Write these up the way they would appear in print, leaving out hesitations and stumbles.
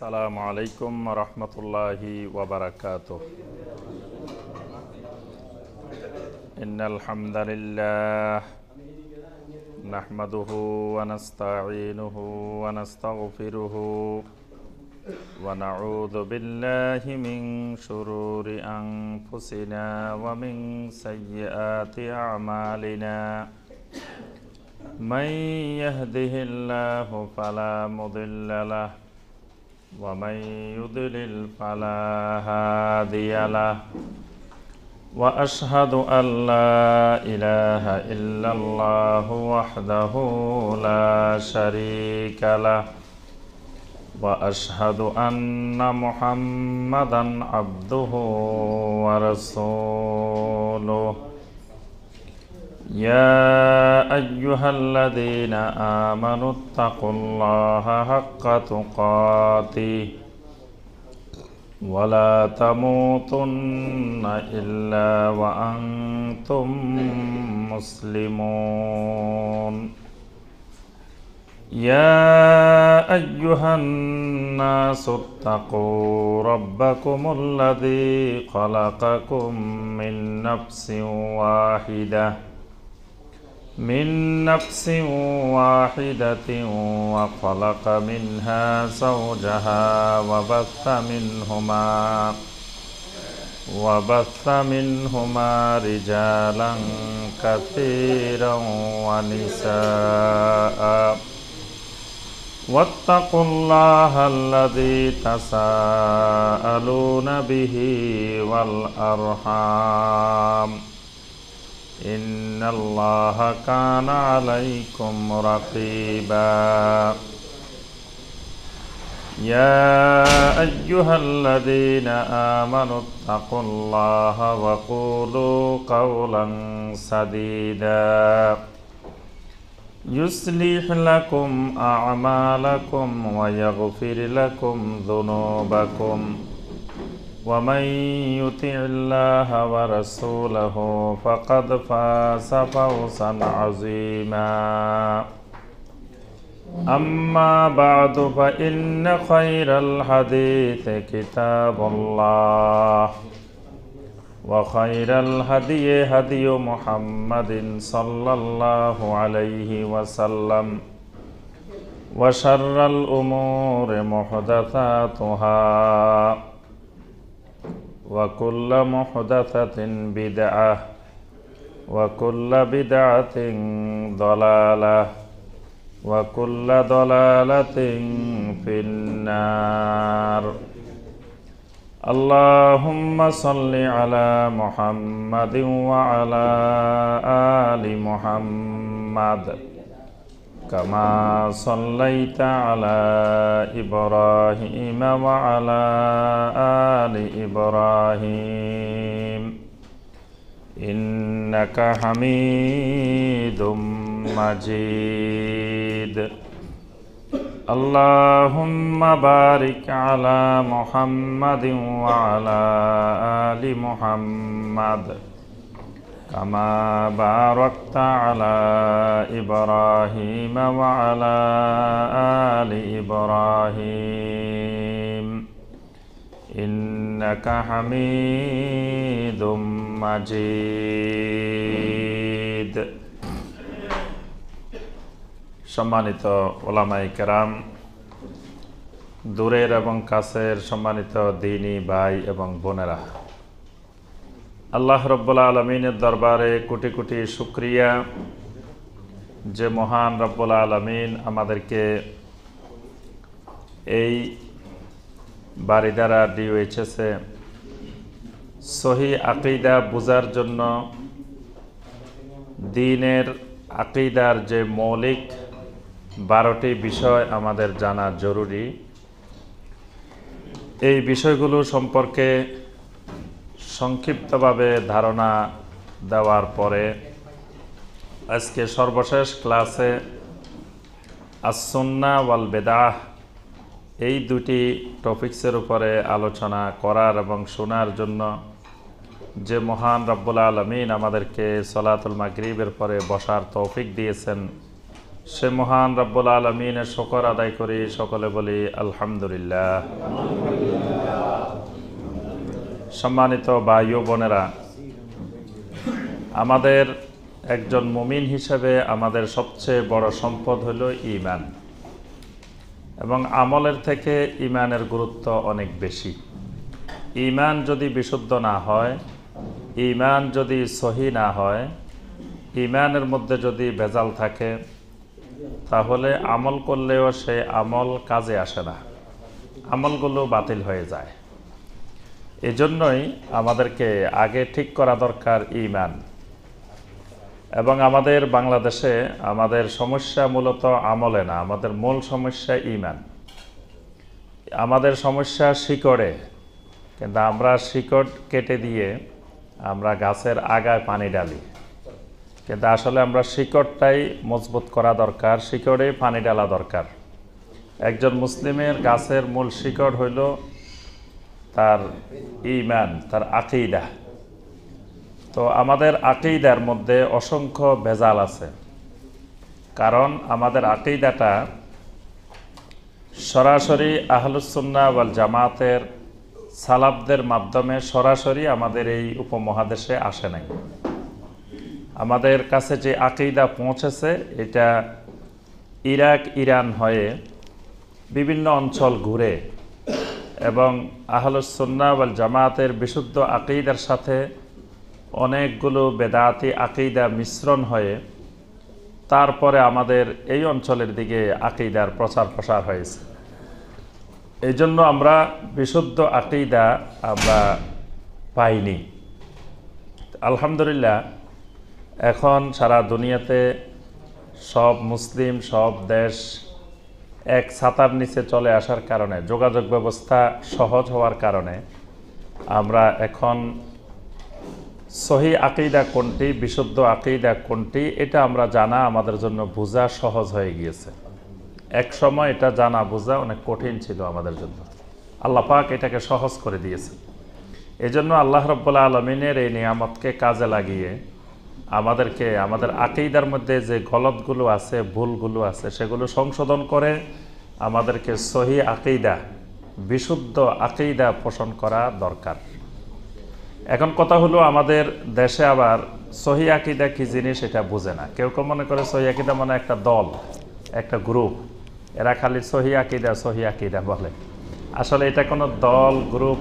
আসসালামু আলাইকুম রহমতুল্লাহি ওয়াবারাকাতুহ। ইন্নাল হামদালিল্লাহ নাহমাদুহু ওয়া নাস্তাঈনুহু ওয়া নাস্তাগফিরুহু ওয়া নাউযু বিল্লাহি মিন শুরুরি আনফুসিনা ওয়া মিন সাইয়্যাতি আ'মালিনা। মান ইয়াহদিহিল্লাহু ফালা মুদিল্লা লাহু ومن يضلل فلا هادي له وأشهد أن لا إله إلا الله وحده لا شريك له وأشهد أن محمدا عبده ورسوله. يا أيها الذين آمنوا اتقوا الله حق تقاته ولا تموتن إلا وأنتم مسلمون. يا أيها الناس اتقوا ربكم الذي خلقكم من نفس واحدة وخلق منها زوجها وبث منهما رجالا كثيرا ونساء. واتقوا الله الذي تساءلون به والأرحام إن الله كان عليكم رقيبا. يا أيها الذين آمنوا اتقوا الله وقولوا قولا سديدا يصلح لكم أعمالكم ويغفر لكم ذنوبكم ومن يطع الله ورسوله فقد فاز فوزا عظيما. أما بعد فإن خير الحديث كتاب الله وخير الهدي هدي محمد صلى الله عليه وسلم وشر الأمور محدثاتها وكل محدثة بدعة وكل بدعة ضلالة وكل ضلالة في النار. اللهم صل على محمد وعلى آل محمد كما صليت على إبراهيم وعلى آل إبراهيم إنك حميد مجيد. اللهم بارك على محمد وعلى آل محمد كما باركت على إبراهيم وعلى آل إبراهيم إنك حميد مجيد. সম্মানিত ওলামায়ে কেরাম, দূরের এবং কাছের সম্মানিত দ্বীনী ভাই এবং বোনেরা, আল্লাহ রব্বুল আলমিনের দরবারে কোটি কোটি শুকরিয়া যে মহান রব্বুল আলমিন আমাদেরকে এই বারিধারা DOHS-এ সহি আকীদা বুঝার জন্য দ্বীনের আকীদার যে মৌলিক 12টি বিষয় আমাদের জানা জরুরি, এই বিষয়গুলো সম্পর্কে সংক্ষিপ্তভাবে ধারণা দেওয়ার পরে আজকে সর্বশেষ ক্লাসে আস-সুন্নাহ ওয়াল বিদআহ এই দুটি টপিকসের উপরে আলোচনা করার এবং শোনার জন্য যে মহান রব্বুল আলামিন আমাদেরকে সলাতুল মাগরিবের পরে বসার তৌফিক দিয়েছেন, সে মহান রব্বুল আলামিনের শুকর আদায় করি, সকলে বলি আলহামদুলিল্লাহ। সম্মানিত ভাই ও বোনেরা, আমাদের একজন মুমিন হিসেবে আমাদের সবচেয়ে বড় সম্পদ হলো ঈমান, এবং আমলের থেকে ঈমানের গুরুত্ব অনেক বেশি। ঈমান যদি বিশুদ্ধ না হয়, ঈমান যদি সহি না হয়, ঈমানের মধ্যে যদি ভেজাল থাকে, তাহলে আমল করলেও সে আমল কাজে আসে না, আমলগুলো বাতিল হয়ে যায়। এজন্যই আমাদেরকে আগে ঠিক করা দরকার ঈমান। এবং আমাদের বাংলাদেশে আমাদের সমস্যা মূলত আমলে না, আমাদের মূল সমস্যা ঈমান। আমাদের সমস্যা শিকড়ে, কিন্তু আমরা শিকড় কেটে দিয়ে আমরা গাছের আগায় পানি ঢালি, কিন্তু আসলে আমরা শিকড়টাই মজবুত করা দরকার, শিকড়ে পানি ঢালা দরকার। একজন মুসলিমের গাছের মূল শিকড় হইল তার ঈমান, তার আকীদা। তো আমাদের আকীদার মধ্যে অসংখ্য ভেজাল আছে, কারণ আমাদের আকীদাটা সরাসরি আহলুস সুন্নাহ ওয়াল জামাতের সালাফদের মাধ্যমে সরাসরি আমাদের এই উপমহাদেশে আসে নাই। আমাদের কাছে যে আকীদা পৌঁছেছে, এটা ইরাক, ইরান হয়ে বিভিন্ন অঞ্চল ঘুরে এবং আহলুস সুন্নাহ ওয়াল জামাতের বিশুদ্ধ আকীদার সাথে অনেকগুলো বেদাতি আকীদা মিশ্রণ হয়ে তারপরে আমাদের এই অঞ্চলের দিকে আকীদার প্রচার প্রসার হয়েছে। এই জন্য আমরা বিশুদ্ধ আকীদা আমরা পাইনি। আলহামদুলিল্লাহ, এখন সারা দুনিয়াতে সব মুসলিম, সব দেশ এক ছাতার নিচে চলে আসার কারণে, যোগাযোগ ব্যবস্থা সহজ হওয়ার কারণে আমরা এখন সহি আকীদা কোনটি, বিশুদ্ধ আকীদা কোনটি, এটা আমরা জানা আমাদের জন্য বোঝা সহজ হয়ে গিয়েছে। এক সময় এটা জানা বোঝা অনেক কঠিন ছিল আমাদের জন্য। আল্লাহ পাক এটাকে সহজ করে দিয়েছে। এজন্য আল্লাহ রাব্বুল আলামিনের এই নিয়ামতকে কাজে লাগিয়ে আমাদেরকে আমাদের আকীদার মধ্যে যে গলতগুলো আছে, ভুলগুলো আছে, সেগুলো সংশোধন করে আমাদেরকে সহি আকীদা, বিশুদ্ধ আকীদা পোষণ করা দরকার। এখন কথা হলো, আমাদের দেশে আবার সহি আকীদা কি জিনিস এটা বুঝে না। কেউ কেউ মনে করে সহি আকীদা মানে একটা দল, একটা গ্রুপ, এরা খালি সহি আকীদা বলে। আসলে এটা কোনো দল, গ্রুপ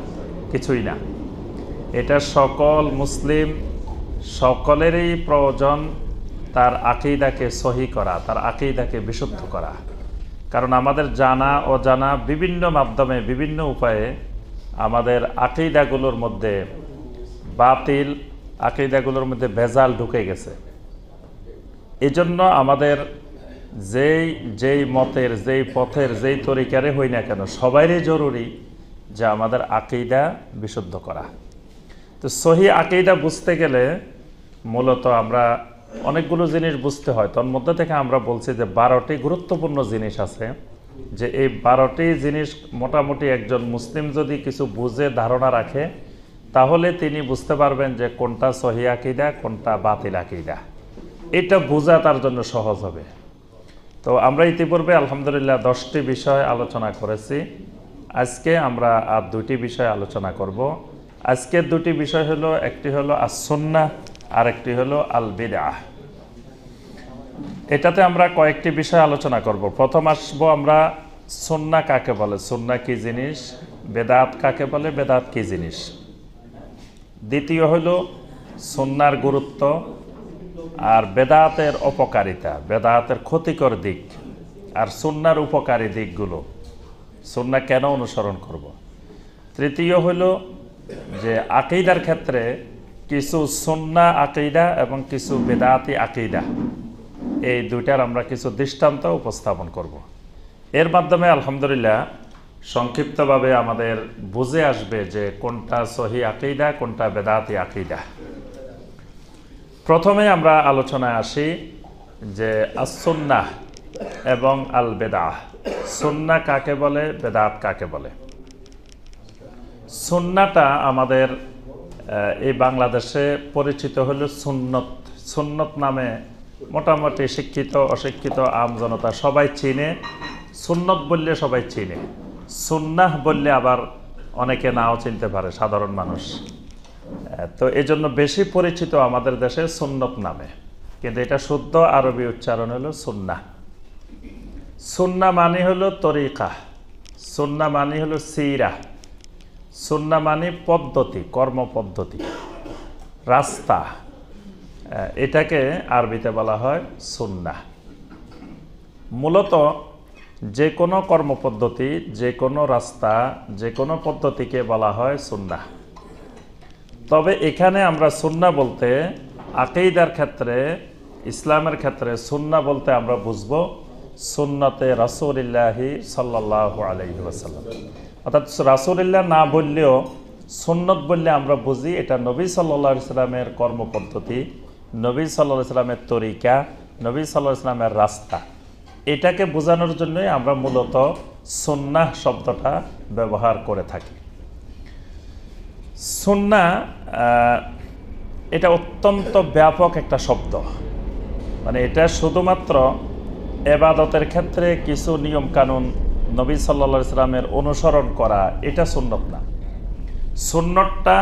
কিছুই না। এটা সকল মুসলিম, সকলেরই প্রয়োজন তার আকীদাকে সহি করা, তার আকীদাকে বিশুদ্ধ করা। কারণ আমাদের জানা অজানা বিভিন্ন মাধ্যমে, বিভিন্ন উপায়ে আমাদের আকীদাগুলোর মধ্যে বাতিল, আকীদাগুলোর মধ্যে ভেজাল ঢুকে গেছে। এজন্য আমাদের যেই মতের, যেই পথের, যেই তরিকারে হই না কেন, সবারই জরুরি যে আমাদের আকীদা বিশুদ্ধ করা। তো সহি আকীদা বুঝতে গেলে মূলত আমরা অনেকগুলো জিনিস বুঝতে হয়। তোর মধ্যে থেকে আমরা বলছি যে 12টি গুরুত্বপূর্ণ জিনিস আছে, যে এই 12টি জিনিস মোটামুটি একজন মুসলিম যদি কিছু বুঝে, ধারণা রাখে, তাহলে তিনি বুঝতে পারবেন যে কোনটা সহি আকীদা, কোনটা বাতিল আকীদা। এটা বোঝা তার জন্য সহজ হবে। তো আমরা ইতিপূর্বে আলহামদুলিল্লাহ 10টি বিষয় আলোচনা করেছি। আজকে আমরা আর 2টি বিষয় আলোচনা করব। আজকের 2টি বিষয় হলো, একটি হলো আস-সুন্নাহ আর একটি হলো আল বিদআহ। এটাতে আমরা কয়েকটি বিষয় আলোচনা করব। প্রথম আসবো আমরা সুন্নাহ কাকে বলে, সুন্নাহ কি জিনিস, বেদাত কাকে বলে, বেদাত কি জিনিস। দ্বিতীয় হলো সুন্নাহর গুরুত্ব আর বেদাতের অপকারিতা, বেদাতের ক্ষতিকর দিক আর সুন্নাহর উপকারী দিকগুলো, সুন্নাহ কেন অনুসরণ করব। তৃতীয় হলো যে আকীদার ক্ষেত্রে কিছু সুন্নাহ আকীদা এবং কিছু বেদাতি আকীদা, এই দুইটার আমরা কিছু দৃষ্টান্ত উপস্থাপন করব। এর মাধ্যমে আলহামদুলিল্লাহ সংক্ষিপ্তভাবে আমাদের বুঝে আসবে যে কোনটা সহি আকীদা, কোনটা বেদাতি আকীদা। প্রথমে আমরা আলোচনায় আসি যে আস-সুন্নাহ এবং আল বেদাহ। সুন্নাহ কাকে বলে, বেদাত কাকে বলে। সুন্নাহটা আমাদের এই বাংলাদেশে পরিচিত হলো সুন্নত। সুন্নত নামে মোটামুটি শিক্ষিত অশিক্ষিত আম জনতা সবাই চিনে। সুন্নত বললে সবাই চিনে, সুন্নাহ বললে আবার অনেকে নাও চিনতে পারে সাধারণ মানুষ। তো এই জন্য বেশি পরিচিত আমাদের দেশে সুন্নত নামে, কিন্তু এটা শুদ্ধ আরবি উচ্চারণ হলো সুন্নাহ। সুন্না মানে হলো তরিকা, সুন্না মানে হলো সিরা, সুন্না মানে পদ্ধতি, কর্মপদ্ধতি, রাস্তা। এটাকে আরবিতে বলা হয় সুন্নাহ। মূলত যে কোনো কর্মপদ্ধতি, যে কোনো রাস্তা, যে কোনো পদ্ধতিকে বলা হয় সুন্নাহ। তবে এখানে আমরা সুন্নাহ বলতে আকীদার ক্ষেত্রে, ইসলামের ক্ষেত্রে সুন্নাহ বলতে আমরা বুঝবো সুন্নতে রাসূলুল্লাহি সাল্লাল্লাহু আলাইহি ওয়াসাল্লাম। অর্থাৎ রাসূলুল্লাহ না বললেও সুন্নত বললে আমরা বুঝি এটা নবী সাল্লাল্লাহু আলাইহি সাল্লামের কর্মপদ্ধতি, নবী সাল্লাল্লাহু আলাইহি সাল্লামের তরিকা, নবী সাল্লাল্লাহু আলাইহি সাল্লামের রাস্তা। এটাকে বোঝানোর জন্যই আমরা মূলত সুন্নাহ শব্দটা ব্যবহার করে থাকি। সুন্নাহ এটা অত্যন্ত ব্যাপক একটা শব্দ, মানে এটা শুধুমাত্র ইবাদতের ক্ষেত্রে কিছু নিয়ম কানুন নবী সাল্লাল্লাহু আলাইহি সাল্লামের অনুসরণ করা এটা সুন্নত না। সুন্নতটা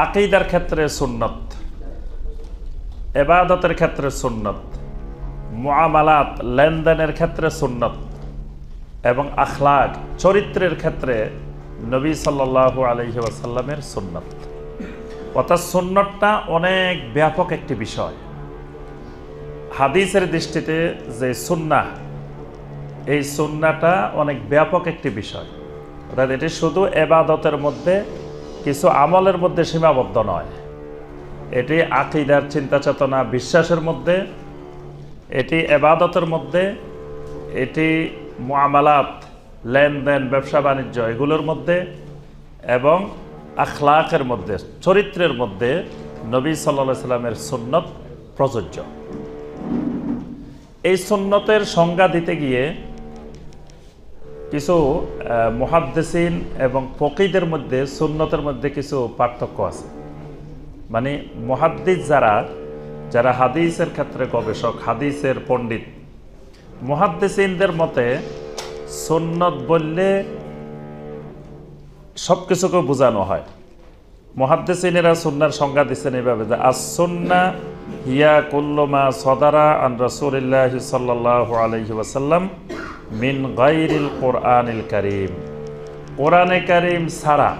আকীদার ক্ষেত্রে সুন্নত, ইবাদতের ক্ষেত্রে সুন্নত, মুআমালাত লেনদেনের ক্ষেত্রে সুন্নত, এবং আখলাক চরিত্রের ক্ষেত্রে নবী সাল্লাল্লাহু আলাইহি ওয়াসাল্লামের সুন্নত। অর্থাৎ সুন্নতটা অনেক ব্যাপক একটি বিষয়। হাদিসের দৃষ্টিতে যে সুন্নাহ, এই সুন্নাহটা অনেক ব্যাপক একটি বিষয়। অর্থাৎ এটি শুধু ইবাদতের মধ্যে কিছু আমলের মধ্যে সীমাবদ্ধ নয়, এটি আকীদার চিন্তা চেতনা বিশ্বাসের মধ্যে, এটি ইবাদতের মধ্যে, এটি মুআমালাত লেনদেন ব্যবসা বাণিজ্য এগুলোর মধ্যে, এবং আখলাকের মধ্যে চরিত্রের মধ্যে নবী সাল্লাল্লাহু আলাইহি সাল্লামের সুন্নত প্রযোজ্য। এই সুন্নতের সংজ্ঞা দিতে গিয়ে কিছু মুহাদ্দিসিন এবং ফকিহদের মধ্যে সুন্নতের মধ্যে কিছু পার্থক্য আছে। মানে মুহাদ্দিস যারা হাদিসের ক্ষেত্রে গবেষক, হাদিসের পণ্ডিত, মুহাদ্দিসিনদের মতে সুন্নত বললে সব কিছুকে বোঝানো হয়। মুহাদ্দিসিনেরা সুন্নাহর সংজ্ঞা দিচ্ছেন এইভাবে যে আস-সুন্নাহ হিয়া কুল্লু মা সাদারা আন রাসূলিল্লাহি সাল্লাল্লাহু আলাইহি ওয়াসাল্লাম মিন গায়রিল কোরআনিল কারীম। কোরআনে কারীম ছাড়া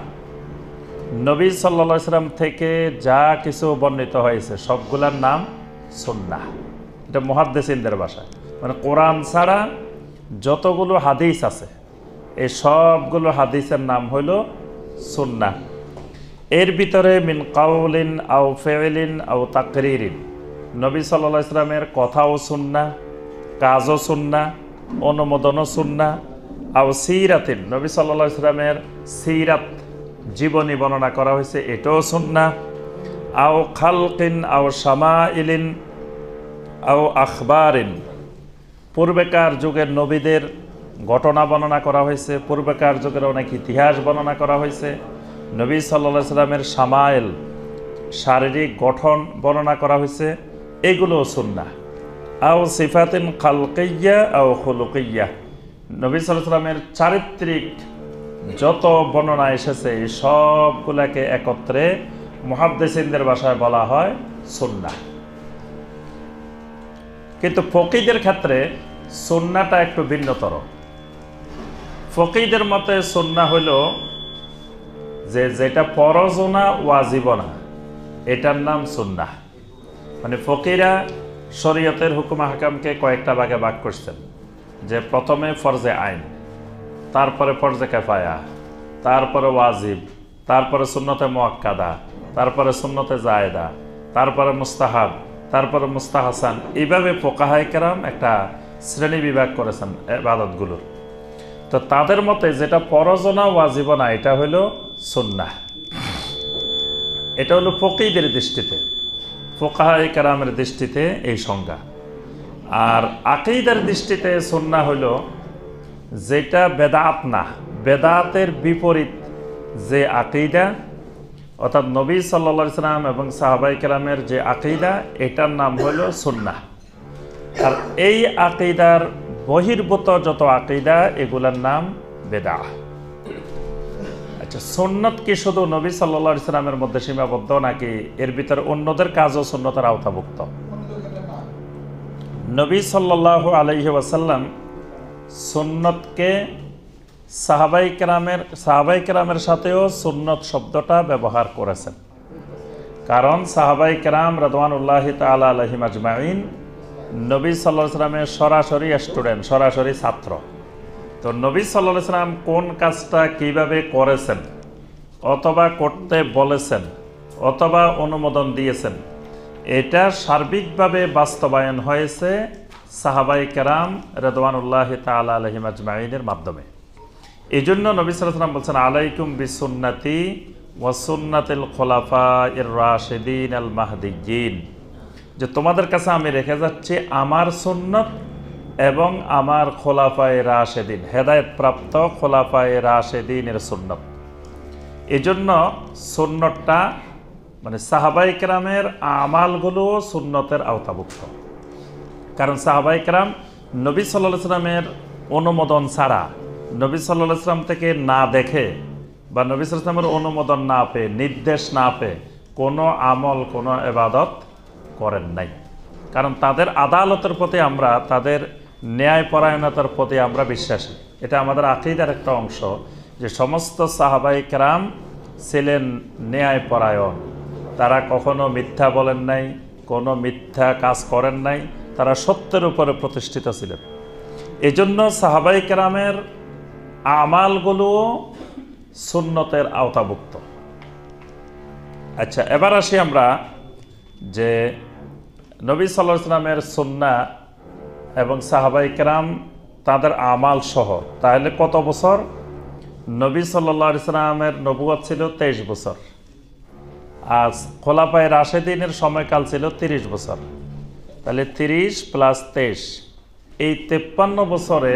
নবী সাল্লাল্লাহু আলাইহি সাল্লাম থেকে যা কিছু বর্ণিত হয়েছে সবগুলোর নাম সুন্নাহ। এটা মুহাদ্দিসিনদের ভাষায়, মানে কোরআন ছাড়া যতগুলো হাদিস আছে এই সবগুলো হাদিসের নাম হইল সুন্নাহ। এর ভিতরে মিন কাউলিন আও ফি'লিন আও তাকরিরিন, নবী সাল্লাল্লাহু আলাইহি সাল্লামের কথাও সুন্নাহ, কাজও সুন্নাহ, অনুমোদনও সুন্নাহ, আও সিরাতিন, নবী সাল্লাল্লাহু আলাইহি সাল্লামের সিরাত জীবনী বর্ণনা করা হয়েছে এটাও সুন্নাহ, আও খালকিন আও শামাইলিন আও আখবারিন, পূর্বেকার যুগের নবীদের ঘটনা বর্ণনা করা হয়েছে, পূর্বেকার যুগের অনেক ইতিহাস বর্ণনা করা হয়েছে, নবী সাল্লাল্লাহু আলাইহি সাল্লামের শামাইল শারীরিক গঠন বর্ণনা করা হয়েছে, এগুলোও সুন্নাহ। আও সিফাতিন খালকিয়্যা আও খুলুকিয়্যা, নবী সাল্লাল্লাহু আলাইহি সাল্লামের চারিত্রিক যত বর্ণনা এসেছে এই সবগুলাকে একত্রে মুহাদ্দিসিনদের ভাষায় বলা হয় সুন্নাহ। কিন্তু ফকিহদের ক্ষেত্রে সুন্নাহটা একটু ভিন্নতর। ফকিহদের মতে সুন্নাহ হইল যে যেটা ফরজ না ওয়াজিব না এটার নাম সুন্নাহ। মানে ফকিহরা শরীয়তের হুকুম আহকামকে কয়েকটা ভাগে ভাগ করছেন, যে প্রথমে ফরজে আইন, তারপরে ফরজে কিফায়া, তারপরে ওয়াজিব, তারপরে সুন্নতে মুআক্কাদা, তারপরে সুন্নতে জায়েদা, তারপরে মুস্তাহাব, তারপরে মুস্তাহাসান। এইভাবে ফুকাহায়ে কেরাম একটা শ্রেণী বিভাগ করেছেন ইবাদতগুলোর। তো তাদের মতে যেটা ফরজ না ওয়াজিব না এটা হলো সুন্নাহ। এটা হলো ফকিহদের দৃষ্টিতে, ফুকাহায়ে কেরামের দৃষ্টিতে এই সংজ্ঞা। আর আকীদার দৃষ্টিতে সুন্নাহ হলো যেটা বেদাত না, বেদাতের বিপরীত যে আকীদা, অর্থাৎ নবী সাল্লাল্লাহু আলাইহি সাল্লাম এবং সাহাবায়ে কেরামের যে আকীদা, এটার নাম হলো সুন্নাহ। আর এই আকীদার বহির্ভূত যত আকীদা, এগুলোর নাম বিদআহ। আচ্ছা, সুন্নত কি শুধু নবী সাল্লাল্লাহু আলাইহি সাল্লামের মধ্যে সীমাবদ্ধ, নাকি এর ভিতরে অন্যদের কাজও সুন্নতের আওতাভুক্ত? নবী সাল্লাল্লাহু আলাইহি ওয়াসাল্লাম সুন্নতকে সাহাবায়ে কেরামের সাথেও সুন্নত শব্দটা ব্যবহার করেছেন। কারণ সাহাবায়ে কেরাম রাদওয়ানুল্লাহি তাআলা আলাইহিম আজমাইন নবী সাল্লাল্লাহু আলাইহি সাল্লামের সরাসরি স্টুডেন্ট, সরাসরি ছাত্র। তো নবী সাল্লাল্লাহু আলাইহি সাল্লাম কোন কাজটা কিভাবে করেছেন, অথবা করতে বলেছেন, অথবা অনুমোদন দিয়েছেন, এটা সার্বিকভাবে বাস্তবায়ন হয়েছে সাহাবায়ে কেরাম রাদওয়ানুল্লাহি তাআলা আলাইহিম আজমাইনের মাধ্যমে। এই জন্য নবী সাল্লাল্লাহু আলাইহি সাল্লাম বলছেন, আলাইকুম বিসুন্নতি ওয়া সুন্নাতিল খুলাফায়ে রাশিদিন আল মাহদিয়্যিন, যে তোমাদের কাছে আমি রেখে যাচ্ছি আমার সুন্নত এবং আমার খোলাফায়ে রাশেদিন, হেদায়েতপ্রাপ্ত খোলাফায়ে রাশেদিনের সুন্নত। এই জন্য সুন্নতটা মানে সাহাবায়ে কেরামের আমালগুলো সুন্নতের আওতাভুক্ত। কারণ সাহাবায়ে কেরাম নবী সাল্লাল্লাহু আলাইহি সাল্লামের অনুমোদন ছাড়া, নবী সাল্লাল্লাহু আলাইহি সাল্লাম থেকে না দেখে বা নবী সাল্লাল্লাহু আলাইহি সাল্লামের অনুমোদন না পেয়ে, নির্দেশ না পেয়ে কোনো আমল, কোনো ইবাদত করেন নাই। কারণ তাদের আদালতের প্রতি আমরা, তাদের ন্যায়পরায়ণতার প্রতি আমরা বিশ্বাসী। এটা আমাদের আকীদার একটা অংশ, যে সমস্ত সাহাবায়ে কেরাম ছিলেন ন্যায়পরায়ণ। তারা কখনো মিথ্যা বলেন নাই, কোনো মিথ্যা কাজ করেন নাই, তারা সত্যের উপরে প্রতিষ্ঠিত ছিলেন। এজন্য সাহাবায়ে কেরামের আমালগুলো সুন্নতের আওতাভুক্ত। আচ্ছা, এবার আসি আমরা যে নবী সাল্লাল্লাহু আলাইহি সাল্লামের সুন্নাহ এবং সাহাবায়ে কেরাম তাদের আমাল সহ তাহলে কত বছর? নবী সাল্লাল্লাহু আলাইহি সাল্লামের নবুয়ত ছিল 23 বছর, আর খোলাফায়ে রাশেদিনের সময়কাল ছিল 30 বছর। তাহলে 30 + 23, এই 53 বছরে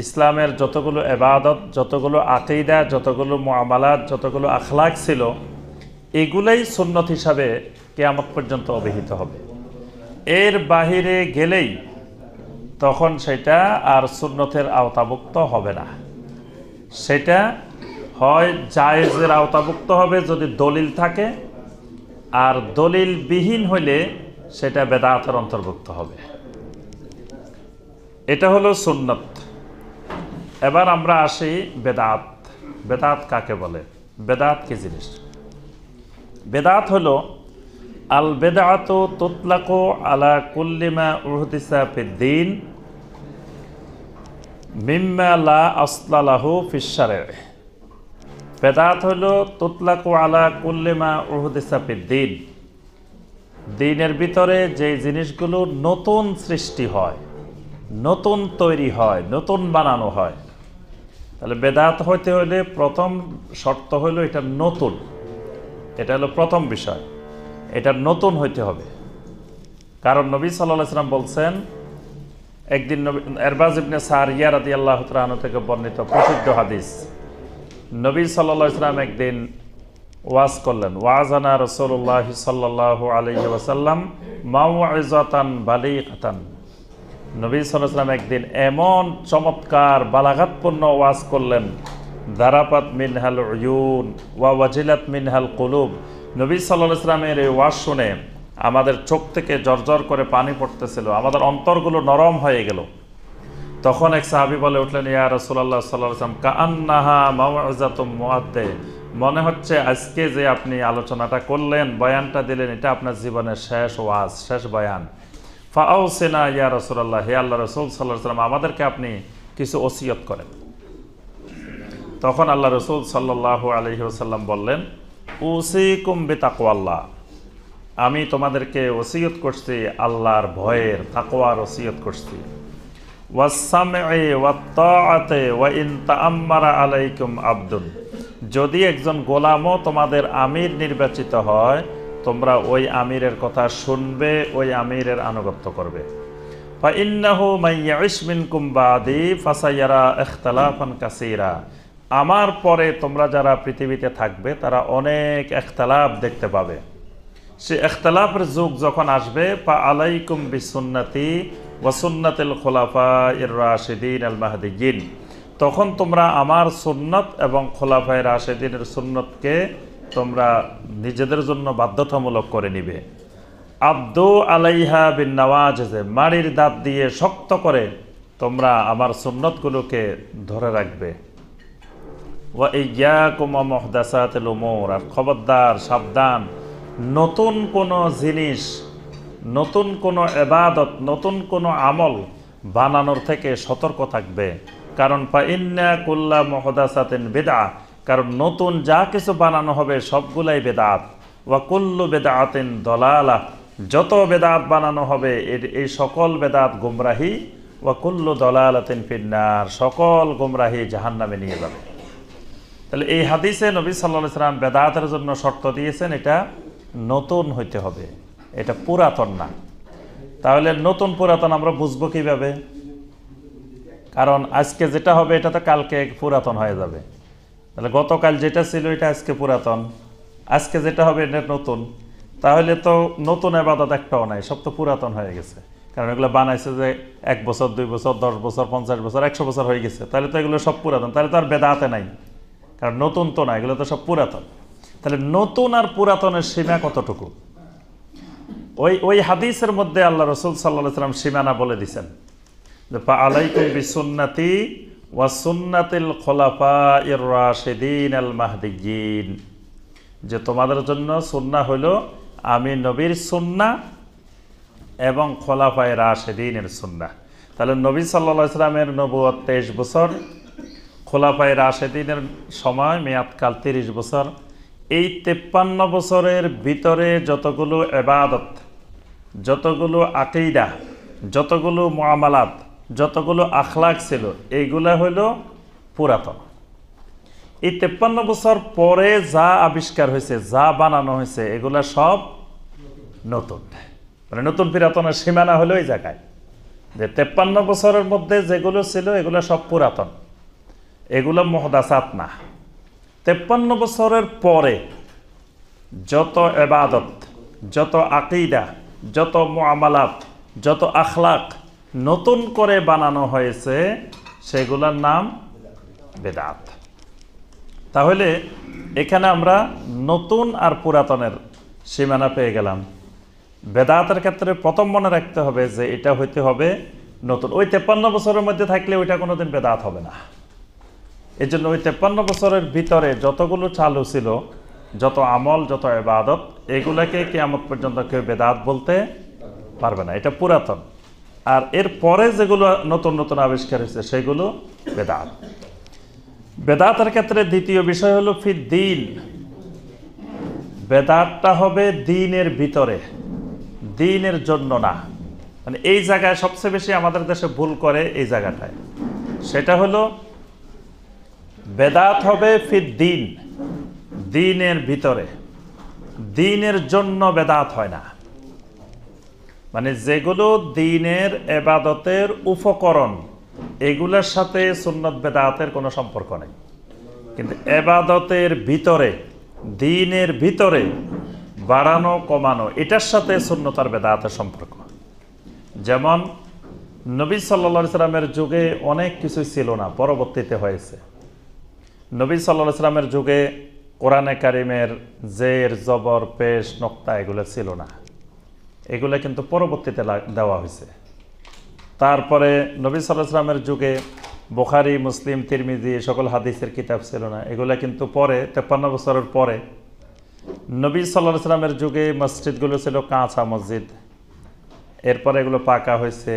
ইসলামের যতগুলো ইবাদত, যতগুলো আকীদা, যতগুলো মুআমালাত, যতগুলো আখলাক ছিল, এগুলাই সুন্নত হিসাবে কিয়ামত পর্যন্ত অভিহিত হবে। এর বাহিরে গেলেই তখন সেটা আর সুন্নতের আওতাভুক্ত হবে না। সেটা হয় জায়েজের আওতাভুক্ত হবে যদি দলিল থাকে, আর দলিল বিহীন হইলে সেটা বেদাতের অন্তর্ভুক্ত হবে। এটা হলো সুন্নত। এবার আমরা আসি বেদাত। বেদাত কাকে বলে? বেদাত কি জিনিস? বেদাত হলো আল বেদাতু তুতলাকু আলা কুল্লি মা উহদিসা ফিদ্দীন মিম্মা লা আসলা লাহু ফিশ শারঈ। বেদাত হলো তুতলাকু আলা কুল্লি মা উহদিসা ফিদ্দীন, দ্বীনের ভিতরে যে জিনিসগুলো নতুন সৃষ্টি হয়, নতুন তৈরি হয়, নতুন বানানো হয়। তাহলে বেদাত হইতে হলে প্রথম শর্ত হলো এটা নতুন। এটা হলো প্রথম বিষয়, এটা নতুন হইতে হবে। কারণ নবী সাল্লাল্লাহু আলাইহি সাল্লাম বলছেন, একদিন ইরবাজ ইবনে সারিয়া রাদিয়াল্লাহু তাআলা আনহু থেকে বর্ণিত প্রসিদ্ধ হাদিস, নবী সাল্লাল্লাহু আলাইহি সাল্লাম একদিন ওয়াজ করলেন। ওয়াজানা রাসূলুল্লাহ সাল্লাল্লাহু আলাইহি ওয়াসাল্লাম মাউইযাতান বালিগাতান। নবী সাল্লাল্লাহু আলাইহি ওয়াসাল্লাম একদিন এমন চমৎকার বালাগাতপূর্ণ ওয়াজ করলেন, দারাপাত মিনহাল উয়ুন ওয়া ওয়াজিলাত মিনহাল কুলুব। নবী সাল্লাল্লাহু আলাইহি ওয়াসাল্লামের এই ওয়াজ শুনে আমাদের চোখ থেকে জর্জর করে পানি পড়তেছিল, আমাদের অন্তরগুলো নরম হয়ে গেল। তখন এক সাহাবী বলে উঠলেন, ইয়া রাসূলুল্লাহ সাল্লাল্লাহু আলাইহি ওয়াসাল্লাম কাআন্নাহা মাউইযাতুম মুআদ্দে, মনে হচ্ছে আজকে যে আপনি আলোচনাটা করলেন, বয়ানটা দিলেন, এটা আপনার জীবনের শেষ ওয়াজ, শেষ বয়ান। ফাআউসিনা ইয়া রাসূলুল্লাহ, হে আল্লাহ রাসূল সাল্লাল্লাহু আলাইহি ওয়াসাল্লাম, আমাদেরকে আপনি কিছু ওসিয়ত করেন। তখন আল্লাহ রাসূল সাল্লাল্লাহু আলাইহি ওয়াসাল্লাম বললেন, উসিকুম বিতাকওয়াল্লাহ, আমি তোমাদেরকে ওসিয়ত করছি আল্লাহর ভয়ের, তাকওয়ার ওসিয়ত করছি। ওয়াসসামঈ ওয়াত্তাআতি ওয়া ইন তাআম্মারা আলাইকুম আবদুন, যদি একজন গোলামও তোমাদের আমির নির্বাচিত হয়, তোমরা ওই আমিরের কথা শুনবে, ওই আমিরের আনুগত্য করবে। ফাইন্নাহু মান ইয়াইশ মিনকুম বাদি ফাসায়ারা ইখতিলাফান কাসীরা, আমার পরে তোমরা যারা পৃথিবীতে থাকবে তারা অনেক ইখতিলাফ দেখতে পাবে। সে ইখতিলাফের যুগ যখন আসবে, ফা আলাইকুম বিসুন্নতি ওয়া সুন্নাতিল খুলাফায়ে রাশিদিন আল মাহদিয়িন, তখন তোমরা আমার সুন্নত এবং খোলাফায়ে রাশিদিনের সুন্নতকে তোমরা নিজেদের জন্য বাধ্যতামূলক করে নিবে। আব্দু আলাইহা বিন নওয়াজিজ, মাড়ির দাঁত দিয়ে শক্ত করে তোমরা আমার সুন্নতগুলোকে ধরে রাখবে। ওয়া ইয়্যাকুম ওয়া মুহদাসাতিল উমুর, আর খবরদার, সাবধান, নতুন কোনো জিনিস, নতুন কোনো ইবাদত, নতুন কোনো আমল বানানোর থেকে সতর্ক থাকবে। কারণ ফা ইন্না কুল্লা মুহদাসাতিন বিদআহ, কারণ নতুন যা কিছু বানানো হবে সবগুলাই বেদাত। ওয়া কুল্লু বেদাতিন দলালাহ, যত বেদাত বানানো হবে এই সকল বেদাত গুমরাহি। ওয়া কুল্লু দলালাতিন ফিন্নার, সকল গুমরাহি জাহান্নামে নিয়ে যাবে। তাহলে এই হাদিসে নবী সাল্লাল্লাহু আলাইহি সাল্লাম বেদাতের জন্য শর্ত দিয়েছেন, এটা নতুন হইতে হবে, এটা পুরাতন না। তাহলে নতুন পুরাতন আমরা বুঝবো কিভাবে? কারণ আজকে যেটা হবে এটা তো কালকে পুরাতন হয়ে যাবে। তাহলে গতকাল যেটা ছিল এটা আজকে পুরাতন, আজকে যেটা হবে এটা নতুন। তাহলে তো নতুন ইবাদত একটাও নাই, সব তো পুরাতন হয়ে গেছে। কারণ এগুলো বানাইছে যে 1 বছর, 2 বছর, 10 বছর, 50 বছর, 100 বছর হয়ে গেছে। তাহলে তো এগুলো সব পুরাতন, তাহলে তো আর বেদাতে নাই, কারণ নতুন তো না, এগুলো তো সব পুরাতন। তাহলে নতুন আর পুরাতনের সীমা কতটুকু? ওই হাদিসের মধ্যে আল্লাহ রাসূল সাল্লাল্লাহু আলাইহি ওয়াসাল্লাম সীমানা বলে দিয়েছেন যে ফা আলাইকুম বিসুন্নতি ওয়া সুন্নাতিল খুলাফায়ে রাশিদিন আল মাহদিয়িন, যে তোমাদের জন্য সুন্নাহ হলো আমি নবীর সুন্নাহ এবং খোলাফায়ে রাশিদিনের সুন্নাহ। তাহলে নবী সাল্লাল্লাহু আলাইহি ওয়াসাল্লামের নবুয়ত 23 বছর, খোলাফায়ে রাশিদিনের সময় মেয়াদকাল 30 বছর। এই 53 বছরের ভিতরে যতগুলো ইবাদত, যতগুলো আকীদা, যতগুলো মুআমালাত, যতগুলো আখলাক ছিল, এইগুলা হলো পুরাতন। এই 53 বছর পরে যা আবিষ্কার হয়েছে, যা বানানো হয়েছে, এগুলা সব নতুন। মানে নতুন পুরাতনের সীমানা হলো এই জায়গায় যে 53 বছরের মধ্যে যেগুলো ছিল এগুলো সব পুরাতন, এগুলো মুহদাসাত না। 53 বছরের পরে যত ইবাদত, যত আকীদা, যত মুআমালাত, যত আখলাক নতুন করে বানানো হয়েছে সেগুলোর নাম বেদাত। তাহলে এখানে আমরা নতুন আর পুরাতনের সীমানা পেয়ে গেলাম। বেদাতের ক্ষেত্রে প্রথম মনে রাখতে হবে যে এটা হইতে হবে নতুন। ওই 53 বছরের মধ্যে থাকলে ওইটা কোনোদিন বেদাত হবে না। এই জন্য ওই 53 বছরের ভিতরে যতগুলো চালু ছিল, যত আমল, যত ইবাদত, এগুলাকে কিয়ামত পর্যন্ত কেউ বেদাত বলতে পারবে না, এটা পুরাতন। আর এর পরে যেগুলো নতুন নতুন আবিষ্কার হয়েছে সেগুলো বেদাত। বেদাতের ক্ষেত্রে দ্বিতীয় বিষয় হলো ফিদ্দিন, বেদাতটা হবে দ্বীনের ভিতরে, দ্বীনের জন্য না। মানে এই জায়গায় সবচেয়ে বেশি আমাদের দেশে ভুল করে এই জায়গাটায়, সেটা হলো বেদাত হবে ফিদ্দিন, দ্বীনের ভিতরে, দ্বীনের জন্য বেদাত হয় না। মানে যেগুলো দ্বীনের ইবাদতের উপকরণ, এগুলোর সাথে সুন্নত বেদাতের কোনো সম্পর্ক নেই। কিন্তু ইবাদতের ভিতরে, দ্বীনের ভিতরে বাড়ানো কমানো, এটার সাথে সুন্নত আর বেদাতের সম্পর্ক। যেমন নবী সাল্লাল্লাহু আলাইহি সাল্লামের যুগে অনেক কিছুই ছিল না, পরবর্তীতে হয়েছে। নবী সাল্লাল্লাহু আলাইহি সাল্লামের যুগে কোরআনে কারিমের জের, জবর, পেশ, নক্তা এগুলো ছিল না, এগুলো কিন্তু পরবর্তীতে দেওয়া হয়েছে। তারপরে নবী সাল্লাল্লাহু আলাইহি সাল্লামের যুগে বুখারী, মুসলিম, তিরমিজি সকল হাদিসের কিতাব ছিল না, এগুলো কিন্তু পরে 53 বছরের পরে। নবী সাল্লাল্লাহু আলাইহি সাল্লামের যুগে মসজিদগুলো ছিল কাঁচা মসজিদ, এরপরে এগুলো পাকা হয়েছে,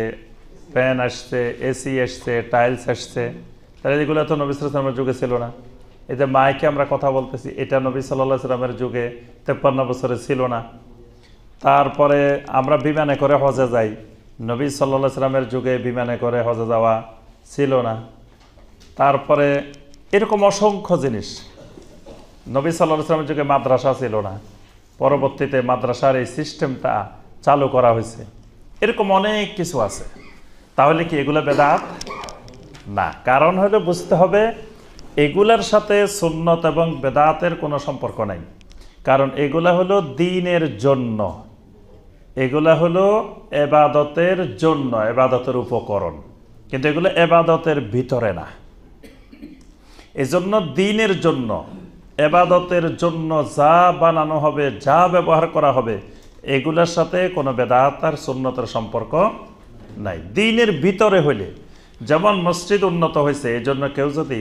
ফ্যান আসছে, এসি আসছে, টাইলস আসছে। তাহলে এগুলো তো নবী সাল্লাল্লাহু আলাইহি সাল্লামের যুগে ছিল না। এই যে মাইকে আমরা কথা বলতেছি, এটা নবী সাল্লাল্লাহু আলাইহি সাল্লামের যুগে 53 বছরে ছিল না। তারপরে আমরা বিমানে করে হজে যাই, নবী সাল্লাল্লাহু আলাইহি সাল্লামের যুগে বিমানে করে হজে যাওয়া ছিল না। তারপরে এরকম অসংখ্য জিনিস। নবী সাল্লাল্লাহু আলাইহি সাল্লামের যুগে মাদ্রাসা ছিল না, পরবর্তীতে মাদ্রাসার এই সিস্টেমটা চালু করা হয়েছে। এরকম অনেক কিছু আছে। তাহলে কি এগুলো বেদাত না? কারণ হলো বুঝতে হবে এগুলার সাথে সুন্নত এবং বেদাতের কোনো সম্পর্ক নাই, কারণ এগুলা হলো দ্বীনের জন্য, এগুলা হলো এবাদতের জন্য, এবাদতের উপকরণ, কিন্তু এগুলো এবাদতের ভিতরে না। এজন্য দ্বীনের জন্য, এবাদতের জন্য যা বানানো হবে, যা ব্যবহার করা হবে, এগুলার সাথে কোনো বেদাত আর সুন্নতের সম্পর্ক নাই। দ্বীনের ভিতরে হইলে, যেমন মসজিদ উন্নত হয়েছে, এই জন্য কেউ যদি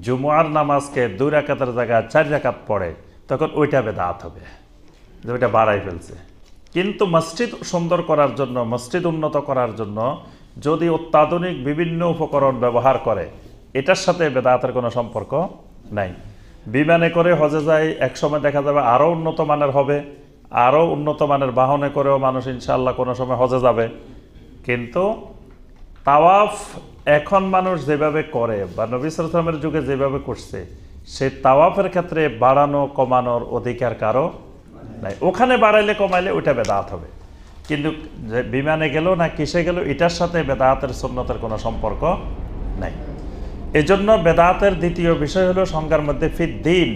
জুমুয়ার নামাজকে 2 রাকাতের জায়গায় 4 রাকাত পড়ে, তখন ওইটা বেদাত হবে, যে ওইটা বাড়াই ফেলছে। কিন্তু মসজিদ সুন্দর করার জন্য, মসজিদ উন্নত করার জন্য যদি অত্যাধুনিক বিভিন্ন উপকরণ ব্যবহার করে, এটার সাথে বেদাতের কোনো সম্পর্ক নাই। বিমানে করে হজে যায়, একসময় দেখা যাবে আরও উন্নত মানের হবে, আরও উন্নত মানের বাহনে করেও মানুষ ইনশাআল্লাহ কোনো সময় হজে যাবে। কিন্তু তাওয়াফ এখন মানুষ যেভাবে করে, বা নবী সাল্লাল্লাহু আলাইহি ওয়াসাল্লামের যুগে যেভাবে করছে, সেই তাওয়াফের ক্ষেত্রে বাড়ানো কমানোর অধিকার কারো নাই। ওখানে বাড়াইলে কমাইলে ওইটা বেদাত হবে, কিন্তু যে বিমানে গেল না কিসে গেল, এটার সাথে বেদাতের সুন্নতের কোনো সম্পর্ক নাই। এজন্য বেদাতের দ্বিতীয় বিষয় হলো সংজ্ঞার মধ্যে ফিদ্দিন,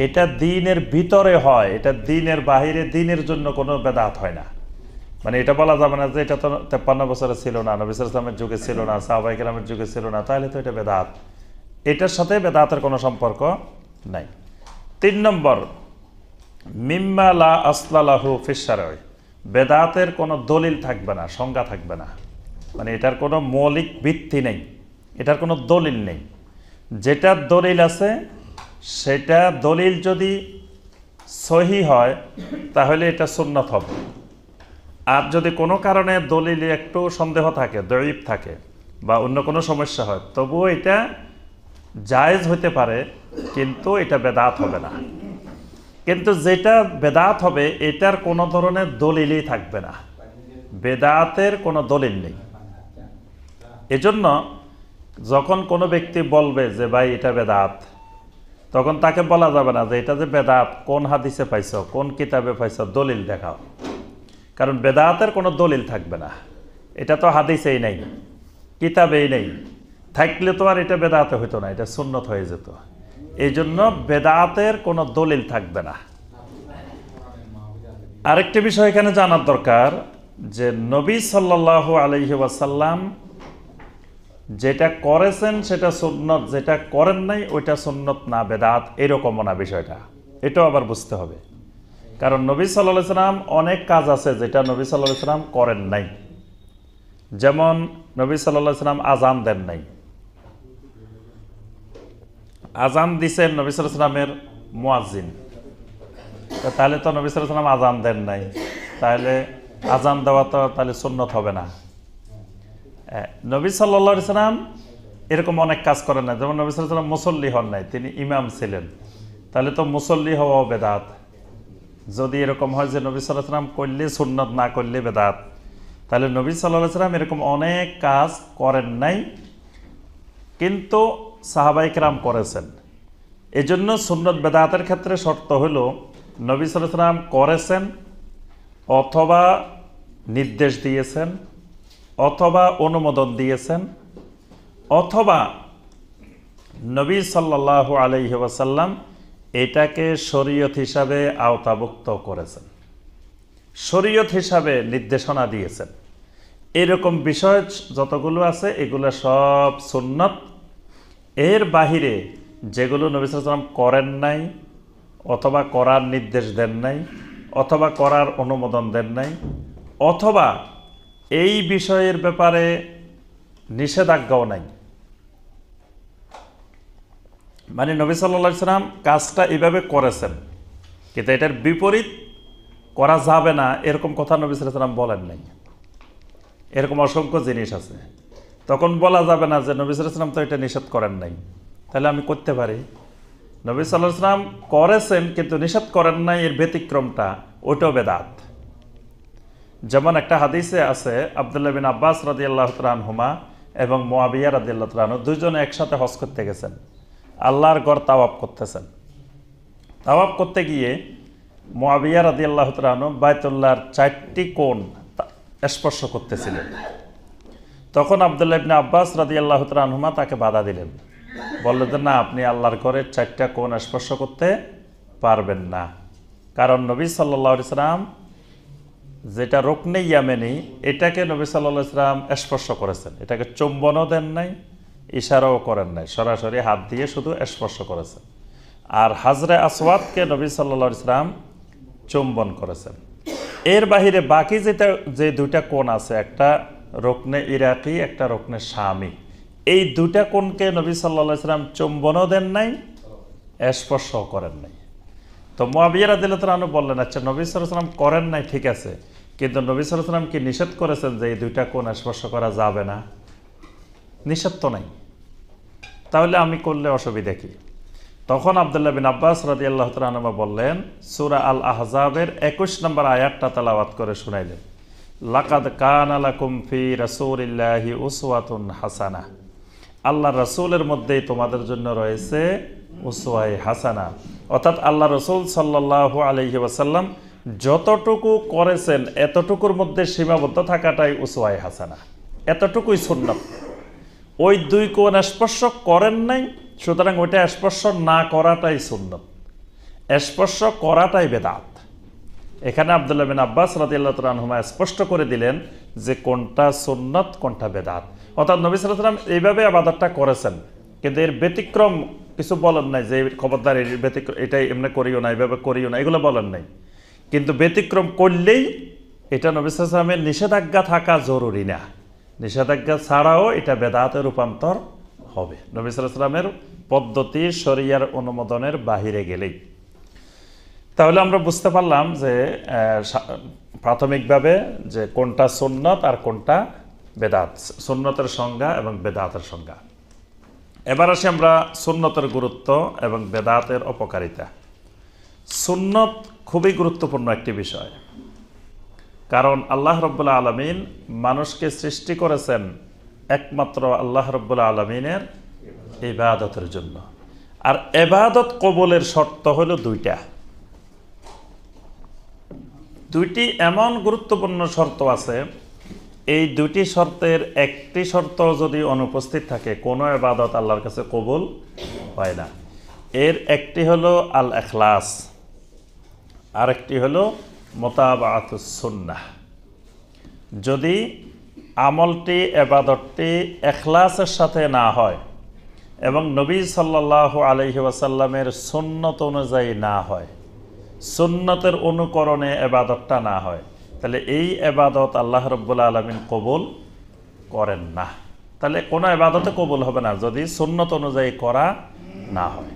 এটা দ্বীনের ভিতরে হয়, এটা দ্বীনের বাহিরে দ্বীনের জন্য কোনো বেদাত হয় না। মানে এটা বলা যাবে না যে এটা তো 53 বছরে ছিল না, নবী সাল্লাল্লাহু আলাইহি ওয়াসাল্লামের যুগে ছিল না, সাহাবায়ে কেরামের যুগে ছিল না, তাহলে তো এটা বেদাত। এটার সাথে বেদাতের কোনো সম্পর্ক নাই। 3 নম্বর, মিম্মা লা আসলা লাহু ফিশ শারঈ, বেদাতের কোনো দলিল থাকবে না, সংজ্ঞা থাকবে না, মানে এটার কোনো মৌলিক ভিত্তি নেই, এটার কোনো দলিল নেই। যেটার দলিল আছে, সেটা দলিল যদি সহি হয় তাহলে এটা সুন্নত হবে। আর যদি কোনো কারণে দলিলে একটু সন্দেহ থাকে, দঈফ থাকে, বা অন্য কোনো সমস্যা হয়, তবুও এটা জায়েজ হতে পারে, কিন্তু এটা বেদাত হবে না। কিন্তু যেটা বেদাত হবে, এটার কোনো ধরনের দলিলই থাকবে না, বেদাতের কোনো দলিল নেই। এজন্য যখন কোনো ব্যক্তি বলবে যে ভাই এটা বেদাত, তখন তাকে বলা যাবে না যে এটা যে বেদাত কোন হাদিসে পাইছ, কোন কিতাবে পাইছ, দলিল দেখাও। কারণ বেদাতের কোনো দলিল থাকবে না, এটা তো হাদিসেই নেই, কিতাবেই নেই, থাকলে তো আর এটা বেদাতে হইতো না, এটা সুন্নত হয়ে যেত। এই জন্য বেদাতের কোনো দলিল থাকবে না। আরেকটি বিষয় এখানে জানার দরকার, যে নবী সাল্লাল্লাহু আলাইহি ওয়াসাল্লাম যেটা করেছেন সেটা সুন্নত, যেটা করেন নাই ওইটা সুন্নত না, বেদাত এরকমও না বিষয়টা, এটাও আবার বুঝতে হবে। কারণ নবী সাল্লাল্লাহু আলাইহি ওয়াসাল্লাম অনেক কাজ আছে যেটা নবী সাল্লাল্লাহু আলাইহি ওয়াসাল্লাম করেন নাই। যেমন নবী সাল্লাল্লাহু আলাইহি ওয়াসাল্লাম আজান দেন নাই, আজান দিছেন নবী সাল্লাল্লাহু আলাইহি ওয়াসাল্লামের মুয়াজ্জিন, তাহলে তো নবী সাল্লাল্লাহু আলাইহি ওয়াসাল্লাম আজান দেন নাই, তাহলে আজান দেওয়া তো তাহলে সুন্নত হবে না। নবী সাল্লাল্লাহু আলাইহি ওয়াসাল্লাম এরকম অনেক কাজ করেন না, যেমন নবী সাল্লাল্লাহু আলাইহি ওয়াসাল্লাম মুসল্লি হন নাই, তিনি ইমাম ছিলেন, তাহলে তো মুসল্লি হওয়াও বেদাত। যদি এরকম হয় যে নবী সাল্লাল্লাহু আলাইহি ওয়াসাল্লাম করলে সুন্নত, না করলে বেদাত, তাহলে নবী সাল্লাল্লাহু আলাইহি ওয়াসাল্লাম এরকম অনেক কাজ করেন নাই, কিন্তু সাহাবায়ে কেরাম করেছেন। এই জন্য সুন্নত বেদাতের ক্ষেত্রে শর্ত হলো নবী সাল্লাল্লাহু আলাইহি ওয়াসাল্লাম করেছেন, অথবা নির্দেশ দিয়েছেন, অথবা অনুমোদন দিয়েছেন, অথবা নবী সাল্লাল্লাহু আলাইহি ওয়াসাল্লাম এটাকে শরীয়ত হিসাবে আওতাভুক্ত করেছেন, শরীয়ত হিসাবে নির্দেশনা দিয়েছেন। এরকম বিষয় যতগুলো আছে এগুলো সব সুন্নত। এর বাহিরে যেগুলো নবী সাল্লাল্লাহু আলাইহি ওয়াসাল্লাম করেন নাই, অথবা করার নির্দেশ দেন নাই, অথবা করার অনুমোদন দেন নাই, অথবা এই বিষয়ের ব্যাপারে নিষেধাজ্ঞাও নাই, মানে নবী সাল্লাল্লাহু আলাইহি ওয়াসাল্লাম কাজটা এইভাবে করেছেন, কিন্তু এটার বিপরীত করা যাবে না এরকম কথা নবী সাল্লাল্লাহু আলাইহি ওয়াসাল্লাম বলেন নাই। এরকম অসংখ্য জিনিস আছে, তখন বলা যাবে না যে নবী সাল্লাল্লাহু আলাইহি ওয়াসাল্লাম তো এটা নিষেধ করেন নাই, তাহলে আমি করতে পারি। নবী সাল্লাল্লাহু আলাইহি ওয়াসাল্লাম করেছেন কিন্তু নিষেধ করেন নাই, এর ব্যতিক্রমটা ওইটাও বেদাত। যেমন একটা হাদিসে আছে, আব্দুল্লাহ বিন আব্বাস রাদিয়াল্লাহু তাআলা আনহুমা এবং মুআবিয়া রাদিয়াল্লাহু তাআলা আনহু দুইজনে একসাথে হজ করতে গেছেন, আল্লাহর ঘর তাওয়াফ করতেছেন। তাওয়াফ করতে গিয়ে মুআবিয়া রাদিয়াল্লাহু তাআলা আনহু বাইতুল্লাহর 4টি কোণ স্পর্শ করতেছিলেন। তখন আব্দুল্লাহ ইবনে আব্বাস রাদিয়াল্লাহু তাআলা আনহুমা তাকে বাধা দিলেন বললেন যে না, আপনি আল্লাহর ঘরের 4টা কোণ স্পর্শ করতে পারবেন না, কারণ নবী সাল্লাল্লাহু আলাইহি সাল্লাম যেটা রুকনে ইয়ামানি, এটাকে নবী সাল্লাল্লাহু আলাইহি সাল্লাম স্পর্শ করেছেন, এটাকে চুম্বনও দেন নাই, ইশারাও করেন নাই, সরাসরি হাত দিয়ে শুধু স্পর্শ করেছেন। আর হাজরে আসওয়াদকে নবী সাল্লাল্লাহু আলাইহি সাল্লাম চুম্বন করেছেন। এর বাহিরে বাকি যে 2টা কোণ আছে, একটা রুকনে ইরাকি, একটা রুকনে শামি, এই 2টা কোণকে নবী সাল্লাল্লাহু আলাইহি সাল্লাম চুম্বনও দেন নাই, স্পর্শও করেন নাই। তো মুআবিয়া রাদিয়াল্লাহু তাআলা বললেন, আচ্ছা নবী সাল্লাল্লাহু আলাইহি সাল্লাম করেন নাই ঠিক আছে, কিন্তু নবী সাল্লাল্লাহু আলাইহি সাল্লাম কি নিষেধ করেছেন যে এই 2টা কোণ স্পর্শ করা যাবে না? নিষেধ তো নাই, তাহলে আমি করলে অসুবিধা কি? তখন আব্দুল্লাহ বিন আব্বাস রাদিয়াল্লাহু তাআলা আনহু বললেন, সূরা আল আহজাবের 21 নম্বর আয়াতটা তেলাওয়াত করে শুনাইলেন, লাকাদ কানা লাকুম ফি রাসূলিল্লাহি উসওয়াতুন হাসানাহ, আল্লাহ রাসূলের মধ্যেই তোমাদের জন্য রয়েছে উসওয়ায়ে হাসানা। অর্থাৎ আল্লাহ রাসূল সাল্লাল্লাহু আলাইহি ওয়াসাল্লাম যতটুকু করেছেন এতটুকুর মধ্যে সীমাবদ্ধ থাকাটাই উসওয়ায়ে হাসানা, এতটুকুই সুন্নাত। ওই 2 কোণ স্পর্শ করেন নাই, সুতরাং ওইটা স্পর্শ না করাটাই সুন্নাত, স্পর্শ করাটাই বেদাত। এখানে আব্দুল্লাহ বিন আব্বাস রাদিয়াল্লাহু তাআলা আনহুমা স্পষ্ট করে দিলেন যে কোনটা সুন্নাত কোনটা বেদাত। অর্থাৎ নবী সাল্লাল্লাহু আলাইহি ওয়াসাল্লাম এইভাবে ইবাদতটা করেছেন, কিন্তু এর ব্যতিক্রম কিছু বলেন নাই যে খবরদার এর ব্যতিক্রম, এটাই এমনি করিও না, এইভাবে করিও না, এগুলো বলেন নাই। কিন্তু ব্যতিক্রম করলেই এটা নবী সাল্লাল্লাহু আলাইহি ওয়াসাল্লামের নিষেধাজ্ঞা থাকা জরুরি না, নিষেধাজ্ঞা ছাড়াও এটা বেদাতে রূপান্তর হবে নবী সাল্লাল্লাহু আলাইহি ওয়াসাল্লামের পদ্ধতি শরিয়ার অনুমোদনের বাহিরে গেলেই। তাহলে আমরা বুঝতে পারলাম যে প্রাথমিকভাবে যে কোনটা সুন্নত আর কোনটা বেদাত, সুন্নতের সংজ্ঞা এবং বেদাতের সংজ্ঞা। এবার আসি আমরা সুন্নতের গুরুত্ব এবং বেদাতের অপকারিতা। সুন্নত খুবই গুরুত্বপূর্ণ একটি বিষয়, কারণ আল্লাহ রাব্বুল আলামিন মানুষকে সৃষ্টি করেছেন একমাত্র আল্লাহ রাব্বুল আলামিনের ইবাদতের জন্য। আর ইবাদত কবুলের শর্ত হলো 2টি এমন গুরুত্বপূর্ণ শর্ত আছে, এই 2টি শর্তের একটি শর্ত যদি অনুপস্থিত থাকে কোনো ইবাদত আল্লাহর কাছে কবুল হয় না। এর একটি হলো আল ইখলাস, আরেকটি হলো মুতাবাআতুস সুন্নাহ। যদি আমলটি ইবাদতটি ইখলাসের সাথে না হয় এবং নবী সাল্লাল্লাহু আলাইহি ওয়াসাল্লামের সুন্নত অনুযায়ী না হয়, সুন্নতের অনুকরণে ইবাদতটা না হয়, তাহলে এই ইবাদত আল্লাহ রাব্বুল আলামিন কবুল করেন না। তাহলে কোনো ইবাদতে কবুল হবে না যদি সুন্নত অনুযায়ী করা না হয়।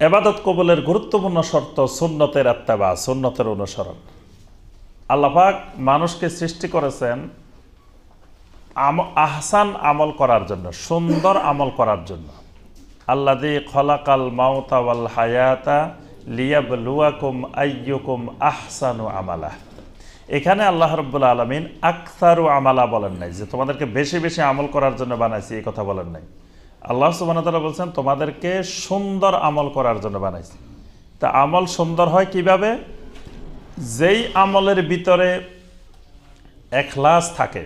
ইবাদত কবুলের গুরুত্বপূর্ণ শর্ত সুন্নতের ইত্তেবা, সুন্নতের অনুসরণ। আল্লাহ পাক মানুষকে সৃষ্টি করেছেন আহসান আমল করার জন্য, সুন্দর আমল করার জন্য। আল্লাযী খলাকাল মাউতা ওয়াল হায়াতা লিয়াবলুয়াকুম আইয়ুকুম আহসানু আমালা। এখানে আল্লাহ রাব্বুল আলামিন আকসারু আমালা বলেন নাই, যে তোমাদেরকে বেশি বেশি আমল করার জন্য বানাইছি, এই কথা বলেন নাই। আল্লাহ সুবহানাহু ওয়া তাআলা বলছেন তোমাদেরকে সুন্দর আমল করার জন্য বানাইছি। তা আমল সুন্দর হয় কিভাবে? যেই আমলের ভিতরে ইখলাস থাকে,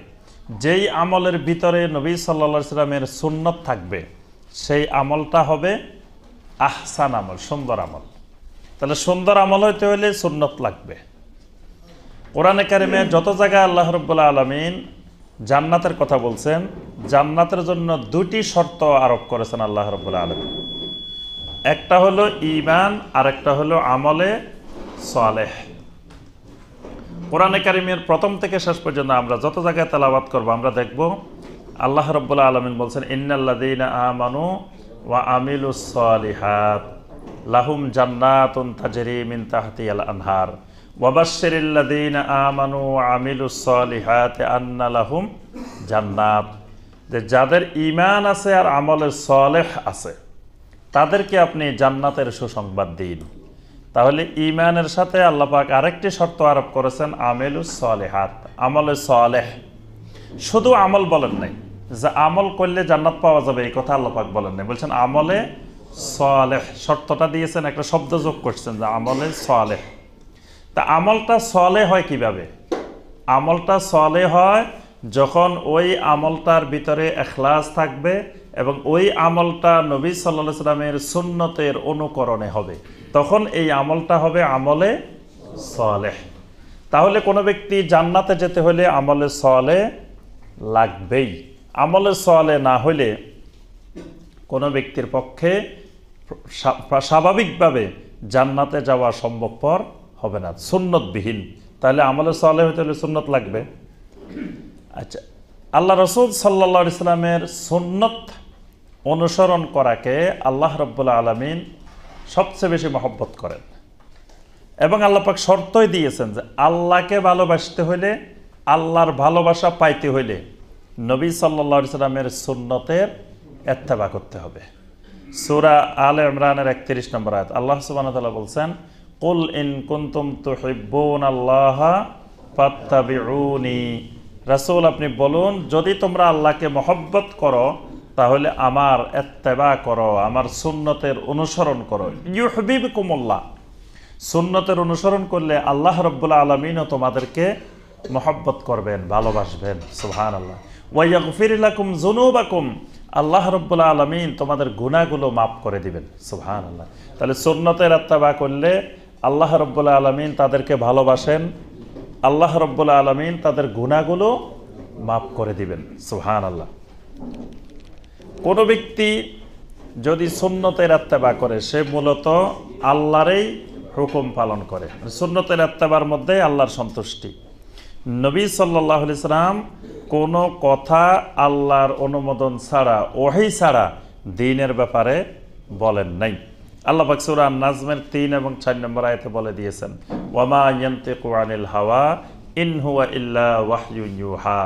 যেই আমলের ভিতরে নবী সাল্লাল্লাহু আলাইহি সাল্লামের সুন্নত থাকবে, সেই আমলটা হবে আহসান আমল, সুন্দর আমল। তাহলে সুন্দর আমল হইতে হলে সুন্নত লাগবে। কোরআনে কারিমে যত জায়গায় আল্লাহ রাব্বুল আলামিন জান্নাতের কথা বলছেন, জান্নাতের জন্য 2টি শর্ত আরোপ করেছেন আল্লাহ রাব্বুল আলামিন। একটা হলো ঈমান, আর একটা হলো আমলে সালেহ। কোরআনে কারিমের প্রথম থেকে শেষ পর্যন্ত আমরা যত জায়গায় তেলাওয়াত করব, আমরা দেখব আল্লাহ রাব্বুল আলামিন বলছেন ইন্নাল্লাযীনা আমানু ওয়া আমিলুস সালিহাত লাহুম জান্নাতুন তাজরি মিন তাহতিহাল আনহার ওয়া বাশশিরিল্লাযীনা আমানু ওয়া আমিলুস সালিহাতি আন্না লাহুম জান্নাত। যে যাদের ঈমান আছে আর আমলে সালেহ আছে তাদেরকে আপনি জান্নাতের সুসংবাদ দিন। তাহলে ঈমানের সাথে আল্লাহ পাক আরেকটি শর্ত আরোপ করেছেন আমিলুস সালিহাত, আমলে সালেহ। শুধু আমল বলেন নাই যে আমল করলে জান্নাত পাওয়া যাবে, এই কথা আল্লাহ পাক বলেন নাই, বলছেন আমলে সালেহ। শর্তটা দিয়েছেন, একটা শব্দ যোগ করছেন যে আমলে সালেহ। তা আমলটা সালেহ হয় কিভাবে? আমলটা সালেহ হয় যখন ওই আমলটার ভিতরে ইখলাস থাকবে এবং ওই আমলটা নবী সাল্লাল্লাহু আলাইহি সাল্লামের সুন্নতের অনুকরণে হবে, তখন এই আমলটা হবে আমলে সালেহ। তাহলে কোনো ব্যক্তি জান্নাতে যেতে হলে আমলে সালেহ লাগবেই। আমলে সালেহ না হলে কোনো ব্যক্তির পক্ষে স্বাভাবিকভাবে জান্নাতে যাওয়া সম্ভবপর হবে না, সুন্নতবিহীন। তাহলে আমলে সালেহ হতে হলে সুন্নত লাগবে। আচ্ছা, আল্লাহ রসুল সাল্লাল্লাহু আলাইহি সাল্লামের সুন্নত অনুসরণ করাকে আল্লাহ রাব্বুল আলামিন সবচেয়ে বেশি মহব্বত করেন, এবং আল্লাহ পাক শর্তই দিয়েছেন যে আল্লাহকে ভালোবাসতে হইলে, আল্লাহর ভালোবাসা পাইতে হইলে নবী সাল্লাল্লাহু আলাইহি সাল্লামের সুন্নতের ইত্তেবা করতে হবে। সূরা আলে ইমরানের 31 নম্বর আয়াত আল্লাহ সুবহানাহু ওয়া তাআলা বলছেন, কুল ইন কুনতুম তুহিব্বুনাল্লাহা ফাত্তাবিউনি। রাসূল, আপনি বলুন, যদি তোমরা আল্লাহকে মহব্বত করো তাহলে আমার ইত্তেবা করো, আমার সুন্নতের অনুসরণ করো। ইউহিব্বুকুমুল্লাহ, সুন্নতের অনুসরণ করলে আল্লাহ রাব্বুল আলামিনও তোমাদেরকে মহব্বত করবেন, ভালোবাসবেন। সুবহানাল্লাহ। ওয়া ইয়াগফির লাকুম যুনুবাকুম, আল্লাহ রাব্বুল আলামিন তোমাদের গুনাহগুলো মাফ করে দিবেন। সুবহানাল্লাহ। তাহলে সুন্নতের ইত্তেবা করলে আল্লাহ রাব্বুল আলামিন তাদেরকে ভালোবাসেন, আল্লাহ রাব্বুল আলামিন তাদের গুনাহগুলো মাফ করে দিবেন। সুবহানাল্লাহ। কোনো ব্যক্তি যদি সুন্নতের ইত্তেবা করে সে মূলত আল্লাহরই হুকুম পালন করে। সুন্নতের ইত্তেবার মধ্যে আল্লাহর সন্তুষ্টি। নবী সাল্লাল্লাহু আলাইহি সাল্লাম কোনো কথা আল্লাহর অনুমোদন ছাড়া, ওহী ছাড়া দ্বীনের ব্যাপারে বলেন নাই। আল্লাহ পাক সূরা আন-নাজমের 3 এবং 4 নম্বর আয়াতে বলে দিয়েছেন, ওয়ামা ইয়ানতিকু আনিল হাওয়া ইন হুয়া ইল্লা ওয়াহয়ুন ইউহা,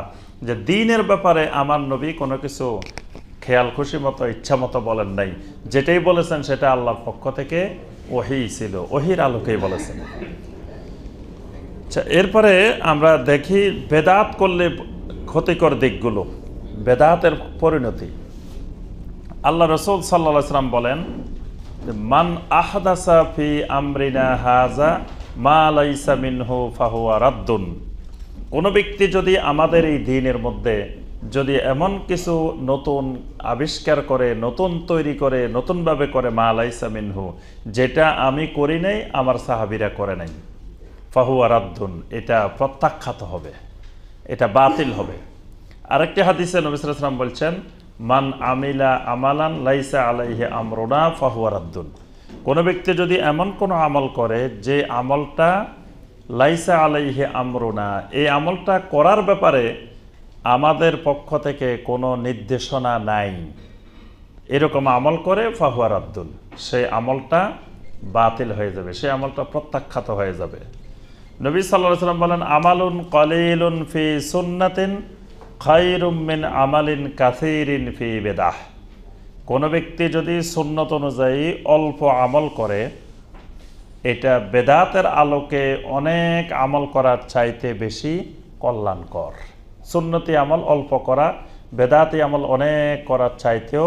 যে দ্বীনের ব্যাপারে আমার নবী কোনো কিছু খেয়াল খুশি মতো, ইচ্ছা মতো বলেন নাই। যেটাই বলেছেন সেটা আল্লাহর পক্ষ থেকে ওহী ছিল, ওহীর আলোকেই বলেছেন। আচ্ছা, এরপরে আমরা দেখি বেদাত করলে ক্ষতিকর দিকগুলো, বেদাতের পরিণতি। আল্লাহ রাসূল সাল্লাল্লাহু আলাইহি সাল্লাম বলেন, মান আহদাসা ফি আমরিনা হাযা মা লাইসা মিনহু ফাহুয়া রাদ্দুন। কোনো ব্যক্তি যদি আমাদের এই দ্বীনের মধ্যে যদি এমন কিছু নতুন আবিষ্কার করে, নতুন তৈরি করে, নতুনভাবে করে, মা লাইসা মিনহু, যেটা আমি করি নাই, আমার সাহাবীরা করে নাই, ফাহুয়া রাদ্দুন, এটা প্রত্যাখ্যাত হবে, এটা বাতিল হবে। আরেকটি হাদিসে নবী সাল্লাল্লাহু আলাইহি ওয়াসাল্লাম বলছেন, মান আমিলা আমালান লাইসা আলাইহি আমরুনা ফাহুয়া রাদ্দুন। কোনো ব্যক্তি যদি এমন কোনো আমল করে যে আমলটা লাইসা আলাইহি আমরুনা, এই আমলটা করার ব্যাপারে আমাদের পক্ষ থেকে কোনো নির্দেশনা নাই, এরকম আমল করে, ফাহুয়া রাদ্দুন, সেই আমলটা বাতিল হয়ে যাবে, সেই আমলটা প্রত্যাখ্যাত হয়ে যাবে। নবী সাল্লাল্লাহু আলাইহি ওয়াসাল্লাম বলেন, আমালুন কলিলুন ফি সুন্নাতিন খায়রুম মিন আমালিন কাসীরিন ফি বিদআহ। কোনো ব্যক্তি যদি সুন্নত অনুযায়ী অল্প আমল করে, এটা বেদাতের আলোকে অনেক আমল করার চাইতে বেশি কল্যাণকর। সুন্নতি আমল অল্প করা বেদাতি আমল অনেক করার চাইতেও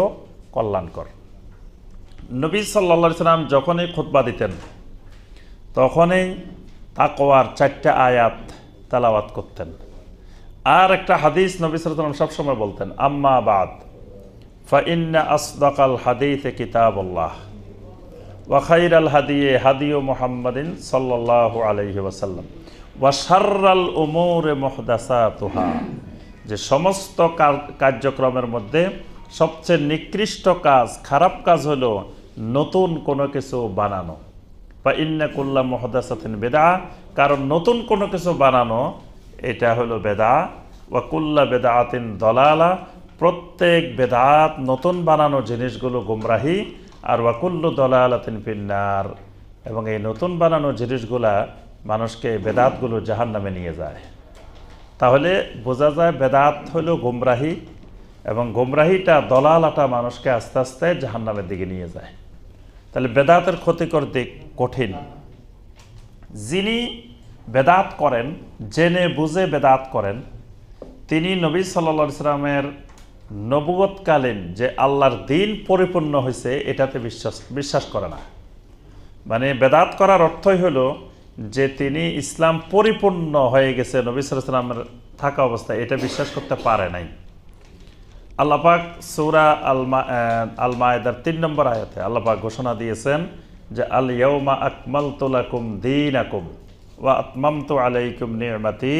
কল্যাণকর। নবী সাল্লাল্লাহু আলাইহি সাল্লাম যখনই খুতবা দিতেন তখনই তাকওয়ার 4টা আয়াত তেলাওয়াত করতেন। আর একটা হাদিস নবী সাল্লাল্লাহু আলাইহি ওয়াসাল্লাম সবসময় বলতেন, আম্মা বাদ ফাইন্না আসদাকাল হাদিসে কিতাবুল্লাহ ওয়া খায়রাল হাদিয়ে হাদিয়ু মুহাম্মাদিন সাল্লাল্লাহু আলাইহি ওয়াসাল্লাম ওয়া শাররাল উমুরি মুহদাসাতুহা, যে সমস্ত কার্যক্রমের মধ্যে সবচেয়ে নিকৃষ্ট কাজ, খারাপ কাজ হলো নতুন কোনো কিছু বানানো। বা ইন্না কুল্লা মুহদাসাতিন বিদআ, কারণ নতুন কোনো কিছু বানানো এটা হলো বেদা। ওয়া কুল্লা বেদাতিন দলালা, প্রত্যেক বেদাত নতুন বানানো জিনিসগুলো গুমরাহি। আর ওয়া কুল্লু দলালাতিন ফিন্নার, এবং এই নতুন বানানো জিনিসগুলা মানুষকে, বেদাতগুলো জাহান্নামে নিয়ে যায়। তাহলে বোঝা যায় বেদাত হলো গুমরাহি, এবং গুমরাহিটা, দলালাটা মানুষকে আস্তে আস্তে জাহান্নামের দিকে নিয়ে যায়। তাহলে বেদাতের ক্ষতিকর দিক কঠিন। যিনি বেদাত করেন, জেনে বুঝে বেদাত করেন, তিনি নবী সাল্লাল্লাহু আলাইহি সাল্লামের নবুয়তকালীন যে আল্লাহর দ্বীন পরিপূর্ণ হয়েছে এটাতে বিশ্বাস করে না। মানে বেদাত করার অর্থই হলো যে তিনি ইসলাম পরিপূর্ণ হয়ে গেছে নবী সাল্লাল্লাহু আলাইহি সাল্লামের থাকা অবস্থায়, এটা বিশ্বাস করতে পারে নাই। আল্লাহ পাক সূরা আল মায়েদার 3 নম্বর আয়াতে আল্লাহ পাক ঘোষণা দিয়েছেন যে আল ইয়াউমা আকমালতু লাকুম দীনাকুম ওয়া আতমামতু আলাইকুম নি'মাতি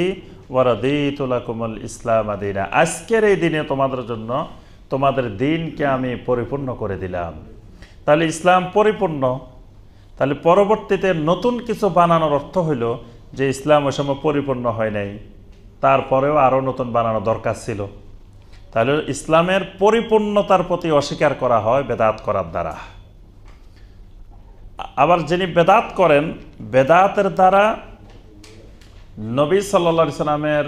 ওয়া রাদিতু লাকুমুল ইসলাম দীনা। আজকের এই দিনে তোমাদের জন্য তোমাদের দিনকে আমি পরিপূর্ণ করে দিলাম। তাহলে ইসলাম পরিপূর্ণ। তাহলে পরবর্তীতে নতুন কিছু বানানোর অর্থ হইল যে ইসলাম ওই সময় পরিপূর্ণ হয় নাই, তারপরেও আরও নতুন বানানো দরকার ছিল। তাহলে ইসলামের পরিপূর্ণতার প্রতি অস্বীকার করা হয় বেদাত করার দ্বারা। আবার যিনি বেদাত করেন, বেদাতের দ্বারা নবী সাল্লাল্লাহু আলাইহি সাল্লামের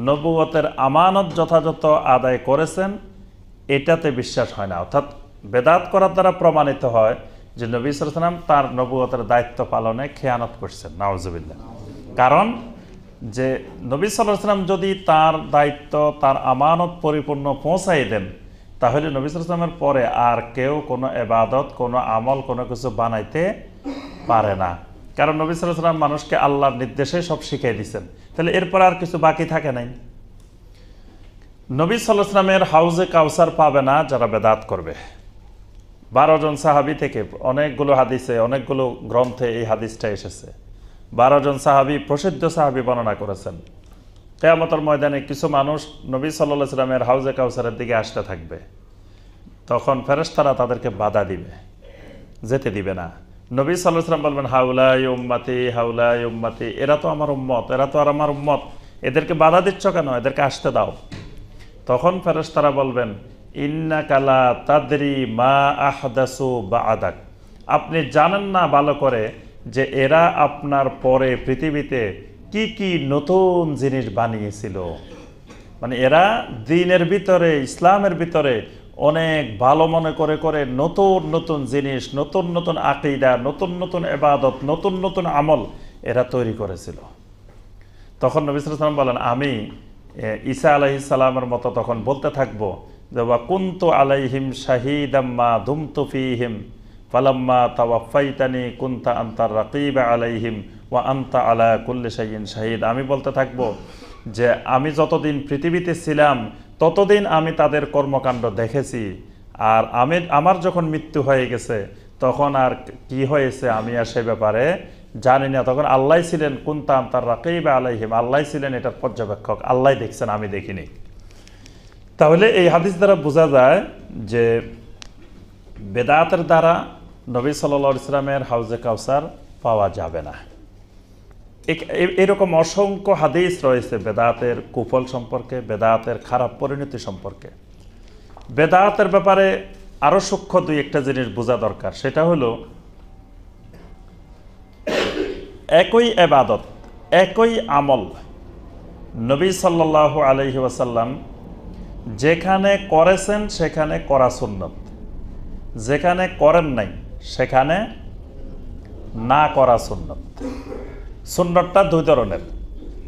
নবুয়তের আমানত যথাযথ আদায় করেছেন এটাতে বিশ্বাস হয় না। অর্থাৎ বেদাত করার দ্বারা প্রমাণিত হয় যে নবী সাল্লাল্লাহু আলাইহি সাল্লাম তার নবুয়তের দায়িত্ব পালনে খেয়ানত করছেন, নাউজুবিল্লাহ। কারণ যে নবী সাল্লাল্লাহু আলাইহি সাল্লাম যদি তার দায়িত্ব, তার আমানত পরিপূর্ণ পৌঁছাই দেন, তাহলে নবী সাল্লাল্লাহু আলাইহি সাল্লামের পরে আর কেউ কোনো ইবাদত, কোনো আমল, কোনো কিছু বানাইতে পারে না। কারণ নবী সাল্লাল্লাহু আলাইহি সাল্লাম মানুষকে আল্লাহর নির্দেশে সব শিখিয়ে দিয়েছেন। তাহলে এরপর আর কিছু বাকি থাকে নাই। নবী সাল্লাল্লাহু আলাইহি সাল্লামের হাউজে কাউসার পাবে না যারা বেদাত করবে। 12 জন সাহাবী থেকে অনেকগুলো হাদিসে, অনেকগুলো গ্রন্থে এই হাদিসটা এসেছে। 12 জন সাহাবী, প্রসিদ্ধ সাহাবী বর্ণনা করেছেন কিয়ামতের ময়দানে কিছু মানুষ নবী সাল্লাল্লাহু আলাইহি সাল্লামের হাউজে কাউসারের দিকে আসতে থাকবে। তখন ফেরেশতারা তাদেরকে বাধা দিবে, যেতে দিবে না। নবী সাল্লাল্লাহু আলাইহি সাল্লাম বলবেন, হাউলাই উম্মতি, হাউলাই উম্মতি, এরা তো আমার উম্মত, এরা তো আর আমার উম্মত, এদেরকে বাধা দিচ্ছ কেন, এদেরকে আসতে দাও। তখন ফেরেশতারা বলবেন, ইন্নাকা লা তাদরি মা আহদাসু বা'দাক, আপনি জানেন না ভালো করে যে এরা আপনার পরে পৃথিবীতে কি কি নতুন জিনিস বানিয়েছিল। মানে এরা দ্বীনের ভিতরে, ইসলামের ভিতরে অনেক ভালো মনে করে করে নতুন নতুন জিনিস, নতুন নতুন আকীদা, নতুন নতুন ইবাদত, নতুন নতুন আমল এরা তৈরি করেছিল। তখন নবী সাল্লাল্লাহু আলাইহি সাল্লাম বলেন, আমি ঈসা আলাইহিস সালামের মতো তখন বলতে থাকবো যে ওয়া কুনতু আলাইহিম শাহীদাম মা দুমতু ফীহিম ফালাম্মা তাওয়াফাইতানি কুনতা আনতার রাকীবা আলাইহিম ওয়া আনতা আলা কুল্লি শাইইন শাহীদ। আমি বলতে থাকবো যে আমি যতদিন পৃথিবীতে ছিলাম ততদিন আমি তাদের কর্মকাণ্ড দেখেছি, আর আমার যখন মৃত্যু হয়ে গেছে তখন আর কি হয়েছে আমি আর সে ব্যাপারে জানি না। তখন আল্লাহ ছিলেন কুনতা আনতার রাকীবা আলাইহিম, আল্লাহ ছিলেন এটার পর্যবেক্ষক, আল্লাহ দেখছেন, আমি দেখিনি। তাহলে এই হাদিস দ্বারা বোঝা যায় যে বেদাতের দ্বারা নবী সাল্লাল্লাহু আলাইহি সাল্লামের হাউজে কাউসার পাওয়া যাবে না। এরকম অসংখ্য হাদিস রয়েছে বেদাতের কুফল সম্পর্কে, বেদাতের খারাপ পরিণতি সম্পর্কে। বেদাতের ব্যাপারে আরো সূক্ষ্ম দুই একটা জিনিস বোঝা দরকার। সেটা হলো একই ইবাদত, একই আমল নবী সাল্লাল্লাহু আলাইহি ওয়াসাল্লাম যেখানে করেছেন সেখানে করা সুন্নত, যেখানে করেন নাই সেখানে না করা সুন্নত। সুন্নতটা দুই ধরনের,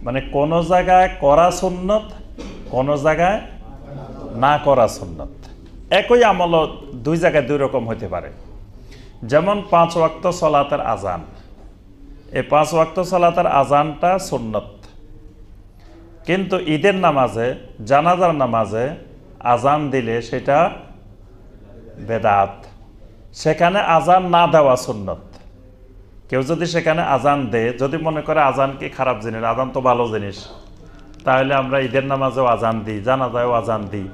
মানে কোন জায়গায় করা সুন্নত, কোন জায়গায় না করা সুন্নত। একই আমল দুই জায়গায় দুই রকম হতে পারে। যেমন 5 ওয়াক্ত সালাতের আজান, এই 5 ওয়াক্ত সালাতের আজানটা সুন্নত, কিন্তু ঈদের নামাজে, জানাজার নামাজে আজান দিলে সেটা বেদাত। সেখানে আজান না দেওয়া সুন্নত। কেউ যদি সেখানে আজান দেয়, যদি মনে করে আজান কি খারাপ জিনিস, আজান তো ভালো জিনিস, তাহলে আমরা ঈদের নামাজেও আজান দিই, জানাজায়ও আজান দিই।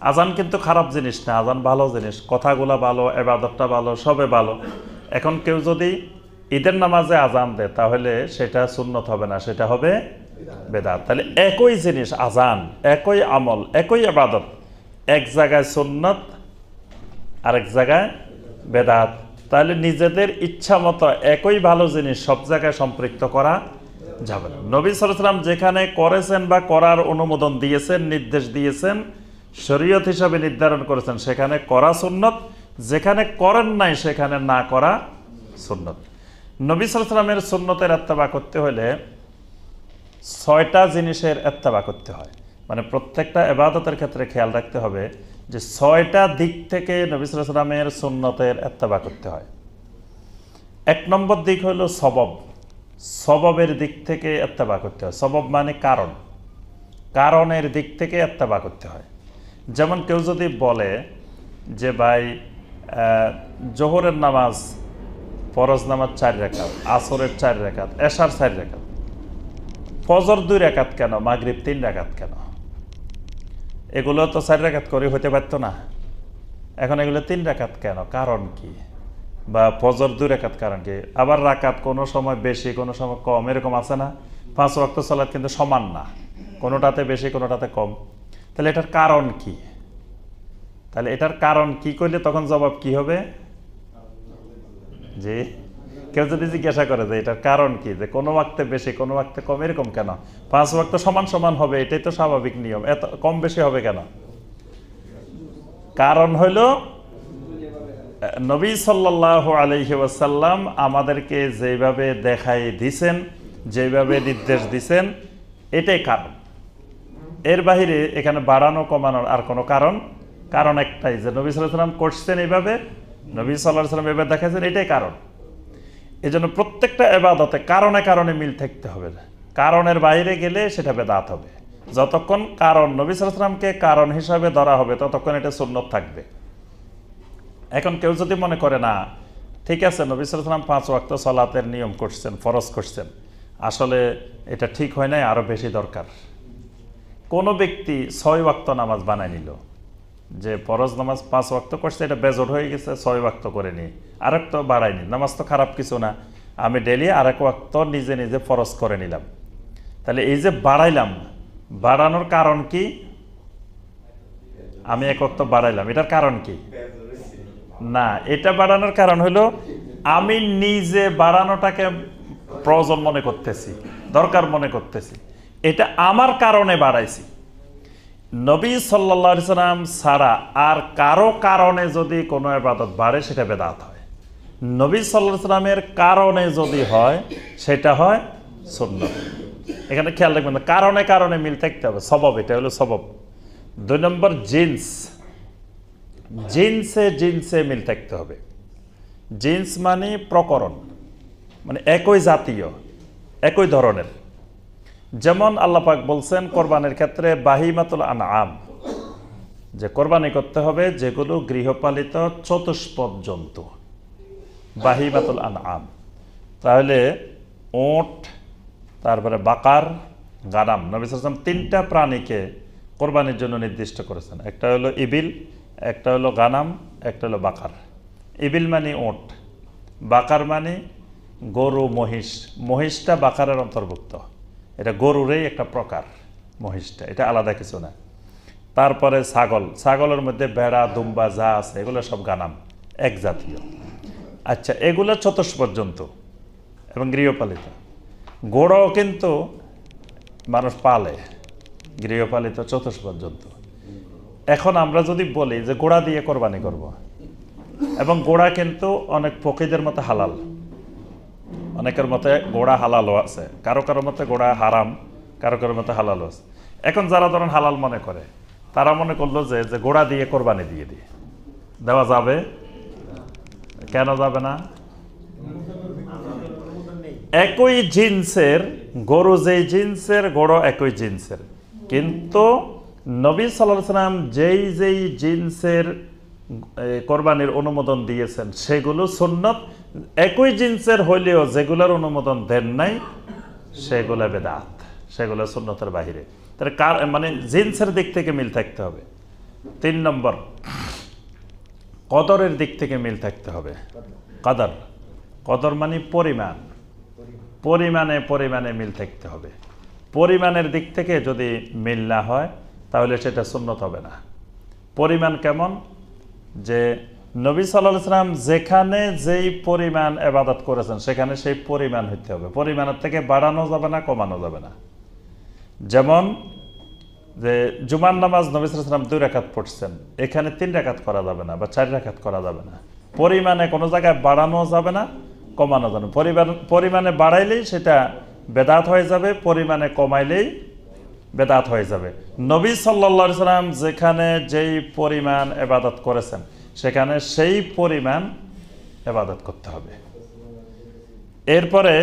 আজান কিন্তু খারাপ জিনিস না, আজান ভালো জিনিস, কথাগুলো ভালো, ইবাদতটা ভালো, সবে ভালো। এখন কেউ যদি ঈদের নামাজে আজান দেয় তাহলে সেটা সুন্নত হবে না, সেটা হবে বেদাত। তাহলে একই জিনিস, আজান, একই আমল, একই ইবাদত, এক জায়গায় সুন্নত আরেক জায়গায় বেদাত। তাহলে নিজেদের ইচ্ছা মতো একই ভালো জিনিস সব জায়গায় সম্পৃক্ত করা যাবে না। নবী সাল্লাল্লাহু আলাইহি ওয়াসাল্লাম যেখানে করেছেন বা করার অনুমোদন দিয়েছেন, নির্দেশ দিয়েছেন, শরীয়ত হিসাবে নির্ধারণ করেছেন, সেখানে করা সুন্নত, যেখানে করেন নাই সেখানে না করা সুন্নত। নবী সাল্লাল্লাহু আলাইহি ওয়াসাল্লামের সুন্নতের ইত্তেবা করতে হলে 6টা জিনিসের ইত্তেবা করতে হয়। মানে প্রত্যেকটা ইবাদতের ক্ষেত্রে খেয়াল রাখতে হবে যে 6টা দিক থেকে নবী সাল্লাল্লাহু আলাইহি ওয়াসাল্লামের সুন্নতের ইত্তেবা করতে হয়। 1 নম্বর দিক হলো সবব, সববের দিক থেকে ইত্তেবা করতে হয়। সবব মানে কারণ, কারণের দিক থেকে ইত্তেবা করতে হয়। যেমন কেউ যদি বলে যে ভাই জোহরের নামাজ ফরজ নামাজ 4 রাকাত, আসরের 4 রাকাত, এশার 4 রাকাত, ফজর 2 রাকাত কেন, মাগরিব 3 রাকাত কেন? এগুলো তো 4 রাকাত করে হতে পারতো না, এখন এগুলো 3 রাকাত কেন, কারণ কি? বা ফজর 2 রাকাত কারণ কি? আবার রাকাত কোনো সময় বেশি কোনো সময় কম, এরকম আছে না? 5 ওয়াক্ত সালাত কিন্তু সমান না, কোনোটাতে বেশি কোনোটাতে কম। তাহলে এটার কারণ কি? তাহলে এটার কারণ কি করলে তখন জবাব কি হবে? যে কেউ যদি জিজ্ঞাসা করে যে এটার কারণ কি, যে কোনো ওয়াক্তে বেশি কোনো ওয়াক্তে কম, এরকম কেন? 5 ওয়াক্ত সমান সমান হবে, এটাই তো স্বাভাবিক নিয়ম, এত কম বেশি হবে কেন? কারণ হলো নবী সাল্লাল্লাহু আলাইহি ওয়াসাল্লাম আমাদেরকে যেভাবে দেখাই দিছেন, যেভাবে নির্দেশ দিছেন, এটাই কারণ। এর বাহিরে এখানে বাড়ানো কমানোর আর কোনো কারণ একটাই, যে নবী সাল্লাল্লাহু আলাইহি ওয়াসাল্লাম করছেন এইভাবে, নবী সাল্লাল্লাহু আলাইহি ওয়াসাল্লাম এভাবে দেখাচ্ছেন, এটাই কারণ। এজন্য প্রত্যেকটা ইবাদতে কারণে কারণে মিল থাকতে হবে, কারণের বাইরে গেলে সেটা বেদাত হবে। যতক্ষণ কারণ নবী সাল্লাল্লাহু আলাইহি ওয়াসাল্লামকে কারণ হিসাবে ধরা হবে ততক্ষণ এটা সুন্নত থাকবে। এখন কেউ যদি মনে করে না ঠিক আছে নবী সাল্লাল্লাহু আলাইহি ওয়াসাল্লাম 5 ওয়াক্ত সালাতের নিয়ম করছেন, ফরজ করছেন, আসলে এটা ঠিক হয় নাই, আরো বেশি দরকার। কোন ব্যক্তি 6 ওয়াক্ত নামাজ বানায় নিল, যে ফরজ নামাজ 5 ওয়াক্ত করছে, এটা বেজোর হয়ে গেছে, 6 ওয়াক্ত করে নি, আরেক তো বাড়ায়নি, নামাজ তো খারাপ কিছু না, আমি ডেলি আরেক ওয়াক্ত নিজে নিজে ফরজ করে নিলাম। তাহলে এই যে বাড়াইলাম, বাড়ানোর কারণ কি? আমি 1 ওয়াক্ত বাড়াইলাম, এটার কারণ কি? না, এটা বাড়ানোর কারণ হলো আমি নিজে বাড়ানোটাকে প্রয়োজন মনে করতেছি, দরকার মনে করতেছি, এটা আমার কারণে বাড়াইছি। নবী সাল্লাল্লাহু আলাইহি সাল্লাম ছাড়া আর কারো কারণে যদি কোনো ইবাদত বাড়ে সেটা বেদাত হয়। নবী সাল্লাল্লাহু আলাইহি সাল্লামের কারণে যদি হয় সেটা হয় সুন্নাত। এখানে খেয়াল রাখবেন, কারণে কারণে মিল থাকতে হবে, সবব, এটা হলো সবব। 2 নম্বর জিন্স, জিন্সে মিল থাকতে হবে। জিন্স মানে প্রকরণ, মানে একই জাতীয়, একই ধরনের। যেমন আল্লাহ পাক বলছেন কোরবানির ক্ষেত্রে বাহিমাতুল আনআম, যে কোরবানি করতে হবে যেগুলো গৃহপালিত চতুষ্পদ জন্তু, বাহিমাতুল আনআম। তাহলে ওট, তারপরে বাকার, গানাম, নবী সাল্লাল্লাহু আলাইহি ওয়াসাল্লাম 3টা প্রাণীকে কোরবানির জন্য নির্দিষ্ট করেছেন। একটা হলো ইবিল, একটা হলো গানাম, একটা হলো বাকার। ইবিল মানে ওট, বাকার মানে গরু মহিষ, মহিষটা বাকারের অন্তর্ভুক্ত, এটা গরুরই একটা প্রকার, মহিষটা, এটা আলাদা কিছু না। তারপরে ছাগল, ছাগলের মধ্যে বেড়া দুম্বা যা আছে এগুলো সব গানাম, এক জাতীয়। আচ্ছা, এগুলো চতুষ্পদ জন্তু এবং গৃহপালিত। গরুও কিন্তু মানুষ পালে, গৃহপালিত চতুষ্পদ জন্তু। এখন আমরা যদি বলি যে ঘোড়া দিয়ে কোরবানি করব, এবং ঘোড়া কিন্তু অনেক ফকিদের মতে হালাল, অনেকের মতে ঘোড়া হালালও আছে, কারো কারো মতে ঘোড়া হারাম, কারো কারো মতে হালালও আছে। এখন যারা ধরেন হালাল মনে করে, তারা মনে করলো যে ঘোড়া দিয়ে কোরবানি দিয়ে দেওয়া যাবে, কেন যাবে না? একই জিন্সের গরু, যেই জিন্সের গরু একই জিন্সের, কিন্তু নবী সাল্লাল্লাহু আলাইহি ওয়াসাল্লাম যেই জিন্সের কোরবানির অনুমোদন দিয়েছেন সেগুলো সুন্নত, একই জিন্সের হইলেও যেগুলোর অনুমোদন দেন নাই সেগুলো বেদাত, সেগুলো সুন্নতের বাহিরে। তাহলে মানে জিন্সের দিক থেকে মিল থাকতে হবে। 3 নম্বর, কদরের দিক থেকে মিল থাকতে হবে। কদর, কদর মানে পরিমাণ, পরিমাণে মিল থাকতে হবে। পরিমাণের দিক থেকে যদি মিল না হয় তাহলে সেটা সুন্নত হবে না। পরিমাণ কেমন? যে নবী সাল্লাল্লাহু আলাইহি ওয়াসাল্লাম যেখানে যেই পরিমাণ ইবাদত করেছেন সেখানে সেই পরিমাণ হইতে হবে, পরিমাণের থেকে বাড়ানো যাবে না, কমানো যাবে না। যেমন যে জুমার নামাজ নবী সাল্লাল্লাহু আলাইহি ওয়াসাল্লাম 2 রাকাত পড়ছেন, এখানে 3 রাকাত করা যাবে না বা 4 রাকাত করা যাবে না। পরিমাণে কোনো জায়গায় বাড়ানো যাবে না, কমানো যাবে না। পরিমাণে বাড়াইলেই সেটা বেদাত হয়ে যাবে, পরিমাণে কমাইলেই বেদাত হয়ে যাবে। নবী সাল্লাল্লাহু আলাইহি ওয়াসাল্লাম যেখানে যেই পরিমাণ ইবাদত করেছেন সেখানে সেই পরিমাণ ইবাদত করতে হবে। এরপরে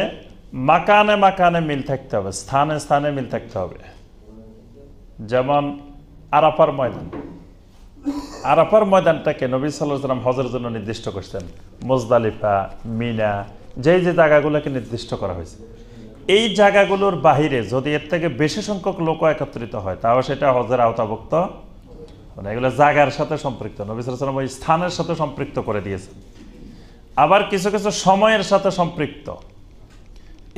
মাকানে মাকানে মিল থাকতে হবে, স্থানে স্থানে মিল থাকতে হবে। যেমন আরাফার ময়দান, আরাফার ময়দানটাকে নবী সাল্লাল্লাহু আলাইহি ওয়াসাল্লাম হজের জন্য নির্দিষ্ট করছেন। মুজদালিফা, মিনা, যে জায়গাগুলোকে নির্দিষ্ট করা হয়েছে, এই জায়গাগুলোর বাহিরে যদি এর থেকে বেশি সংখ্যক লোক একত্রিত হয় তাও সেটা হজের আওতাভুক্ত, মানে এগুলো জায়গার সাথে সম্পৃক্ত। নবী সাল্লাল্লাহু আলাইহি ওয়াসাল্লাম ওই স্থানের সাথে সম্পৃক্ত করে দিয়েছেন। আবার কিছু কিছু সময়ের সাথে সম্পৃক্ত,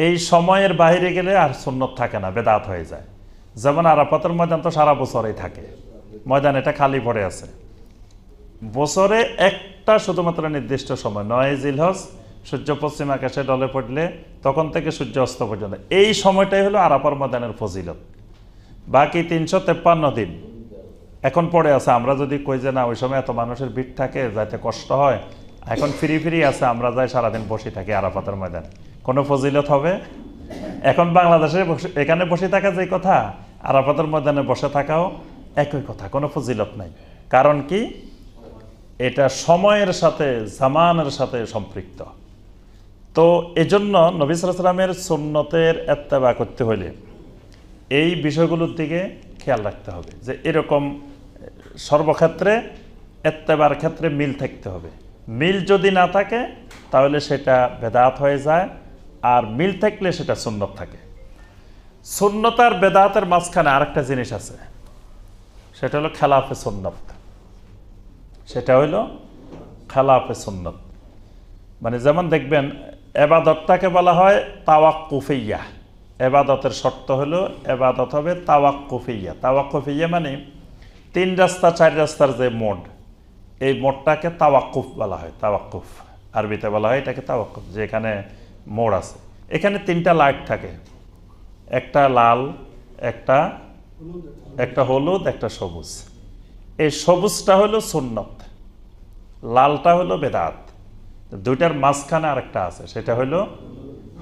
এই সময়ের বাইরে গেলে আর সুন্নত থাকে না, বেদাত হয়ে যায়। যেমন আরাফাতের ময়দান তো সারা বছরেই থাকে, ময়দান এটা খালি পড়ে আছে। বছরে একটা শুধুমাত্র নির্দিষ্ট সময়, 9 জিলহজ, সূর্য পশ্চিম আকাশে ডলে পড়লে তখন থেকে সূর্য অস্ত পর্যন্ত, এই সময়টাই হলো আরাফার ময়দানের ফজিলত। বাকি 353 দিন এখন পড়ে আছে। আমরা যদি কই যে না ওই সময় এত মানুষের ভিড় থাকে, যাইতে কষ্ট হয়, এখন ফ্রি ফ্রি আছে, আমরা যাই সারাদিন বসে থাকি আরাফাতের ময়দানে, কোনো ফজিলত হবে? এখন বাংলাদেশে এখানে বসে থাকা যে কথা, আরাফাতের ময়দানে বসে থাকাও একই কথা, কোনো ফজিলত নাই। কারণ কি? এটা সময়ের সাথে, জামানের সাথে সম্পৃক্ত। তো এজন্য নবী সাল্লাল্লাহু আলাইহি ওয়াসাল্লামের সুন্নতের ইত্তেবা করতে হলে এই বিষয়গুলোর দিকে খেয়াল রাখতে হবে, যে এরকম সর্বক্ষেত্রে ইত্তেবার ক্ষেত্রে মিল থাকতে হবে। মিল যদি না থাকে তাহলে সেটা বেদাত হয়ে যায়, আর মিল থাকলে সেটা সুন্নত থাকে। সুন্নত আর বেদাতের মাঝখানে আরেকটা জিনিস আছে, সেটা হলো খেলাফে সুন্নত। সেটা হলো খেলাফে সুন্নত। মানে যেমন দেখবেন এবাদতটাকে বলা হয় তাওয়াক্কুফিয়া। এবাদতের শর্ত হলো এবাদত হবে তাওয়াক্কুফিয়া। তাওয়াক্কুফিয়া মানে 3 রাস্তা 4 রাস্তার যে মোড, এই মোড়টাকে তাওয়াক্কুফ বলা হয়। তাওয়াক্কুফ আরবিতে বলা হয় এটাকে তাওয়াক্কুফ, যেখানে মোড় আছে। এখানে 3টা লাইট থাকে, একটা লাল, একটা হলুদ, একটা সবুজ। এই সবুজটা হলো সুন্নত, লালটা হলো বেদাত, দুইটার মাঝখানে আরেকটা আছে, সেটা হলো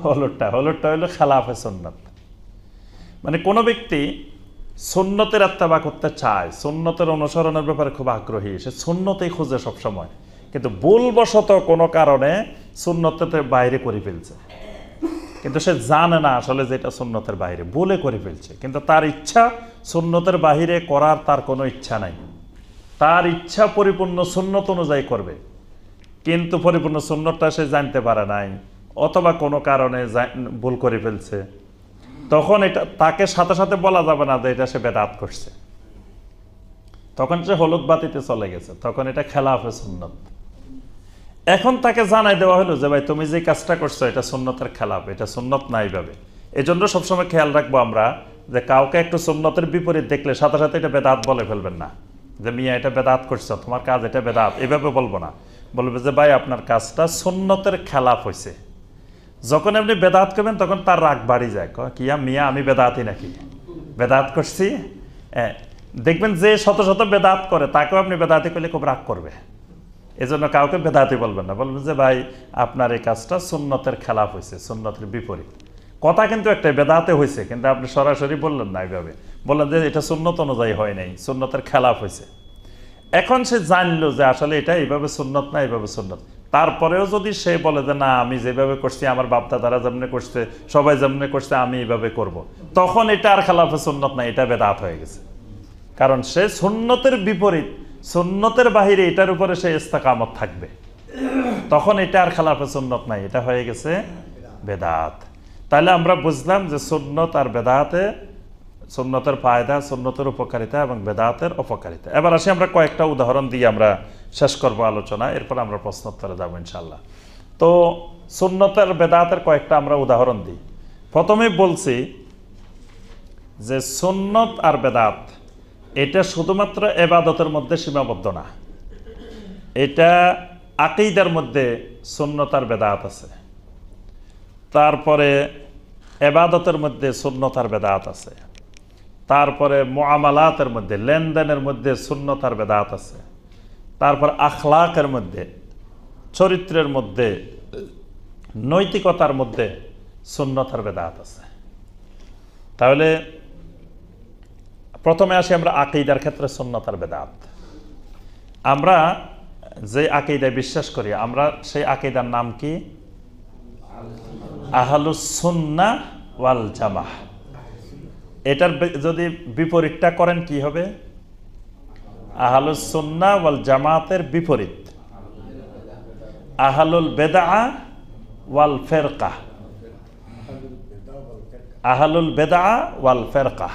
হলুদটা হলো খেলাফে সুন্নত। মানে কোনো ব্যক্তি সুন্নতের ইত্তেবা করতে চায়, সুন্নতের অনুসরণের ব্যাপারে খুব আগ্রহী, সে সুন্নতেই খুঁজে সবসময়, কিন্তু ভুলবশত কোনো কারণে সুন্নতের বাইরে করে ফেলছে, কিন্তু সে জানে না আসলে যে এটা সুন্নতের বাইরে, ভুলে করে ফেলছে। কিন্তু তার ইচ্ছা সুন্নতের বাইরে করার তার কোনো ইচ্ছা নাই, তার ইচ্ছা পরিপূর্ণ সুন্নত অনুযায়ী করবে, কিন্তু পরিপূর্ণ সুন্নতটা সে জানতে পারে নাই, অথবা কোনো কারণে ভুল করে ফেলছে, তখন এটা তাকে সাথে সাথে বলা যাবে না যে এটা সে বেদাত করছে। তখন সে হলুদ বাতিতে চলে গেছে, তখন এটা খেলাফে সুন্নত। এখন তাকে জানাই দেওয়া হলো যে ভাই তুমি যে কাজটা করছো এটা সুন্নতের খেলাফ, এটা সুন্নত না এইভাবে। এই জন্য সবসময় খেয়াল রাখবো আমরা যে কাউকে একটু সুন্নতের বিপরীত দেখলে সাথে সাথে এটা বেদাত বলে ফেলবেন না, যে মিয়া এটা বেদাত করছো, তোমার কাজ এটা বেদাত, এভাবে বলবো না। বলবে যে ভাই আপনার কাজটা সুন্নতের খেলাফ হয়েছে। যখন আপনি বেদাত করবেন তখন তার রাগ বাড়ি যায়, কিয়া মিয়া আমি বেদাতই নাকি, বেদাত করছি। দেখবেন যে শত শত বেদাত করে তাকেও আপনি বেদাতি করলে খুব রাগ করবে। এজন্য কাউকে বেদাতি বলবেন না, বলবেন যে ভাই আপনার এই কাজটা সুন্নতের খেলাফ হয়েছে, সুন্নতের বিপরীত। কথা কিন্তু একটা বেদাতে হয়েছে, কিন্তু আপনি সরাসরি বললেন না, এইভাবে বললেন যে এটা সুন্নত অনুযায়ী হয় নাই, সুন্নতের খেলাফ হয়েছে। এখন সে জানলো যে আসলে এটা এইভাবে সুন্নত না, এইভাবে সুন্নত। তারপরেও যদি সে বলে যে না আমি যেভাবে করছি, আমার বাপদাদারা যেমনি করছে, সবাই যেমনি করছে, আমি এইভাবে করব, তখন এটা আর খেলাফে সুন্নত না, এটা বেদাত হয়ে গেছে। কারণ সে সুন্নতের বিপরীত, সুন্নতের বাহিরে এটার উপরে সে ইস্তেকামত থাকবে, তখন এটা আর খেলাফে সুন্নত নাই, এটা হয়ে গেছে বেদাত। তাহলে আমরা বুঝলাম যে সুন্নত আর বেদাতে, সুন্নতের ফায়দা, সুন্নতের উপকারিতা এবং বেদাতের অপকারিতা। এবার আসি আমরা কয়েকটা উদাহরণ দিয়ে আমরা শেষ করবো আলোচনা, এরপর আমরা প্রশ্নোত্তরে যাবো ইনশাল্লাহ। তো সুন্নতের বেদাতের কয়েকটা আমরা উদাহরণ দিই। প্রথমে বলছি যে সুন্নত আর বেদাত এটা শুধুমাত্র ইবাদতের মধ্যে সীমাবদ্ধ না, এটা আকীদার মধ্যে সুন্নত আর বেদাত আছে, তারপরে ইবাদতের মধ্যে সুন্নত আর বেদাত আছে, তারপরে মুআমালাতের মধ্যে, লেনদেনের মধ্যে সুন্নত আর বেদাত আছে, তারপর আখলাকের মধ্যে, চরিত্রের মধ্যে, নৈতিকতার মধ্যে সুন্নত আর বেদাত আছে। তাহলে প্রথমে আসি আমরা আকীদার ক্ষেত্রে সুন্নত আর বেদাত। আমরা যে আকীদায় বিশ্বাস করি, আমরা সেই আকীদার নাম কি? আহলুস সুন্নাহ ওয়াল জামাহ। এটার যদি বিপরীতটা করেন কি হবে? আহলুস সুন্নাহ ওয়াল জামাতের বিপরীত আহলুল বেদাআ ওয়াল ফিরকা। আহলুল বেদাআ ওয়াল ফিরকা,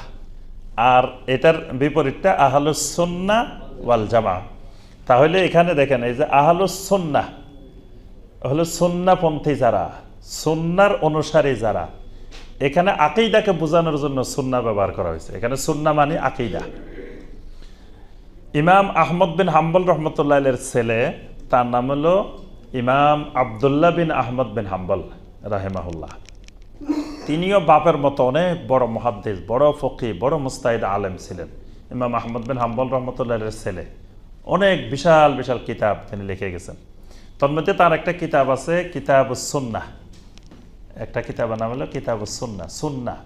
আর এটার বিপরীতটা আহলুস সুন্নাহ ওয়াল জামা। তাহলে এখানে দেখেন, এই যে আহলুস সুন্নাহ হলো সুন্নাহপন্থী যারা, সুন্নাহর অনুসারী যারা, এখানে আকীদাকে বোঝানোর জন্য সুন্নাহ ব্যবহার করা হয়েছে। এখানে সুন্নাহ মানে আকীদা। ইমাম আহমদ বিন হাম্বল রহমতুল্লাহ আলাইহির ছেলে, তার নাম হলো ইমাম আব্দুল্লাহ বিন আহমদ বিন হাম্বল রাহিমাহুল্লাহ। তিনিও বাপের মতো অনেক বড় মুহাদ্দিস, বড় ফকি, বড় মুস্তাহিদ আলেম ছিলেন। ইমাম আহমদ বিন হাম্বল রহমতুল্লাহ আলাইহির ছেলে, অনেক বিশাল বিশাল কিতাব তিনি লিখে গেছেন। তন্মধ্যে তার একটা কিতাব আছে কিতাবুস সুন্নাহ, একটা কিতাবের নাম হলো কিতাবুস সুন্নাহ। সুন্নাহ,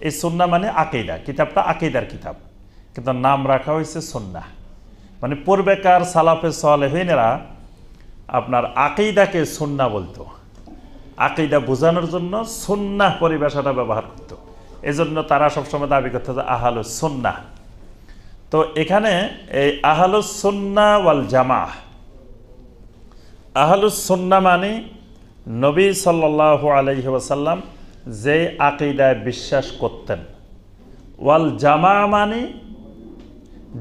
এই সুন্নাহ মানে আকীদা, কিতাবটা আকীদার কিতাব, কিন্তু নাম রাখা হয়েছে সুন্নাহ। মানে পূর্বেকার সালাফে সালেহিনেরা আপনার আকীদাকে সুন্নাহ বলতো, আকীদা বোঝানোর জন্য সুন্নাহ পরিভাষাটা ব্যবহার করত। এজন্য তারা সবসময় দাবি করতে যে আহলুস সুন্নাহ। তো এখানে এই আহলুস সুন্নাহ ওয়াল জামাআহ, আহলুস সুন্নাহ মানে নবী সাল্লাল্লাহু আলাইহি ওয়াসাল্লাম যে আকীদায় বিশ্বাস করতেন, ওয়াল জামাআহ মানে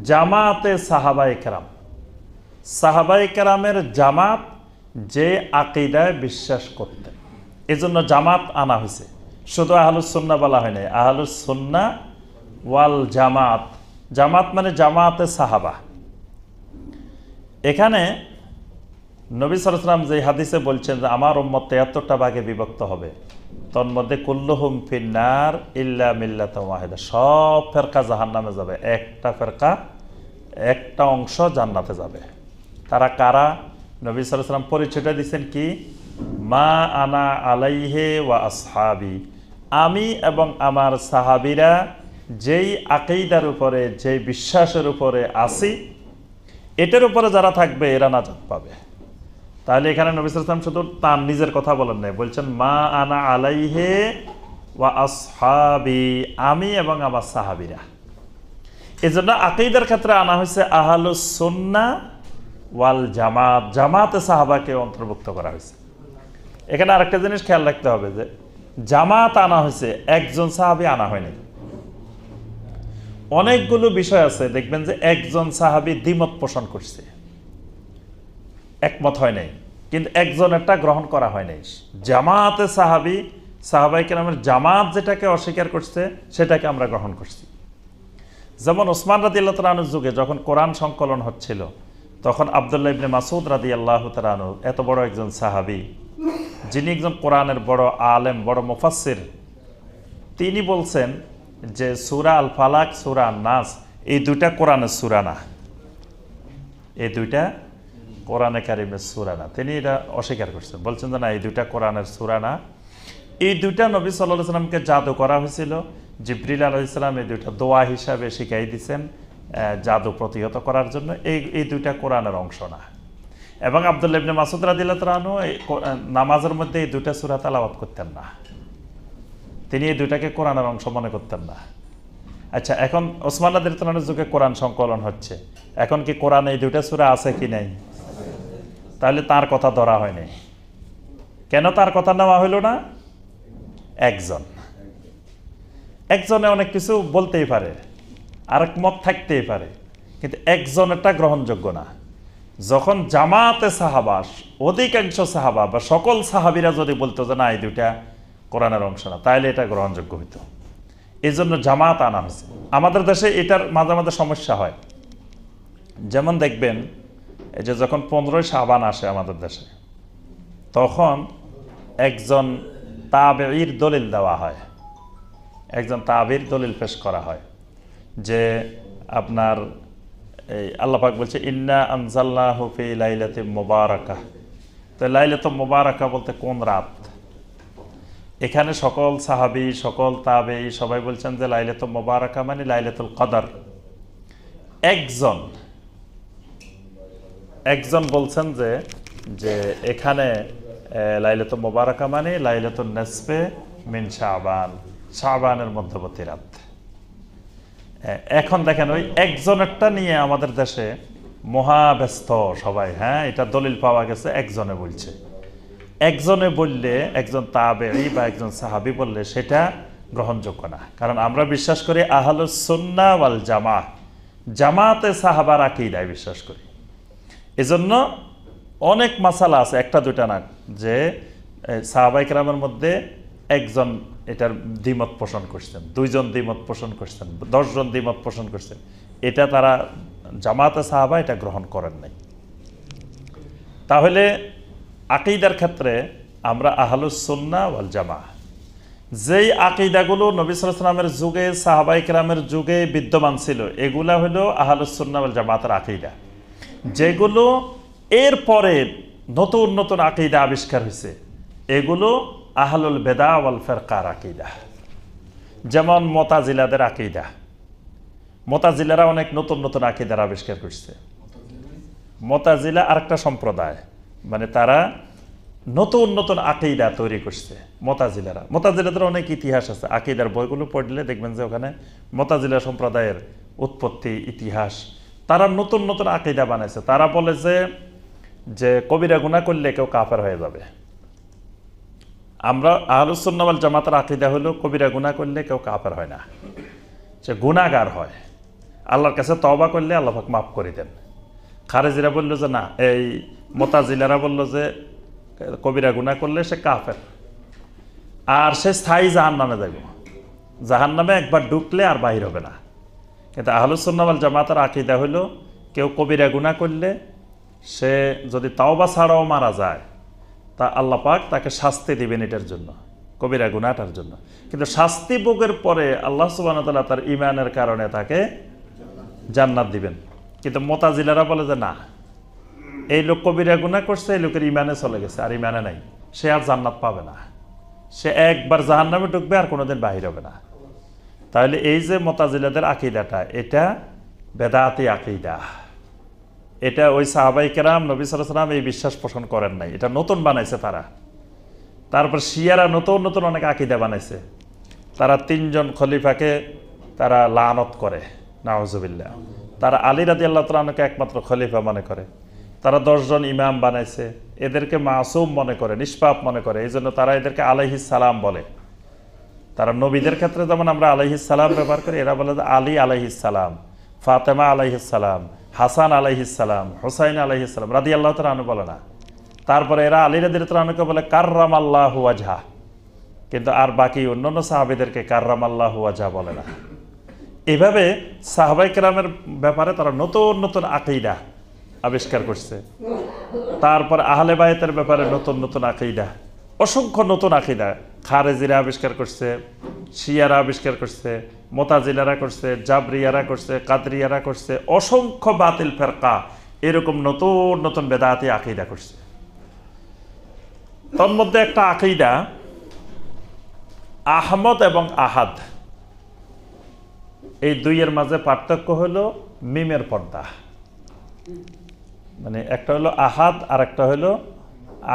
জামাতে সাহাবায়ে কেরাম, সাহাবায়ে কেরামের জামাত যে আকীদায় বিশ্বাস করতেন, এজন্য জামাত আনা হয়েছে। শুধু আহলুস সুন্নাহ বলা হয় নাই, আহলুস সুন্নাহ ওয়াল জামাত। জামাত মানে জামাতে সাহাবা। এখানে নবী সাল্লাল্লাহু আলাইহি ওয়াসাল্লাম যে হাদিসে বলছেন যে আমার উম্মত ৭৩টা ভাগে বিভক্ত হবে, তন্মধ্যে কুল্লুহুম ফিন্নার ইল্লা মিল্লাতুন ওয়াহিদা, সব ফেরকা জাহান্নামে যাবে, একটা ফেরকা, একটা অংশ জান্নাতে যাবে। তারা কারা? নবী সাল্লাল্লাহু আলাইহি ওয়াসাল্লাম পরিচয়টা দিচ্ছেন কি? মা আনা আলাইহি ওয়া আসহাবি, আমি এবং আমার সাহাবীরা যেই আকীদার উপরে, যেই বিশ্বাসের উপরে আছি, এটার উপরে যারা থাকবে এরা নাজাত পাবে। তাহলে এখানে নবী সাল্লাল্লাহু আলাইহি ওয়াসাল্লাম শুধু তার নিজের কথা বলেন নাই, বলছেন মা আনা আলাইহি ওয়া আসহাবি, আমি এবং আমার সাহাবীরা। এজন্য আকীদার ক্ষেত্রে আনা হয়েছে আহলুস সুন্নাহ ওয়াল জামাত, জামাতে সাহাবাকে অন্তর্ভুক্ত করা হয়েছে। এখানে আরেকটা জিনিস খেয়াল রাখতে হবে যে জামাত আনা হয়েছে, একজন সাহাবী আনা হয়নি। অনেকগুলো বিষয় আছে দেখবেন যে একজন সাহাবী দ্বিমত পোষণ করছে, একমত হয় নাই, কিন্তু একজনেরটা গ্রহণ করা হয় নাই। জামাতে সাহাবী, সাহাবায়ে কেরামের জামাত যেটাকে অস্বীকার করছে সেটাকে আমরা গ্রহণ করছি। যেমন ওসমান রাদিয়াল্লাহু তাআলা আনহুর যুগে যখন কোরআন সংকলন হচ্ছিল, তখন আব্দুল্লাহ ইবনে মাসউদ রাদিয়াল্লাহু তাআলা আনহু, এত বড় একজন সাহাবী, যিনি একজন কোরআনের বড় আলেম, বড় মুফাসসির, তিনি বলছেন যে সূরা আল ফালাক, সূরা আন নাস, এই দুইটা কোরআনের সূরা না, এই দুইটা কোরআনে কারিমের সূরা না। তিনি এটা অস্বীকার করছেন, বলছেন যে না, এই দুইটা কোরআনের সূরা না। এই দুইটা নবী সাল্লাল্লাহু আলাইহি ওয়াসাল্লামকে জাদু করা হয়েছিল, জিবরিল আলাইহিস সালাম এই দুইটা দোয়া হিসাবে শিখাই দিয়েছেন জাদু প্রতিহত করার জন্য। এই দুইটা কোরআনের অংশ না। এবং আব্দুল্লাহ ইবনে মাসউদ রাদিয়াল্লাহু তাআলা আনহু নামাজের মধ্যে এই দুইটা সূরা তেলাওয়াত করতেন না, তিনি এই দুইটাকে কোরআনের অংশ মনে করতেন না। আচ্ছা, এখন ওসমান রাদিয়াল্লাহু তাআলার যুগে কোরআন সংকলন হচ্ছে, এখন কি কোরআনে এই দুইটা সূরা আছে কি নাই? তাহলে তার কথা ধরা হয়নি। কেন তার কথা নেওয়া হইল না? একজনে অনেক কিছু বলতেই পারে, আরেক মত থাকতেই পারে, কিন্তু একজনেরটা গ্রহণযোগ্য না। যখন জামাতে সাহাবা, অধিকাংশ সাহাবা বা সকল সাহাবীরা যদি বলতো যে না, এই দুইটা কোরআনের অংশ না, তাহলে এটা গ্রহণযোগ্য হইতো। এই জন্য জামাত আনা হয়েছে। আমাদের দেশে এটার মাঝে মাঝে সমস্যা হয়। যেমন দেখবেন, এই যে যখন 15ই শাবান আসে আমাদের দেশে, তখন একজন তাবেঈর দলিল দেওয়া হয়, একজন তাবেঈর দলিল পেশ করা হয় যে আপনার এই আল্লাহ পাক বলছে ইন্না আনজালনাহু ফি লাইলাতিন মুবারাকাহ। তো লাইলাতুল মুবারাকা বলতে কোন রাত? এখানে সকল সাহাবী, সকল তাবেঈ সবাই বলছেন যে লাইলাতুল মুবারাকা মানে লাইলাতুল কদর। একজন বলছেন যে এখানে লাইলাতুল মুবারাকা মানে লাইলাতুন নিসফে মিন শাবান, শাবানের মধ্যবর্তী রাত। হ্যাঁ, এখন দেখেন ওই একজনেরটা নিয়ে আমাদের দেশে মহাব্যস্ত সবাই। হ্যাঁ, এটা দলিল পাওয়া গেছে, একজনে বলছে। একজনে বললে, একজন তাবেঈ বা একজন সাহাবী বললে সেটা গ্রহণযোগ্য না। কারণ আমরা বিশ্বাস করি আহলুস সুন্নাহ ওয়াল জামাহ, জামাতে সাহাবার আকীদায় বিশ্বাস করি। এজন্য অনেক মাসালা আছে, একটা দুইটা না, যে সাহাবায়ে কেরামের মধ্যে একজন এটার দ্বিমত পোষণ করছেন, দুইজন দ্বিমত পোষণ করছেন, 10 জন দ্বিমত পোষণ করছেন, এটা তারা জামাতে সাহাবা এটা গ্রহণ করেন নাই। তাহলে আকীদার ক্ষেত্রে আমরা আহলুস সুন্নাহ ওয়াল জামাহ, যেই আকীদাগুলো নবী সাল্লাল্লাহু আলাইহি ওয়াসাল্লামের যুগে সাহাবায়ে কেরামের যুগে বিদ্যমান ছিল, এগুলা হলো আহলুস সুন্নাহ ওয়াল জামাতের আকীদা। যেগুলো এরপরে নতুন নতুন আকীদা আবিষ্কার হয়েছে, এগুলো আহলুল বেদা ওয়াল ফিরকার আকীদা। যেমন মুতাজিলাদের আকীদা, মুতাজিলারা অনেক নতুন নতুন আকীদার আবিষ্কার করছে। মুতাজিলা আরেকটা সম্প্রদায়, মানে তারা নতুন নতুন আকীদা তৈরি করছে। মুতাজিলাদের অনেক ইতিহাস আছে, আকীদার বইগুলো পড়লে দেখবেন যে ওখানে মুতাজিলা সম্প্রদায়ের উৎপত্তি, ইতিহাস। তারা নতুন নতুন আকীদা বানাইছে। তারা বলে যে কবিরা গুনাহ করলে কেউ কাফের হয়ে যাবে। আমরা আহলুস সুন্নাহ ওয়াল জামাতের আকীদা হলো কবিরা গুনাহ করলে কেউ কাফের হয় না, সে গুনাহগার হয়। আল্লাহর কাছে তওবা করলে আল্লাহ পাক মাফ করে দেন। খারেজিরা বলল যে না, এই মুতাজিলারা বলল যে কবিরা গুনাহ করলে সে কাফের, আর সে স্থায়ী জাহান্নামে যাবে, জাহান্নামে একবার ঢুকলে আর বাহির হবে না। কিন্তু আহলুস সুন্নাহ ওয়াল জামাতের আকীদা হলো কেউ কবিরা গুনাহ করলে সে যদি তাওবা ছাড়াও মারা যায়, তা আল্লাহ পাক তাকে শাস্তি দিবেন এটার জন্য, কবিরা গুনাহটার জন্য। কিন্তু শাস্তি ভোগের পরে আল্লাহ সুবহানাহু ওয়া তাআলা তার ঈমানের কারণে তাকে জান্নাত দিবেন। কিন্তু মুতাজিলারা বলে যে না, এই লোক কবিরা গুনাহ করছে, এই লোকের ঈমানে চলে গেছে, আর ঈমানে নাই, সে আর জান্নাত পাবে না, সে একবার জাহান্নামে ঢুকবে আর কোনোদিন বাহির হবে না। তাহলে এই যে মুতাজিলাদের আকীদাটা, এটা বেদাতি আকীদা। এটা ওই সাহাবায়ে কেরাম নবী সাল্লাল্লাহু আলাইহি ওয়াসাল্লাম এই বিশ্বাস পোষণ করেন নাই, এটা নতুন বানাইছে তারা। তারপর শিয়ারা নতুন নতুন অনেক আকীদা বানাইছে। তারা 3 জন খলিফাকে তারা লানত করে, নাউজুবিল্লাহ। তারা আলী রাদিয়াল্লাহু তাআলা আনহুকে একমাত্র খলিফা মনে করে। তারা 10 জন ইমাম বানাইছে, এদেরকে মাসুম মনে করে, নিষ্পাপ মনে করে। এই জন্য তারা এদেরকে আলাইহিস সালাম বলে। তারা নবীদের ক্ষেত্রে যেমন আমরা আলাইহিস সালাম ব্যবহার করি, এরা বলে আলী আলাইহিস সালাম, ফাতেমা আলাইহিস সালাম, হাসান আলাইহিস সালাম, হুসাইন আলাইহিস সালাম, রাদিয়াল্লাহু তাআলা আনহু বলে না। তারপরে এরা আলী রাদিয়াল্লাহু তাআলা আনহুকে বলে কাররামাল্লাহু ওয়াজহা, কিন্তু আর বাকি অন্যান্য সাহাবীদেরকে কাররামাল্লাহু ওয়াজহা বলে না। এভাবে সাহাবায়ে কেরামের ব্যাপারে তারা নতুন নতুন আকীদা আবিষ্কার করছে। তারপর আহলে বায়তের ব্যাপারে নতুন নতুন আকীদা, অসংখ্য নতুন আকীদা খারেজিরা আবিষ্কার করছে, শিয়ারা আবিষ্কার করছে, মুতাজিলারা করছে, জাবরিয়ারা করছে, কাদরিয়ারা করছে, অসংখ্য বাতিল ফিরকা এরকম নতুন নতুন বেদাতি আকীদা করছে। তার মধ্যে একটা আকীদা আহমদ এবং আহাদ, এই দুইয়ের মাঝে পার্থক্য হলো মিমের পর্দা। মানে একটা হলো আহাদ আর একটা হলো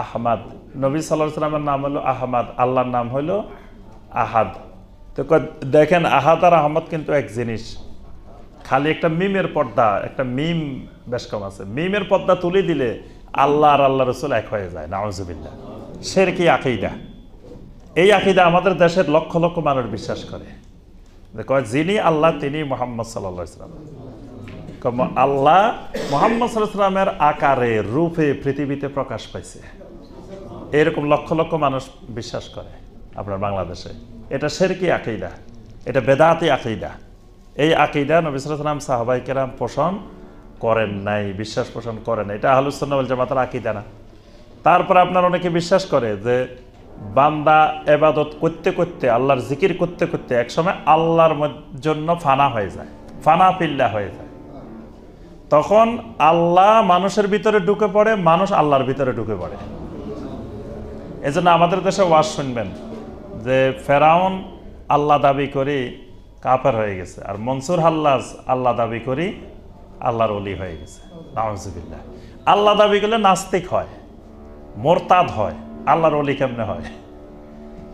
আহমদ। নবী সাল্লাল্লাহু আলাইহি ওয়াসাল্লামের নাম হলো আহমদ, আল্লাহর নাম হলো আহাদ। তো দেখেন আহাদ আর আহমদ কিন্তু এক জিনিস, খালি একটা মিমের পর্দা, একটা মিম বেশ কম আছে। মিমের পর্দা তুলে দিলে আল্লাহ আর আল্লাহ রাসূল এক হয়ে যায়, নাউজুবিল্লাহ। শিরকি আকীদা, এই আকীদা আমাদের দেশের লক্ষ লক্ষ মানুষ বিশ্বাস করে। দেখো, যিনি আল্লাহ তিনি মুহাম্মদ সাল্লাল্লাহু আলাইহি ওয়াসাল্লাম। আল্লাহ মুহাম্মদ সাল্লাল্লাহু আলাইহি ওয়াসাল্লামের আকারে রূপে পৃথিবীতে প্রকাশ পাইছে, এরকম লক্ষ লক্ষ মানুষ বিশ্বাস করে আপনার বাংলাদেশে। এটা শিরকি আকীদা, এটা বেদাতি আকীদা। এই আকীদা নবী সাল্লাল্লাহু আলাইহি ওয়াসাল্লাম সাহাবায়ে কেরাম পোষণ করেন নাই, বিশ্বাস পোষণ করেন নাই। এটা আহলুস সুন্নাহ ওয়াল জামাতের আকীদা না। তারপর আপনার অনেকে বিশ্বাস করে যে বান্দা ইবাদত করতে করতে, আল্লাহর জিকির করতে করতে একসময় আল্লাহর জন্য ফানা হয়ে যায়, ফানা ফিল্লা হয়ে যায়। তখন আল্লাহ মানুষের ভিতরে ঢুকে পড়ে, মানুষ আল্লাহর ভিতরে ঢুকে পড়ে। এজন্য আমাদের দেশে ওয়াজ শুনবেন যে ফেরাউন আল্লাহ দাবি করি কাফের হয়ে গেছে, আর মনসুর হাল্লাজ আল্লাহ দাবি করি আল্লাহর ওলি হয়ে গেছে, নাউজুবিল্লাহ। আল্লাহ দাবি করলে নাস্তিক হয়, মোরতাদ হয়, আল্লাহর ওলি কেমনে হয়?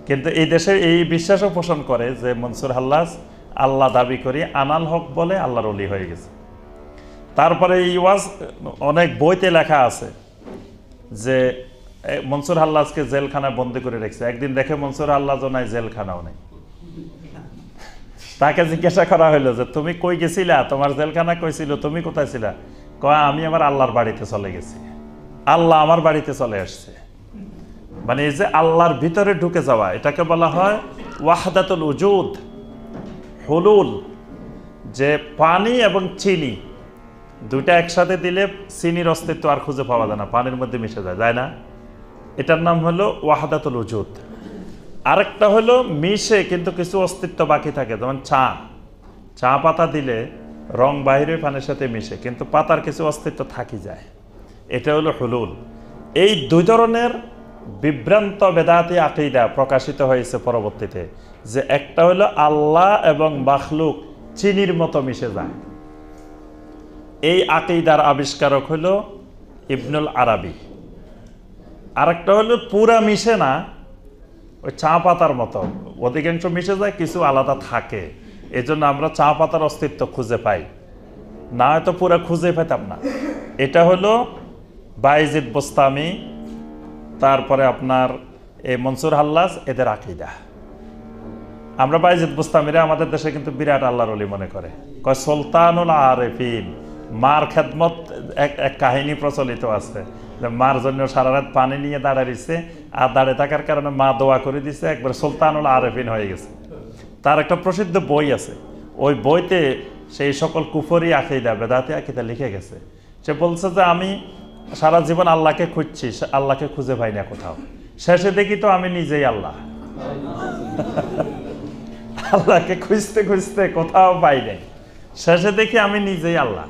কিন্তু এই দেশে এই বিশ্বাসও পোষণ করে যে মনসুর হাল্লাজ আল্লাহ দাবি করি, আনাল হক বলে আল্লাহর ওলি হয়ে গেছে। তারপরে এই ওয়াজ অনেক বইতে লেখা আছে যে মনসুর হাল্লাজকে জেলখানায় বন্দি করে রেখেছে। একদিন দেখে মনসুর হাল্লাজও নাই, জেলখানাও নেই। তাকে জিজ্ঞাসা করা হইলো যে তুমি কই গেছিলা, তোমার জেলখানা কই ছিল, তুমি কোথায় ছিলা? কয় আমি আমার আল্লাহর বাড়িতে চলে গেছি, আল্লাহ আমার বাড়িতে চলে আসছে। মানে এই যে আল্লাহর ভিতরে ঢুকে যাওয়া, এটাকে বলা হয় ওয়াহদাতুল উজুদ, হুলুল। যে পানি এবং চিনি দুইটা একসাথে দিলে চিনির অস্তিত্ব আর খুঁজে পাওয়া যায় না, পানির মধ্যে মিশে যায়, যায় না? এটার নাম হলো ওয়াহদাতুল উজুদ। আরেকটা হলো মিশে কিন্তু কিছু অস্তিত্ব বাকি থাকে, যেমন চা পাতা দিলে রং বাইরে পানির সাথে মিশে, কিন্তু পাতার কিছু অস্তিত্ব থাকি যায়, এটা হলো হুলুল। এই দুই ধরনের বিভ্রান্ত বেদাতি আকীদা প্রকাশিত হয়েছে পরবর্তীতে, যে একটা হলো আল্লাহ এবং মাখলুক চিনির মতো মিশে যায়। এই আকীদার আবিষ্কারক হলো ইবনুল আরাবি। আরেকটা হলো পুরা মিশে না, ওই চা পাতার মতো অধিকাংশ মিশে যায়, কিছু আলাদা থাকে, এই জন্য আমরা চা পাতার অস্তিত্ব খুঁজে পাই, না হয়তো পুরা খুঁজে পেতাম না। এটা হলো বায়েজিদ বোস্তামি, তারপরে আপনার এই মনসুর হাল্লাজ, এদের আকীদা। আমরা বায়েজিদ বোস্তামিরা আমাদের দেশে কিন্তু বিরাট আল্লাহর ওলি মনে করে, কয় সুলতানুল আরেফিন। মার খেদমত এক কাহিনী প্রচলিত আছে যে মার জন্য সারা রাত পানি নিয়ে দাঁড়াইছে, আর দাঁড়িয়ে থাকার কারণে মা দোয়া করে দিছে, একবার সুলতানুল আরেফিন হয়ে গেছে। তার একটা প্রসিদ্ধ বই আছে, ওই বইতে সেই সকল কুফরি আকীদা, বেদাতি আকীদা লিখে গেছে। সে বলছে যে আমি সারা জীবন আল্লাহকে খুঁজছি, আল্লাহকে খুঁজে পাই না কোথাও, শেষে দেখি তো আমি নিজেই আল্লাহ। আল্লাহকে খুঁজতে খুঁজতে কোথাও পাই নাই, শেষে দেখি আমি নিজেই আল্লাহ।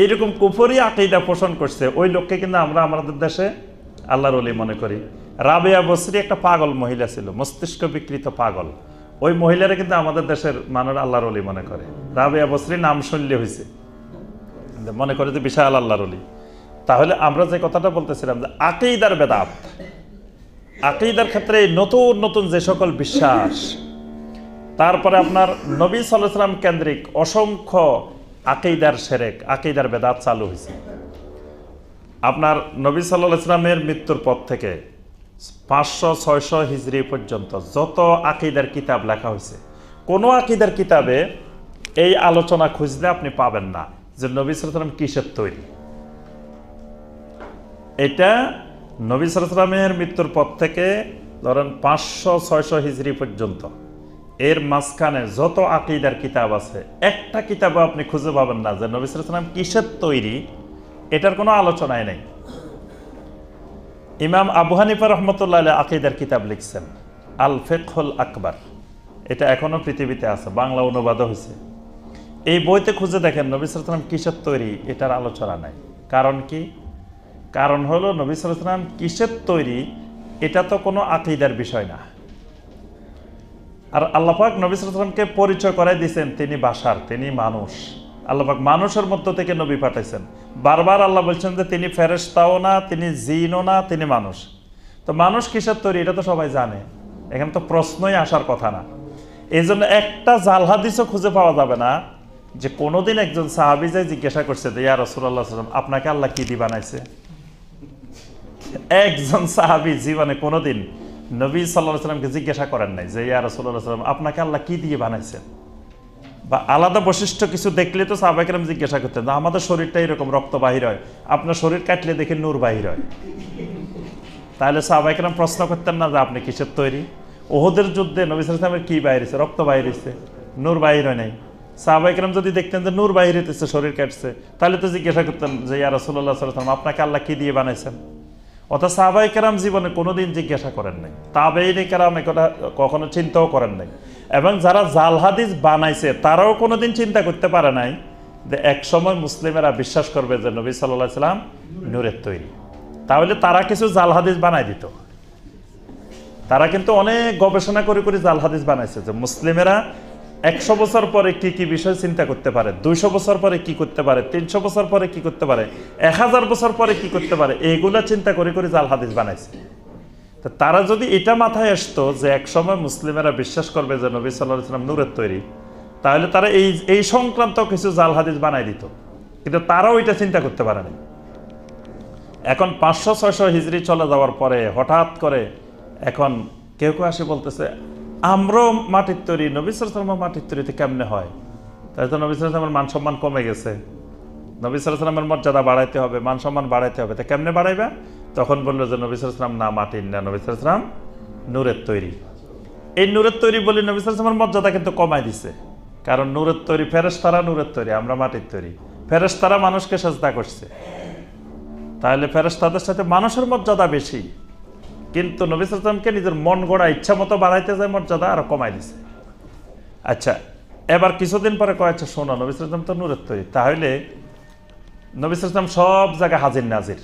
এইরকম কুফরি আকীদা পোষণ করছে ওই লোককে কিন্তু আমরা আমাদের দেশে আল্লাহর ওলি মনে করি। রাবেয়া বসরি একটা পাগল মহিলা ছিল, মস্তিষ্ক বিকৃত পাগল। ওই মহিলারা কিন্তু আমাদের দেশের মানুষ আল্লাহর ওলি মনে করে। রাবেয়া বসরি নাম শুনলে হয়েছে, মনে করে যে বিশাল আল্লাহর ওলি। তাহলে আমরা যে কথাটা বলতেছিলাম যে আকীদার বেদাত, আকীদার ক্ষেত্রে নতুন নতুন যে সকল বিশ্বাস, তারপরে আপনার নবী সাল্লাল্লাহু আলাইহি ওয়াসাল্লাম কেন্দ্রিক অসংখ্য আকীদার শিরক, আকীদার বেদাত চালু হয়েছে। আপনার নবী সাল্লাল্লাহু আলাইহি ওয়াসাল্লামের মৃত্যুর পর থেকে 500-600 হিজরি পর্যন্ত যত আকীদার কিতাব লেখা হয়েছে, কোনো আকীদার কিতাবে এই আলোচনা খুঁজলে আপনি পাবেন না যে নবী সাল্লাল্লাহু আলাইহি ওয়াসাল্লাম কিসের তৈরি। এটা নবী সাল্লাল্লাহু আলাইহি ওয়াসাল্লামের মৃত্যুর পর থেকে ধরেন 500-600 হিজরি পর্যন্ত, এর মাঝখানে যত আকীদার কিতাব আছে, একটা কিতাবও আপনি খুঁজে পাবেন না যে নবী সাল্লাল্লাহু আলাইহি ওয়াসাল্লাম কিসের তৈরি, এটার কোনো আলোচনাই নেই। ইমাম আবু হানিফা রাহমাতুল্লাহ আলাইহি আকীদার কিতাব লিখছেন আল ফিকহুল আকবার, এটা এখনো পৃথিবীতে আছে, বাংলা অনুবাদও হয়েছে। এই বইতে খুঁজে দেখেন নবী সাল্লাল্লাহু আলাইহি ওয়াসাল্লাম কিসের তৈরি, এটার আলোচনা নাই। কারণ কি? কারণ হলো নবী সাল্লাল্লাহু আলাইহি ওয়াসাল্লাম কিসের তৈরি এটা তো কোনো আকীদার বিষয় না। আর আল্লাহ পাক নবী সাল্লাল্লাহু আলাইহি ওয়াসাল্লামকে পরিচয় করাই দিয়েছেন তিনি বাশার, তিনি মানুষ। আল্লাহ পাক মানুষের মধ্য থেকে নবী পাঠাইছেন। বারবার আল্লাহ বলছেন যে তিনি ফেরেশতাও না, তিনি জিনও না, তিনি মানুষ। তো মানুষ কিসের তৈরি এটা তো সবাই জানে, এখানে তো প্রশ্নই আসার কথা না। এই জন্য একটা জাল হাদিসও খুঁজে পাওয়া যাবে না যে কোনোদিন একজন সাহাবী যাই জিজ্ঞাসা করছে যে ইয়া রাসূলুল্লাহ সাল্লাল্লাহু আলাইহি ওয়াসাল্লাম আপনাকে আল্লাহ কি দিয়ে বানাইছে। একজন সাহাবী জীবনে কোনোদিন নবী সাল্লাল্লাহু আলাইহি ওয়াসাল্লামকে জিজ্ঞাসা করেন নাই যে ইয়া রাসূলুল্লাহ সাল্লাল্লাহু আলাইহি ওয়াসাল্লাম আপনাকে আল্লাহ কি দিয়ে বানাইছেন, বা আলাদা বৈশিষ্ট্য কিছু দেখলে তো সাহাবায়ে কেরাম জিজ্ঞাসা করতেন না আমাদের শরীরটা এরকম রক্ত বাহির হয়, আপনার শরীর কাটলে দেখে নূর বাহির হয়। তাহলে সাহাবায়ে কেরাম প্রশ্ন করতেন না যে আপনি কিসের তৈরি। উহুদের যুদ্ধে নবী সাল্লাল্লাহু আলাইহি ওয়াসাল্লামের কি বাহির হয়েছে, রক্ত বাহির হয়েছে, নূর বাহির হয় নাই। সাহাবায়ে কেরাম যদি দেখতেন যে নূর বাহির হইতেছে, শরীর কাটছে, তাহলে তো জিজ্ঞাসা করতেন যে ইয়া রাসূলুল্লাহ সাল্লাল্লাহু আলাইহি ওয়াসাল্লাম আপনাকে আল্লাহ কি দিয়ে বানাইছেন। অর্থাৎ সাহাবায়ে কেরাম জীবনে কোনোদিন জিজ্ঞাসা করেন নাই, তাবেঈনে কেরাম এটা কখনো চিন্তাও করেন নাই, এবং যারা জাল হাদিস বানাইছে তারাও কোনোদিন চিন্তা করতে পারে নাই যে একসময় মুসলিমেরা বিশ্বাস করবে যে নবী সাল্লাল্লাহু আলাইহি ওয়াসাল্লাম নূরের তৈরি। তাহলে তারা কিছু জাল হাদিস বানাই দিত। তারা কিন্তু অনেক গবেষণা করে করে জাল হাদিস বানাইছে যে মুসলিমেরা 100 বছর পরে কি কি বিষয় চিন্তা করতে পারে, 200 বছর পরে কি করতে পারে, 300 বছর পরে কি করতে পারে, 1000 বছর পরে কি করতে পারে, এইগুলা চিন্তা করে করে জাল হাদিস বানাইছে। তো তারা যদি এটা মাথায় আসতো যে একসময় মুসলিমেরা বিশ্বাস করবে যে নবী সাল্লাল্লাহু আলাইহি ওয়াসাল্লাম নূরের তৈরি, তাহলে তারা এই সংক্রান্ত কিছু জাল হাদিস বানাই দিত, কিন্তু তারাও এটা চিন্তা করতে পারেনি। এখন 500-600 হিজরি চলে যাওয়ার পরে হঠাৎ করে এখন কেউ কেউ আসে বলতেছে আমরাও মাটির তৈরি, নবী সাল্লাল্লাহু আলাইহি ওয়াসাল্লাম মাটির তৈরিতে কেমনে হয়? তাই তো নবী সাল্লাল্লাহু আলাইহি ওয়াসাল্লামের মান সম্মান কমে গেছে, নবী সাল্লাল্লাহু আলাইহি ওয়াসাল্লামের মর্যাদা বাড়াইতে হবে, মান সম্মান বাড়াইতে হবে। তা কেমনে বাড়াইবে? তখন বললো যে নবী সাল্লাল্লাহু আলাইহি ওয়াসাল্লাম না মাটির না, নবী সাল্লাল্লাহু আলাইহি ওয়াসাল্লাম নূরের তৈরি। এই নূরের তৈরি বলে নবী সাল্লাল্লাহু আলাইহি ওয়াসাল্লামের মর্যাদা কিন্তু কমাই দিছে, কারণ নূরের তৈরি, ফেরেশতারা নূরের তৈরি, আমরা মাটির তৈরি। ফেরেশতারা মানুষকে সাজদা করছে, তাহলে ফেরেশতাদের সাথে মানুষের মর্যাদা বেশি, কিন্তু নবী সাল্লাল্লাহু আলাইহি ওয়াসাল্লামকে নিজের মন গড়া ইচ্ছা মতো বাড়াইতে যায়, মর্যাদা আরো কমাই দিছে। আচ্ছা, এবার কিছুদিন পরে কয়েছে শোনো নবী সাল্লাল্লাহু আলাইহি ওয়াসাল্লাম তো নূরের তৈরি, তাহলে নবী সাল্লাল্লাহু আলাইহি ওয়াসাল্লাম সব জায়গায় হাজির নাজির।